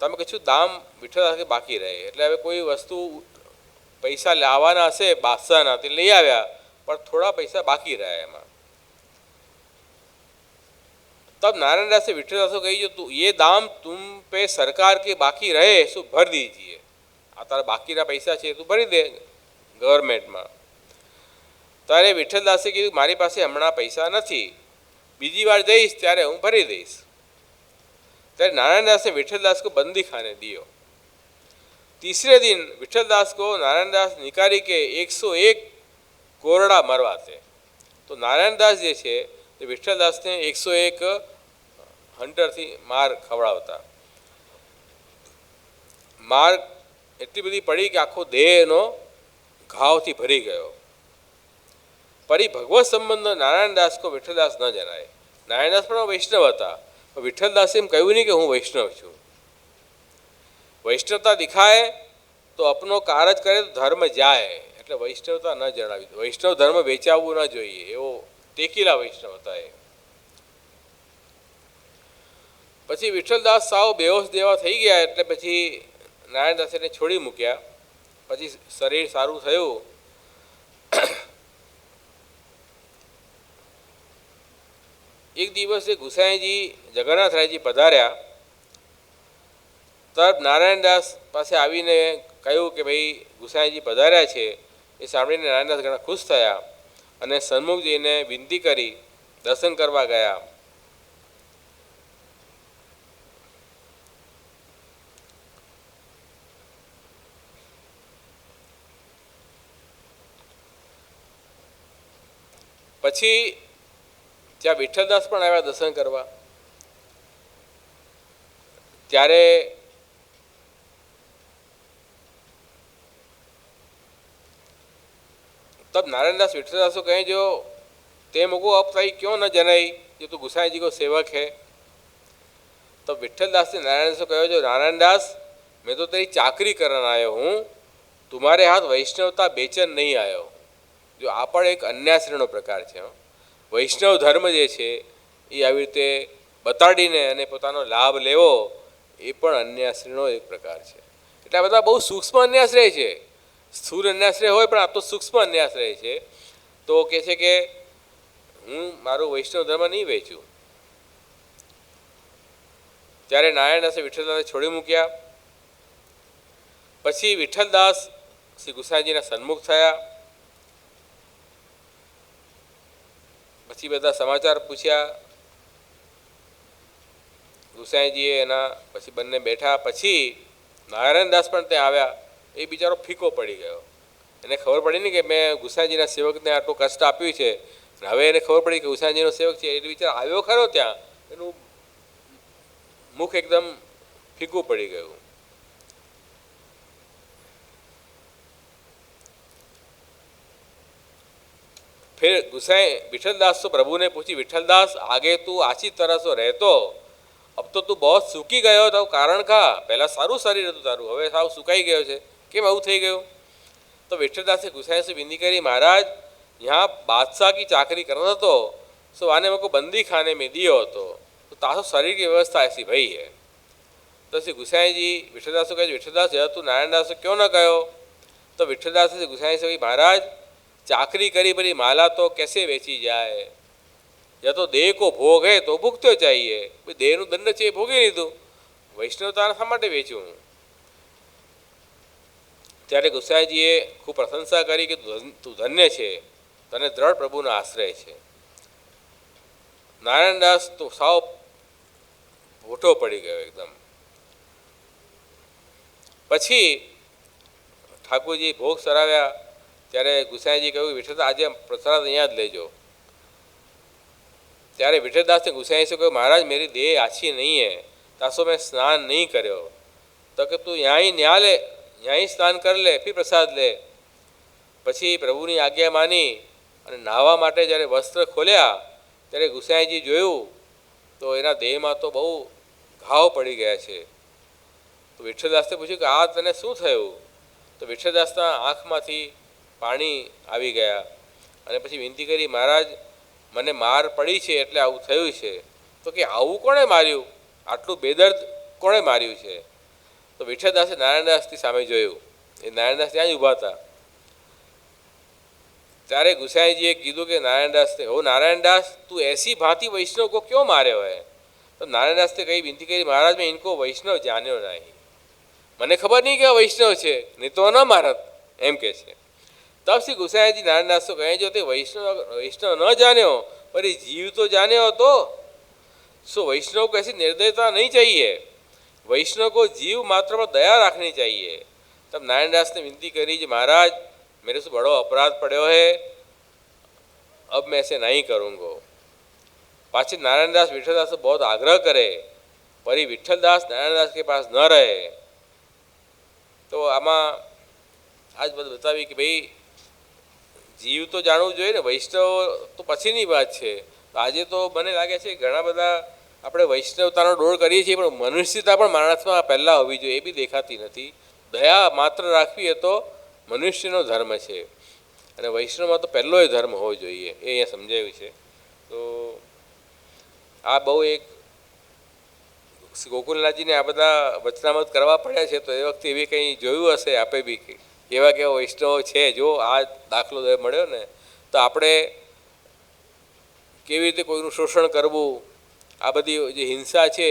A: તમે કશું દામ વિઠ્ઠલદાસ કે બાકી રહે, એટલે હવે કોઈ વસ્તુ પૈસા લાવવાના હશે બાદશાહના તે લઈ આવ્યા, પણ થોડા પૈસા બાકી રહ્યા એમાં। तब नारायणदास से विठ्ठलदास को कही जो तू ये दाम तुम पे सरकार के बाकी रहे सो भर दीजिए, आ तारा बाकीना पैसा है तू भरी दे गवर्नमेंट में। तारे विठ्ठलदासे कीधुं मारी पासे हमणां पैसा नथी, बीजी वार जईश त्यारे हूँ भरी दईश। ત્યારે નારાયણદાસે વિઠ્ઠલદાસ को बंदी खाने दियो। तीसरे दिन विठ्ठलदास को नारायणदास निकाली के 101 कोरड़ा मरवाते। तो नारायणदास जे छे ते विठ्ठलदास ने 101 हंटर थी मार खवड़ावता। मार एटली बधी पड़ी कि आखो देहनो घाव थी भरी गयो। परी भगवत संबंध नारायणदास को विठ्ठलदास न जनाए। नारायणदास पण वैष्णव था, विठ्ठलदास एम कहूँ नहीं कि हूँ वैष्णव छूँ। वैष्णवता दिखाए तो अपनो कारज करे तो धर्म जाए, એટલે વૈષ્ણવતા ન જણાવી। વૈષ્ણવ ધર્મ વેચાવવું ન જોઈએ, એવો ટેકીલા વૈષ્ણવતા એ। પછી વિઠ્ઠલદાસ સાવ બેહોશ દેવા થઈ ગયા, એટલે પછી નારાયણદાસ એને છોડી મૂક્યા। પછી શરીર સારું થયું। एक दिवस गुसाई जी जगन्नाथ राय जी पधार्या। तब नारायणदास पासे आवीने कह्युं कि भाई गुसाई जी पधार्या छे। ए सांभळीने नारायणदास घणा खुश थया अने सन्मुखजीने विनती करी दर्शन करवा गया। पछी त्या विठ्ठलदास पण आव्या दर्शन करवा। त्यारे तब नारायणदास विठ्ठलदास को कहे जो ते मुको अब ताई क्यों न जनाई, जो तू गुसाई जी को सेवक है। तब विठ्ठलदास ने नारायणदास को कहो जो नारायणदास मैं तो तेरी चाकरी करने आयो हूँ, तुम्हारे हाथ वैष्णवता बेचन नहीं आयो। जो आ पण एक अन्याश्रयनो प्रकार है। वैष्णव धर्म जे छे ए आवी रीते बताडीने अने पोतानो लाभ लेवो ए पण अन्याश्रयनो एक प्रकार है। एटले आ बधा बहु सूक्ष्म अन्याश्रय है। स्थूल अन्याश्रय होय पण आ तो सूक्ष्म अन्याश्रय है। तो कहे छे के हूँ मारो वैष्णव धर्म नहीं वेचूं। त्यारे नारायणदासे विठ्ठलदासे छोड़ी मूक्या। पछी विठ्ठलदास श्री गुसाईजीना सन्मुख थया। पछी बधा समाचार पूछ्या। गुसाईजीए एना पछी बंने बैठा। पछी नारायणदास पण त्यां आव्या। ए बिचारो फीको पड़ी गयो। एने खबर पड़ी नहीं कि मैं गुसाईजीना सेवकने आटलो कष्ट आप्युं छे। हवे एने खबर पड़ी कि गुसाईजीनो सेवक छे। એટલે बिचारो आव्यो खरो त्यां, एनुं मुख एकदम फीकું पड़ी गयुं। फिर गुसाई विठ्ठलदास तो प्रभु ने पूछी विठ्ठलदास आगे तू आची तरह सो रहतो, अब तो तू बहुत सूकी गयो तो कारण का? पहला सारू शरीर हतुं तारुं, हवे साव सुकाई गयो छे, केम आવું થઈ ગયું? तो विठ्ठलदासे गुसाई से विनती करी महाराज यहाँ बादशाह की चाकरी करता तो सो आने मेरे को बंदी खाने में दियो तो तासो शरीर की व्यवस्था ऐसी भई है। तो श्री गुसाई जी विठ्ठलदास को कहे विठ्ठलदास यह तू नारायणदास क्यों न कहो? तो विठ्ठलदास से गुसाई से महाराज चाकरी करी बड़ी माला तो कैसे वेची जाए? या तो देह को भोग है तो भूगतो चाहिए, देह नु दंड है भोगी लीधु, वैष्णवता शा माटे वेचूं? त्यारे गुसाईजीए खूब प्रशंसा करी कि तू धन्य छे, तने दृढ़ प्रभुनो आश्रय छे। નારાયણદાસ તો સાવ ભૂઠો પડી ગયો એકદમ. પછી ઠાકોરજી ભોગ સરાવ્યા ત્યારે ગુસાઈજી કહ્યું વિઠ્ઠલ આજે પ્રસાદ અહીંયા જ લેજો. ત્યારે વિઠ્ઠલદાસને ગુસાઈ से કહ્યું महाराज मेरी देह अच्छी नहीं है तासो मैं स्नान नहीं કર્યો. તો કે તું ન્યા લે, ન્યાય સ્નાન કરી લે, ફી પ્રસાદ લે. પછી પ્રભુની આજ્ઞા માની અને નાહવા માટે જ્યારે વસ્ત્ર ખોલ્યા ત્યારે ગુસાઈજી જોયું તો એના દેહમાં તો બહુ ઘાવ પડી ગયા છે. તો વિઠ્ઠલદાસને પૂછ્યું કે આ તને શું થયું? તો વિઠ્ઠલદાસના આંખમાંથી પાણી આવી ગયા અને પછી વિનંતી કરી મહારાજ મને માર પડી છે એટલે આવું થયું છે. તો કે આવું કોણે માર્યું? આટલું બેદર્દ કોણે માર્યું છે? તો વિઠ્ઠલદાસે નારાયણદાસની સામે જોયું. એ નારાયણદાસ ત્યાં જ ઊભા હતા. ત્યારે ગુસાઈજીએ કીધું કે નારાયણદાસને હો नारायणदास तू ऐसी भांति वैष्णव को क्यों मार्यो है? तो नारायणदास ने कही विनती करी महाराज मैं इनको वैष्णव जान्यो नहीं, મને ખબર નહીં કે આ વૈષ્ણવ છે, નહીં તો ન મારત એમ કે છે. તબ શ્રી ગુસાઈજી નારાયણદાસ તો કહે જો તે વૈષ્ણવ ન જાન્યો पर जीव तो जाने हो तो सो वैष्णव को ऐसी निर्दयता नहीं चाहिए, वैष्णव को जीव मात्र पर दया रखनी चाहिए. तब नारायणदास ने विनती करी कि महाराज मेरे से बड़ो अपराध पड़ो है, अब मैं ऐसे नहीं करूँगा. पाછી नारायणदास विठ्ठलदास से बहुत आग्रह करे पर विठ्ठलदास नारायणदास के पास न रहे. तो आमा आज બધું બતાવી કે ભાઈ જીવ તો જાણવું જોઈએ ને, વૈષ્ણવ તો પછીની વાત છે. આજે તો મને લાગે છે ઘણા બધા આપણે વૈષ્ણવતાનો ડોળ કરીએ છીએ પણ મનુષ્યતા પણ માણસમાં પહેલાં હોવી જોઈએ એ બી દેખાતી નથી. દયા માત્ર રાખવી એ તો મનુષ્યનો ધર્મ છે અને વૈષ્ણવમાં તો પહેલો એ ધર્મ હોવો જોઈએ એ અહીંયા સમજાવ્યું છે. તો આ બહુ એક ગોકુલનાથજીને આ બધા વચનામત કરવા પડ્યા છે તો એ વખતે એવી કંઈ જોયું હશે આપે બી કેવા કેવા વૈષ્ણવ છે. જો આ દાખલો મળ્યો ને તો આપણે કેવી રીતે કોઈનું શોષણ કરવું, આ બધી જે હિંસા છે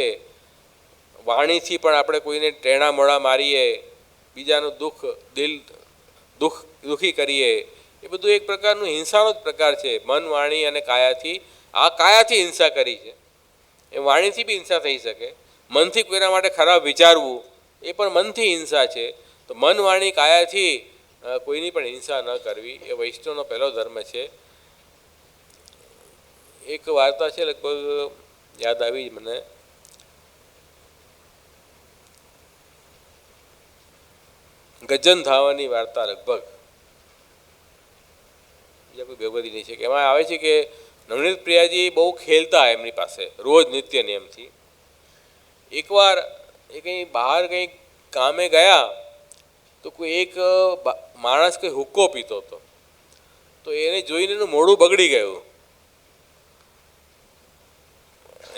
A: વાણીથી પણ આપણે કોઈને ટેણા મોડા મારીએ, બીજાનું દુઃખી કરીએ, એ બધું એક પ્રકારનું હિંસાનો જ પ્રકાર છે. મન વાણી અને કાયાથી, આ કાયાથી હિંસા કરી છે, એ વાણીથી બી હિંસા થઈ શકે. મનથી કોઈના માટે ખરાબ વિચારવું એ પણ મનથી હિંસા છે. તો મન વાણી કાયાથી કોઈની પણ હિંસા ન કરવી એ વૈષ્ણવનો પહેલો ધર્મ છે. એક વાર્તા છે લગભગ યાદ આવી મને, ગજન ધાવાની વાર્તા લગભગ બીજા કોઈ ભેગવદીની છે કે એમાં આવે છે કે નવનીત પ્રિયાજી બહુ ખેલતા એમની પાસે રોજ નિત્ય નિયમથી. એકવાર એ કંઈ બહાર કંઈ કામે ગયા તો કોઈ એક માણસ કંઈ હુક્કો પીતો હતો તો એને જોઈને એનું મોઢું બગડી ગયું.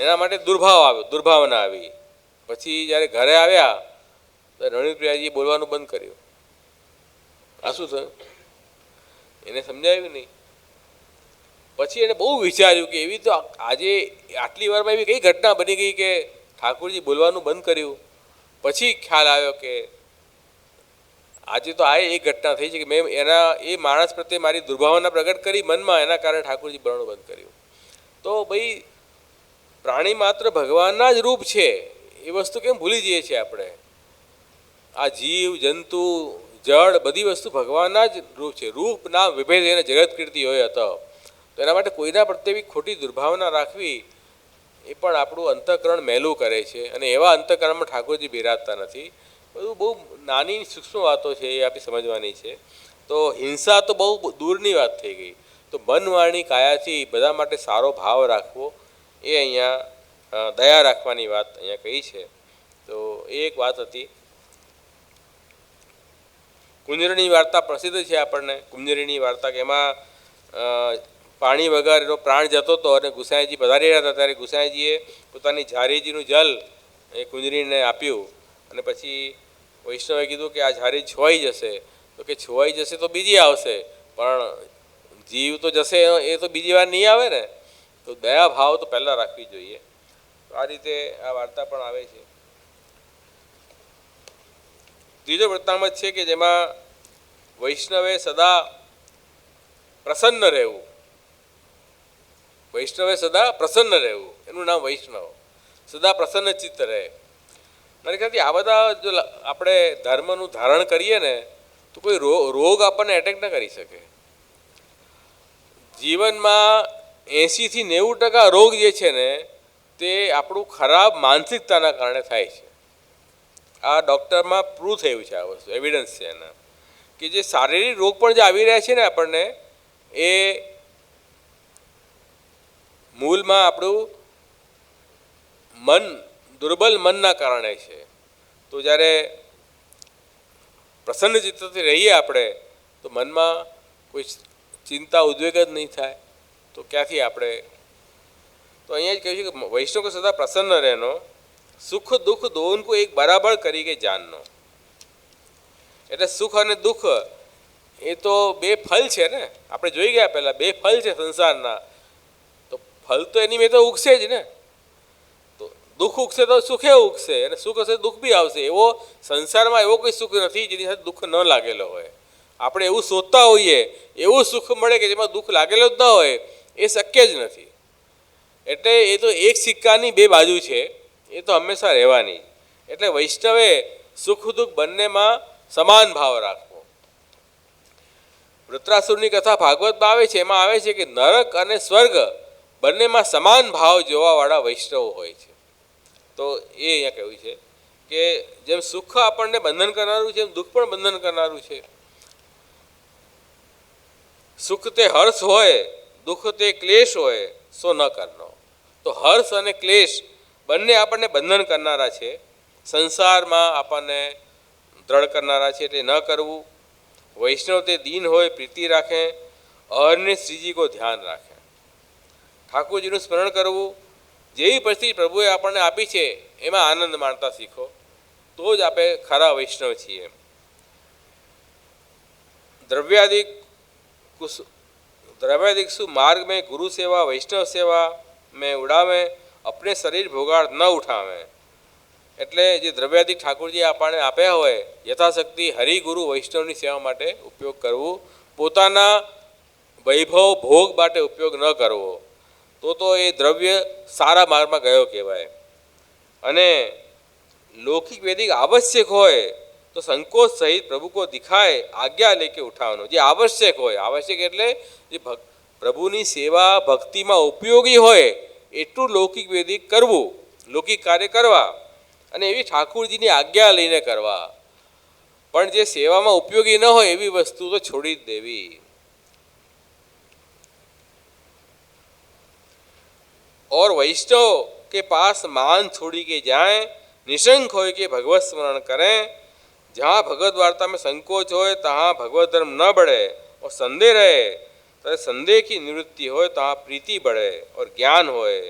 A: એના માટે દુર્ભાવના આવી. પછી જ્યારે ઘરે આવ્યા તો નવનીત પ્રિયાજીએ બોલવાનું બંધ કર્યું. આ શું થયું એને સમજાયું નહીં. પછી એને બહુ વિચાર્યું કે એવી તો આજે આટલી વારમાં એવી કઈ ઘટના બની ગઈ કે ઠાકોરજી બોલવાનું બંધ કર્યું. પછી ખ્યાલ આવ્યો કે આજે તો આ એક ઘટના થઈ છે કે મેં એ માણસ પ્રત્યે મારી દુર્ભાવના પ્રગટ કરી મનમાં, એના કારણે ઠાકોરજી બોલવાનું બંધ કર્યું. તો ભાઈ પ્રાણી માત્ર ભગવાનના જ રૂપ છે એ વસ્તુ કેમ ભૂલી જઈએ છીએ આપણે? આ જીવ જંતુ જળ બધી વસ્તુ ભગવાનના જ રૂપ છે. રૂપ નામ વિભેદ એને જગત કીર્તિ હોય હતો. તો એના માટે કોઈના પ્રત્યે બી ખોટી દુર્ભાવના રાખવી એ પણ આપણું અંતઃકરણ મેલું કરે છે અને એવા અંતઃકરણમાં ઠાકોરજી બિરાજતા નથી. બધું બહુ નાની સૂક્ષ્મ વાતો છે એ આપણી સમજવાની છે. તો હિંસા તો બહુ દૂરની વાત થઈ ગઈ. તો મન વાણી કાયાથી બધા માટે સારો ભાવ રાખવો એ અહીંયા દયા રાખવાની વાત અહીંયા કહી છે. તો એ એક વાત હતી. કુંજરીની વાર્તા પ્રસિદ્ધ છે આપણને. કુંજરીની વાર્તા કે એમાં પાણી વગર એનો પ્રાણ જતો હતો અને ગુસાઈજી પધારી રહ્યા હતા ત્યારે ગુસાઈજીએ પોતાની ઝારીજીનું જલ એ કુંજરીને આપ્યું અને પછી વૈષ્ણવે કીધું કે આ ઝારી છોવાઈ જશે. તો કે છોવાઈ જશે તો બીજી આવશે પણ જીવ તો જશે એ તો બીજી વાર નહીં આવે ને. તો દયા ભાવ તો પહેલાં રાખવી જોઈએ. તો આ રીતે આ વાર્તા પણ આવે છે. ત્રીજો વૃત્તાંત છે કે જેમાં વૈષ્ણવે સદા પ્રસન્ન રહેવું. વૈષ્ણવે સદા પ્રસન્ન રહેવું, એનું નામ વૈષ્ણવ. સદા પ્રસન્ન ચિત્ત રહે. મારી ખ્યાલથી આ બધા જો આપણે ધર્મનું ધારણ કરીએ ને તો કોઈ રોગ આપણને એટેક ન કરી શકે. જીવનમાં 80થી 90% રોગ જે છે ને તે આપણું ખરાબ માનસિકતાના કારણે થાય છે. આ ડૉક્ટરમાં પ્રૂવ થયું છે, આ વસ્તુ એવિડન્સ છે એના, કે જે શારીરિક રોગ પણ જે આવી રહ્યા છે ને આપણને, એ મૂળમાં આપણું મન, દુર્બલ મનના કારણે છે. તો જ્યારે પ્રસન્ન ચિત્તથી રહીએ આપણે તો મનમાં કોઈ ચિંતા ઉદ્વેગ જ નહીં થાય, તો ક્યાંથી આપણે. તો અહીંયા જ કહ્યું છે કે વૈષ્ણવ કો સદા પ્રસન્ન રહેનો, સુખ દુઃખ દોન કો એક બરાબર કરી કે જાનનો. એટલે સુખ અને દુઃખ એ તો બે ફલ છે ને, આપણે જોઈ ગયા પહેલાં, બે ફલ છે સંસારના. તો ફલ તો એની મેં તો ઉગશે જ ને. તો દુઃખ ઉગશે તો સુખે ઉગશે, અને સુખ હશે દુઃખ બી આવશે. એવો સંસારમાં એવો કોઈ સુખ નથી જેની સાથે દુઃખ ન લાગેલો હોય. આપણે એવું શોધતા હોઈએ એવું સુખ મળે કે જેમાં દુઃખ લાગેલો જ ન હોય, એ શક્ય જ નથી. એટલે એ તો એક સિક્કાની બે બાજુ છે, એ તો હંમેશા રહેવાની. એટલે વૈષ્ણવે સુખ દુઃખ બંનેમાં સમાન ભાવ રાખવો. વૃત્રાસુરની કથા ભાગવતમાં આવે છે, એમાં આવે છે કે નરક અને સ્વર્ગ બંનેમાં સમાન ભાવ જોવાવાળા વૈષ્ણવ હોય છે. તો એ અહીંયા કહ્યું છે કે જેમ સુખ આપણને બંધન કરનારું છે, એમ દુઃખ પણ બંધન કરનારું છે. સુખ તે હર્ષ હોય, દુઃખ તે ક્લેશ હોય, સો ન કરનો. તો હર્ષ અને ક્લેશ બંને આપણને બંધન કરનારા છે, સંસારમાં આપણને દ્રઢ કરનારા છે, એટલે ન કરવું. વૈષ્ણવ તે દીન હોય, પ્રીતિ રાખે, અહર્નિ શ્રીજી કો ધ્યાન રાખે. ઠાકોરજીનું સ્મરણ કરવું. જેવી પરિસ્થિતિ પ્રભુએ આપણને આપી છે એમાં આનંદ માણતા શીખો, તો જ આપણે ખરા વૈષ્ણવ છીએ. द्रव्यादिक सु मार्ग में गुरु सेवा वैष्णव सेवा में उड़ावे, अपने शरीर भोगाड़ न उठावे. એટલે જે દ્રવ્યાદિક ઠાકોરજી આપણને આપ્યા હોય યથાશક્તિ હરિગુરુ વૈષ્ણવની સેવા માટે ઉપયોગ કરવું, પોતાના વૈભવ ભોગ માટે ઉપયોગ ન કરવો. તો એ દ્રવ્ય સારા માર્ગમાં ગયો કહેવાય. અને લૌકિક વૈદિક આવશ્યક હોય તો સંકોચ સહિત પ્રભુ કો દિખાય આજ્ઞા લેકે ઉઠાવવાનો. જે આવશ્યક હોય, આવશ્યક એટલે જે પ્રભુની સેવા ભક્તિમાં ઉપયોગી હોય એટલું લૌકિક વૈદિક કરવું, લૌકિક કાર્ય કરવા, અને એવી ઠાકુરજીની આજ્ઞા લઈને કરવા. પણ જે સેવામાં ઉપયોગી ન હોય એવી વસ્તુ તો છોડી જ દેવી. और वैष्णव के पास मान छोड़ी के जाएं, निशंक हो के भगवत स्मरण करें. जहाँ भगवत वार्ता में संकोच हो तहाँ भगवत धर्म न बढ़े, और संदेह रहे तो संदेह की निवृत्ति हो तहाँ प्रीति बढ़े, और ज्ञान होए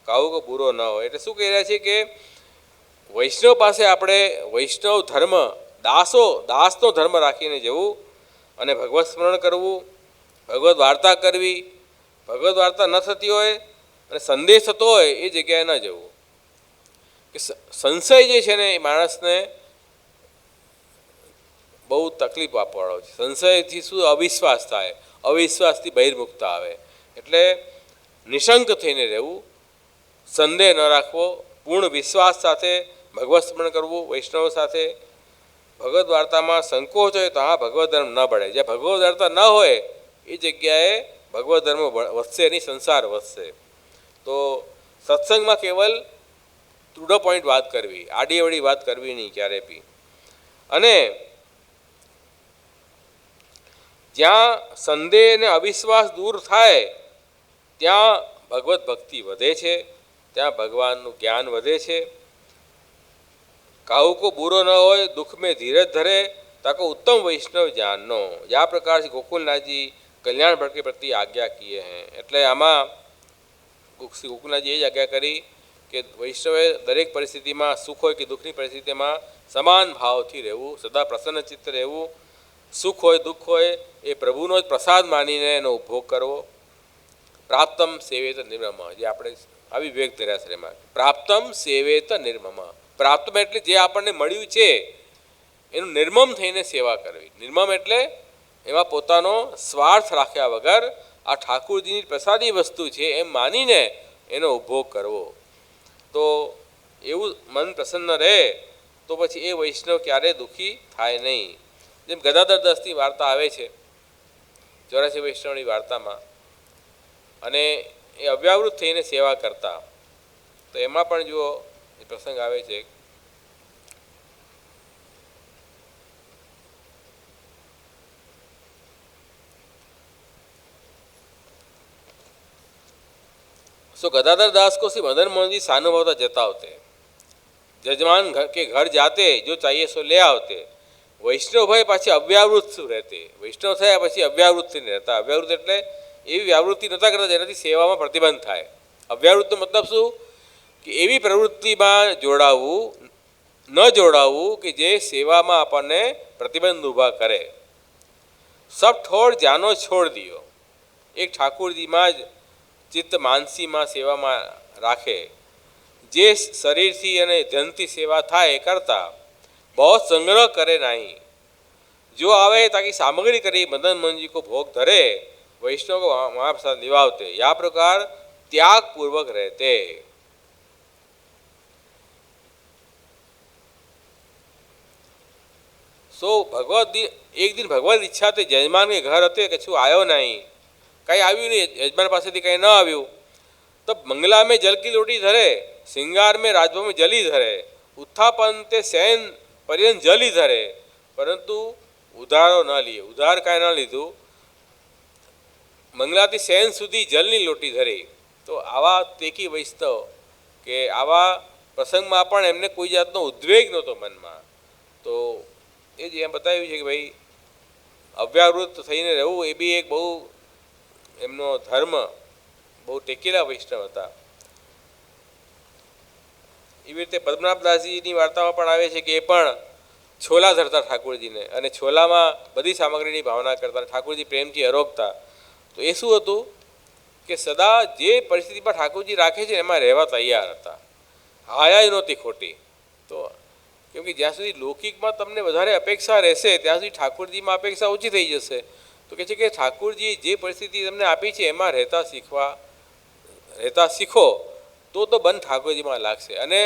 A: काऊ को बुरो न हो. એટલે શું કહી રહ્યા છે કે વૈષ્ણવ પાસે આપણે વૈષ્ણવ ધર્મ, દાસનો ધર્મ રાખીને જવું, અને ભગવત સ્મરણ કરવું, ભગવત વાર્તા કરવી. ભગવત વાર્તા ન થતી હોય અને સંદેહ થતો હોય એ જગ્યાએ ન જવું. કે સંશય જે છે ને એ માણસને બહુ તકલીફ આપવાળો છે. સંશયથી શું અવિશ્વાસ થાય, અવિશ્વાસથી બહિર્મુખતા આવે. એટલે નિશંક થઈને રહેવું, સંદેહ ન રાખવો, પૂર્ણ વિશ્વાસ સાથે ભગવત સ્મરણ કરવું વૈષ્ણવ સાથે. ભગવત વાર્તામાં સંકોચ હોય તો હા ભગવત ધર્મ ન બળે. જ્યાં ભગવત વાર્તા ન હોય એ જગ્યાએ ભગવત ધર્મ વધશે નહીં, સંસાર વધશે. તો સત્સંગમાં કેવલ ટુ ધ પોઈન્ટ વાત કરવી, આડી અવળી વાત કરવી નહીં ક્યારે બી. અને જ્યાં સંદેહ અને અવિશ્વાસ દૂર થાય ત્યાં ભગવત ભક્તિ વધે છે, ત્યાં ભગવાનનું જ્ઞાન વધે છે. काहू को बुरो न हो, दुख में धीरज धरे, ताको उत्तम वैष्णव जाननो. या प्रकार से गोकुलनाथ जी कल्याण भट्ट के प्रति आज्ञा किए हैं. એટલે આમાં ગોકુલનાથજી એ જ આજ્ઞા કરી કે વૈષ્ણવે દરેક પરિસ્થિતિમાં, સુખ હોય કે દુઃખની પરિસ્થિતિમાં સમાન ભાવથી રહેવું, સદા પ્રસન્ન ચિત્ત રહેવું. સુખ હોય દુઃખ હોય એ પ્રભુનો જ પ્રસાદ માનીને એનો ઉપભોગ કરવો. પ્રાપ્તમ સેવેત નિર્મમ, જે આપણે આવી વિવેક ધર્યાશ્રયમાં પ્રાપ્તમ સેવેત નિર્મમ. પ્રાપ્તમ એટલે જે આપણને મળ્યું છે એનું નિર્મમ થઈને સેવા કરવી. નિર્મમ એટલે એમાં પોતાનો સ્વાર્થ રાખ્યા વગર આ ઠાકુરજીની પ્રસાદી વસ્તુ છે એમ માનીને એનો ઉપભોગ કરવો. તો એવું મન પ્રસન્ન રહે તો પછી એ વૈષ્ણવ ક્યારેય દુઃખી થાય નહીં. જેમ ગદાધર દાસની વાર્તા આવે છે 84 વૈષ્ણવની વાર્તામાં, અને એ અવ્યાવૃત થઈને સેવા કરતા, તો એમાં પણ જુઓ એ પ્રસંગ આવે છે. सो गदाधर दास को श्री मदन मोहन जी सानुभवता जतावते, जजमान के घर जाते जो चाहिए सो ले आवते. वैष्णव भाई पाછી અવ્યાવૃત રહેતે. વૈષ્ણવ થયા પછી અવ્યાવૃત થઈને રહેતા. અવ્યાવૃત એટલે એવી વ્યાવૃત્તિ નહોતા કરતા જેનાથી સેવામાં પ્રતિબંધ થાય. અવ્યાવૃત્તનો મતલબ શું? કે એવી પ્રવૃત્તિમાં ન જોડાવવું કે જે સેવામાં આપણને પ્રતિબંધ ઊભા કરે. સબ ઠોડ જાનો છોડ દિયો. એક ઠાકુરજીમાં જ ચિત્ત માનસીમાં સેવામાં રાખે. જે શરીરથી અને ધનથી સેવા થાય એ કરતા બહુ સંગ્રહ કરે નહીં. જો આવે તાકી સામગ્રી કરી મदन मोहन जी को भोग धरे, वैष्णव को महाप्रसाद निभावते. या प्रकार त्याग पूर्वक रहते. सो भगवत एक दिन भगवत ઈચ્છા તે જજમાન કે ઘર હતે કશું આવ્યો નહીં, કંઈ આવ્યું નહીં, યજમાન પાસેથી કંઈ ન આવ્યું. તો મંગલા में जल की लोटी धरे, श्रृंगार में राजभवन में जली धरे, उत्थापन ते शयन पर्यंत जली धरे, પરંતુ ઉધારો ન લીએ. ઉધાર કાંઈ ન લીધું, મંગલાથી શયન સુધી જલની લોટી ધરી. તો આવા તેકી વૈષ્ણવ કે આવા પ્રસંગમાં પણ એમને કોઈ જાતનો ઉદ્વેગ નહોતો મનમાં. તો એ જ એમ બતાવ્યું છે કે ભાઈ અવ્યાવૃત થઈને રહેવું એ બી એક બહુ એમનો ધર્મ, બહુ ટેકેલા વૈષ્ણવ હતા. એવી રીતે પદ્મનાભદાસજીની વાર્તામાં પણ આવે છે કે એ પણ છોલા ધરતા ઠાકુરજીને, અને છોલામાં બધી સામગ્રીની ભાવના કરતા. ઠાકુરજી પ્રેમથી અરોગતા. તો એ શું હતું કે સદા જે પરિસ્થિતિમાં ઠાકુરજી રાખે છે એમાં રહેવા તૈયાર હતા. હાયા નહોતી ખોટી. તો કેમ કે જ્યાં સુધી લૌકિકમાં તમને વધારે અપેક્ષા રહેશે ત્યાં સુધી ઠાકુરજીમાં અપેક્ષા ઓછી થઈ જશે. તો કહે છે કે ઠાકુરજીએ જે પરિસ્થિતિ તમને આપી છે એમાં રહેતા શીખો તો બંધ ઠાકોરજીમાં લાગશે. અને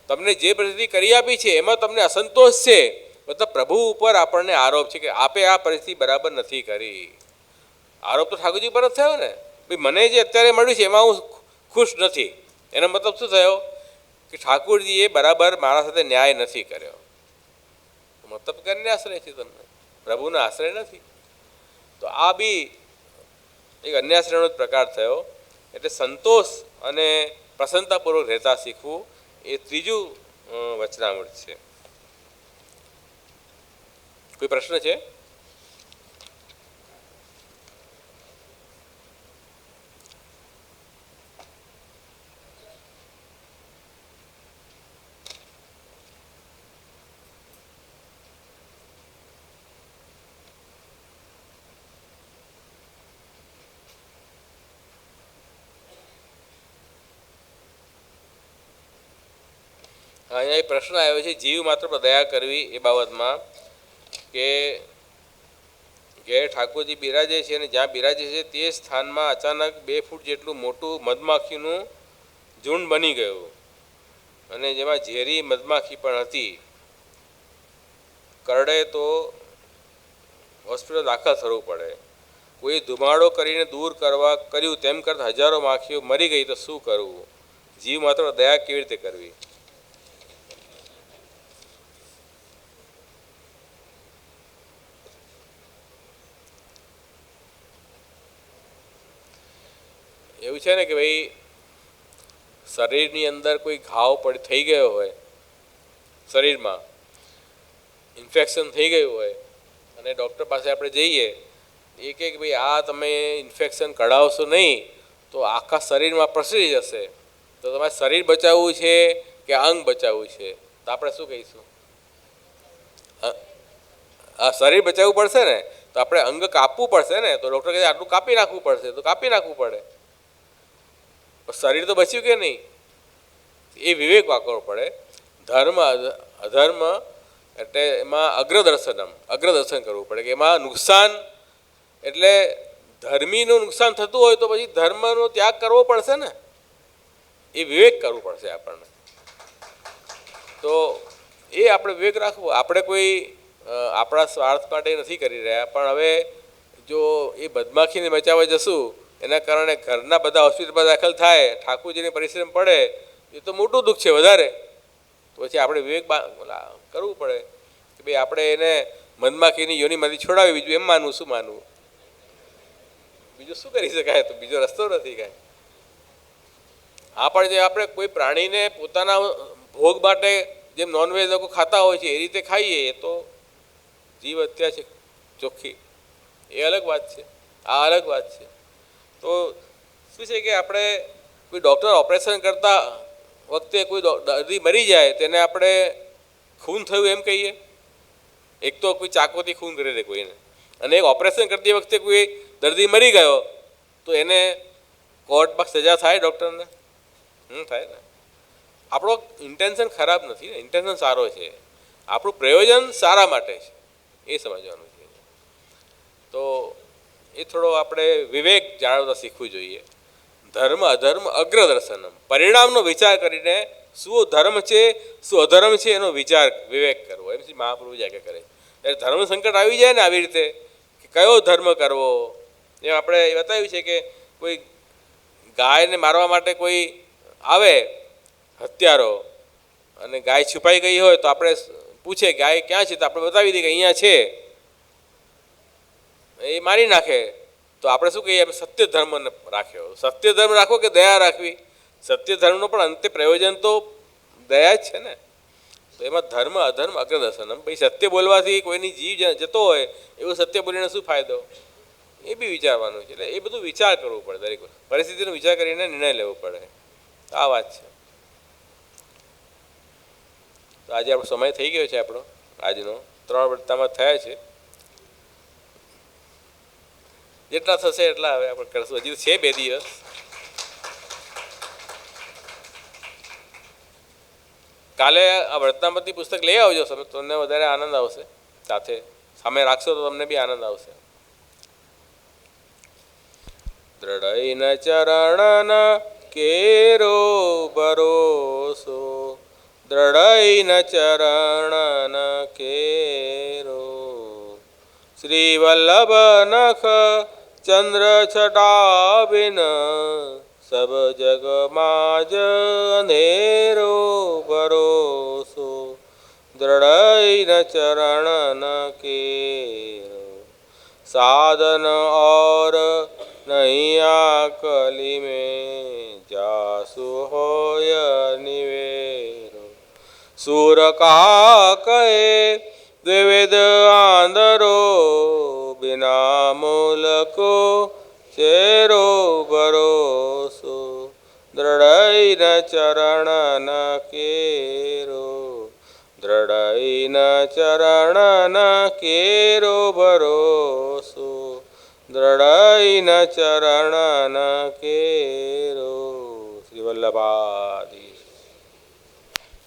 A: તમને જે પરિસ્થિતિ કરી આપી છે એમાં તમને અસંતોષ છે, મતલબ પ્રભુ ઉપર આપણને આરોપ છે કે આપે આ પરિસ્થિતિ બરાબર નથી કરી. આરોપ તો ઠાકોરજી પર જ થયો ને. ભાઈ મને જે અત્યારે મળ્યું છે એમાં હું ખુશ નથી. એનો મતલબ શું થયો કે ઠાકુરજીએ બરાબર મારા સાથે ન્યાય નથી કર્યો. મતલબ કરીને આશ્રય છે તમને, પ્રભુનો આશ્રય નથી. તો આ બી એક અન્યાશ્રયનો જ પ્રકાર થયો. એટલે સંતોષ અને પ્રસન્નતાપૂર્વક રહેતા શીખવું એ ત્રીજું વચનામૃત છે. કોઈ પ્રશ્ન છે? અહીંયા એક પ્રશ્ન આવ્યો છે જીવ માત્ર પર દયા કરવી એ બાબતમાં, કે ઘેર ઠાકોરજી બિરાજે છે અને જ્યાં બિરાજે છે તે સ્થાનમાં અચાનક 2 ફૂટ જેટલું મોટું મધમાખીનું ઝુંડ બની ગયું અને જેમાં ઝેરી મધમાખી પણ હતી. કરડે તો હોસ્પિટલ દાખલ થવું પડે. કોઈ ધુમાડો કરીને દૂર કર્યું તેમ કરતાં હજારો માખીઓ મરી ગઈ તો શું કરવું? જીવ માત્ર દયા કેવી રીતે કરવી? એવું છે ને કે ભાઈ શરીરની અંદર કોઈ ઘાવ થઈ ગયો હોય, શરીરમાં ઇન્ફેક્શન થઈ ગયું હોય અને ડૉક્ટર પાસે આપણે જઈએ, એ કહે કે ભાઈ આ તમે ઇન્ફેક્શન કઢાવશો નહીં તો આખા શરીરમાં પ્રસરી જશે, તો તમારે શરીર બચાવવું છે કે અંગ બચાવવું છે? તો આપણે શું કહીશું? હા, શરીર બચાવવું પડશે ને, તો આપણે અંગ કાપવું પડશે ને. તો ડૉક્ટર કહે આટલું કાપી નાખવું પડશે, તો કાપી નાખવું પડે. શરીર તો બચ્યું કે નહીં, એ વિવેક વાપરવો પડે. ધર્મ અધર્મ એટલે એમાં અગ્રદર્શન કરવું પડે કે એમાં નુકસાન એટલે ધર્મીનું નુકસાન થતું હોય તો પછી ધર્મનો ત્યાગ કરવો પડશે ને, એ વિવેક કરવું પડશે આપણને. તો એ આપણે વિવેક રાખવો. આપણે કોઈ આપણા સ્વાર્થ માટે નથી કરી રહ્યા, પણ હવે જો એ બદમાખીને બચાવવા જશું એના કારણે ઘરના બધા હોસ્પિટલમાં દાખલ થાય, ઠાકોરજીને પરિશ્રમ પડે, એ તો મોટું દુઃખ છે વધારે. તો પછી આપણે વિવેક કરવું પડે કે ભાઈ આપણે એને મધમાખીની યોનિમાંથી છોડાવી, બીજું એમ માનવું, શું માનવું, બીજું શું કરી શકાય? તો બીજો રસ્તો નથી કાંઈ. હા, પણ જે આપણે કોઈ પ્રાણીને પોતાના ભોગ માટે જેમ નોનવેજ લોકો ખાતા હોય છે એ રીતે ખાઈએ, એ તો જીવ હત્યા છે ચોખ્ખી, એ અલગ વાત છે, આ અલગ વાત છે. તો શું છે કે આપણે કોઈ ડૉક્ટર ઓપરેશન કરતા વખતે કોઈ દર્દી મરી જાય તેને આપણે ખૂન થયું એમ કહીએ? એક તો કોઈ ચાકુથી ખૂન કરી દે કોઈને, અને એક ઓપરેશન કરતી વખતે કોઈ દર્દી મરી ગયો તો એને કોર્ટમાં સજા થાય ડૉક્ટરને? થાય ને. આપણો ઇન્ટેન્શન ખરાબ નથી ને, ઇન્ટેન્શન સારો છે, આપણું પ્રયોજન સારા માટે છે, એ સમજવાનું છે. તો એ થોડો આપણે વિવેક જાળવતા શીખવું જોઈએ. ધર્મ અધર્મ અગ્રદર્શનમ, પરિણામનો વિચાર કરીને શું ધર્મ છે શું અધર્મ છે એનો વિચાર વિવેક કરવો, એમ મહાપ્રભુ જ્યાં કરે. ત્યારે ધર્મ સંકટ આવી જાય ને આવી રીતે કે કયો ધર્મ કરવો, એમ આપણે બતાવ્યું છે કે કોઈ ગાયને મારવા માટે કોઈ આવે હત્યારો અને ગાય છુપાઈ ગઈ હોય તો આપણે પૂછે ગાય ક્યાં છે, તો આપણે બતાવી દઈએ કે અહીંયા છે, એ મારી નાખે. તો આપણે શું કહીએ? સત્ય ધર્મ રાખ્યો. સત્ય ધર્મ રાખવો કે દયા રાખવી? સત્ય ધર્મનો પણ અંતે પ્રયોજન તો દયા જ છે ને. તો એમાં ધર્મ અધર્મ અગ્રદર્શનમ, ભાઈ સત્ય બોલવાથી કોઈની જીવ જતો હોય એવું સત્ય બોલીને શું ફાયદો, એ બી વિચારવાનું છે. એટલે એ બધું વિચાર કરવો પડે, દરેક પરિસ્થિતિનો વિચાર કરીને નિર્ણય લેવો પડે. આ વાત છે. તો આજે આપણો સમય થઈ ગયો છે, આપણો આજનો 3 વડતામાં થયા છે. જેટલા થશે એટલા હવે આપણે કરશું. હજી છે 2 દિવસ. કાલે આ વર્તમાનપતિ પુસ્તક લઈ આવજો, તમને વધારે આનંદ આવશે. સાથે સામે રાખશો તો તમને બી આનંદ આવશે. દ્રઢૈન ચરણ કેરો ભરોસો, દ્રઢૈન ચરણ કેરો, શ્રી વલ્લભ નખ ચંદ્ર છટાબિન, સબ જગ માજ અંધેરો ભરોસો, દ્રઢૈન ચરણ કેરો, साधन और नहीं आकली में, जासु होय निवेरो, सूर का कहे द्विविध आंधरो, बिना मूल को चेरो भरोसो, दृढ़ चरण केरो, दृढ़ चरण केरो भरोसो, दृढ़ चरण केरो. श्री वल्लभादि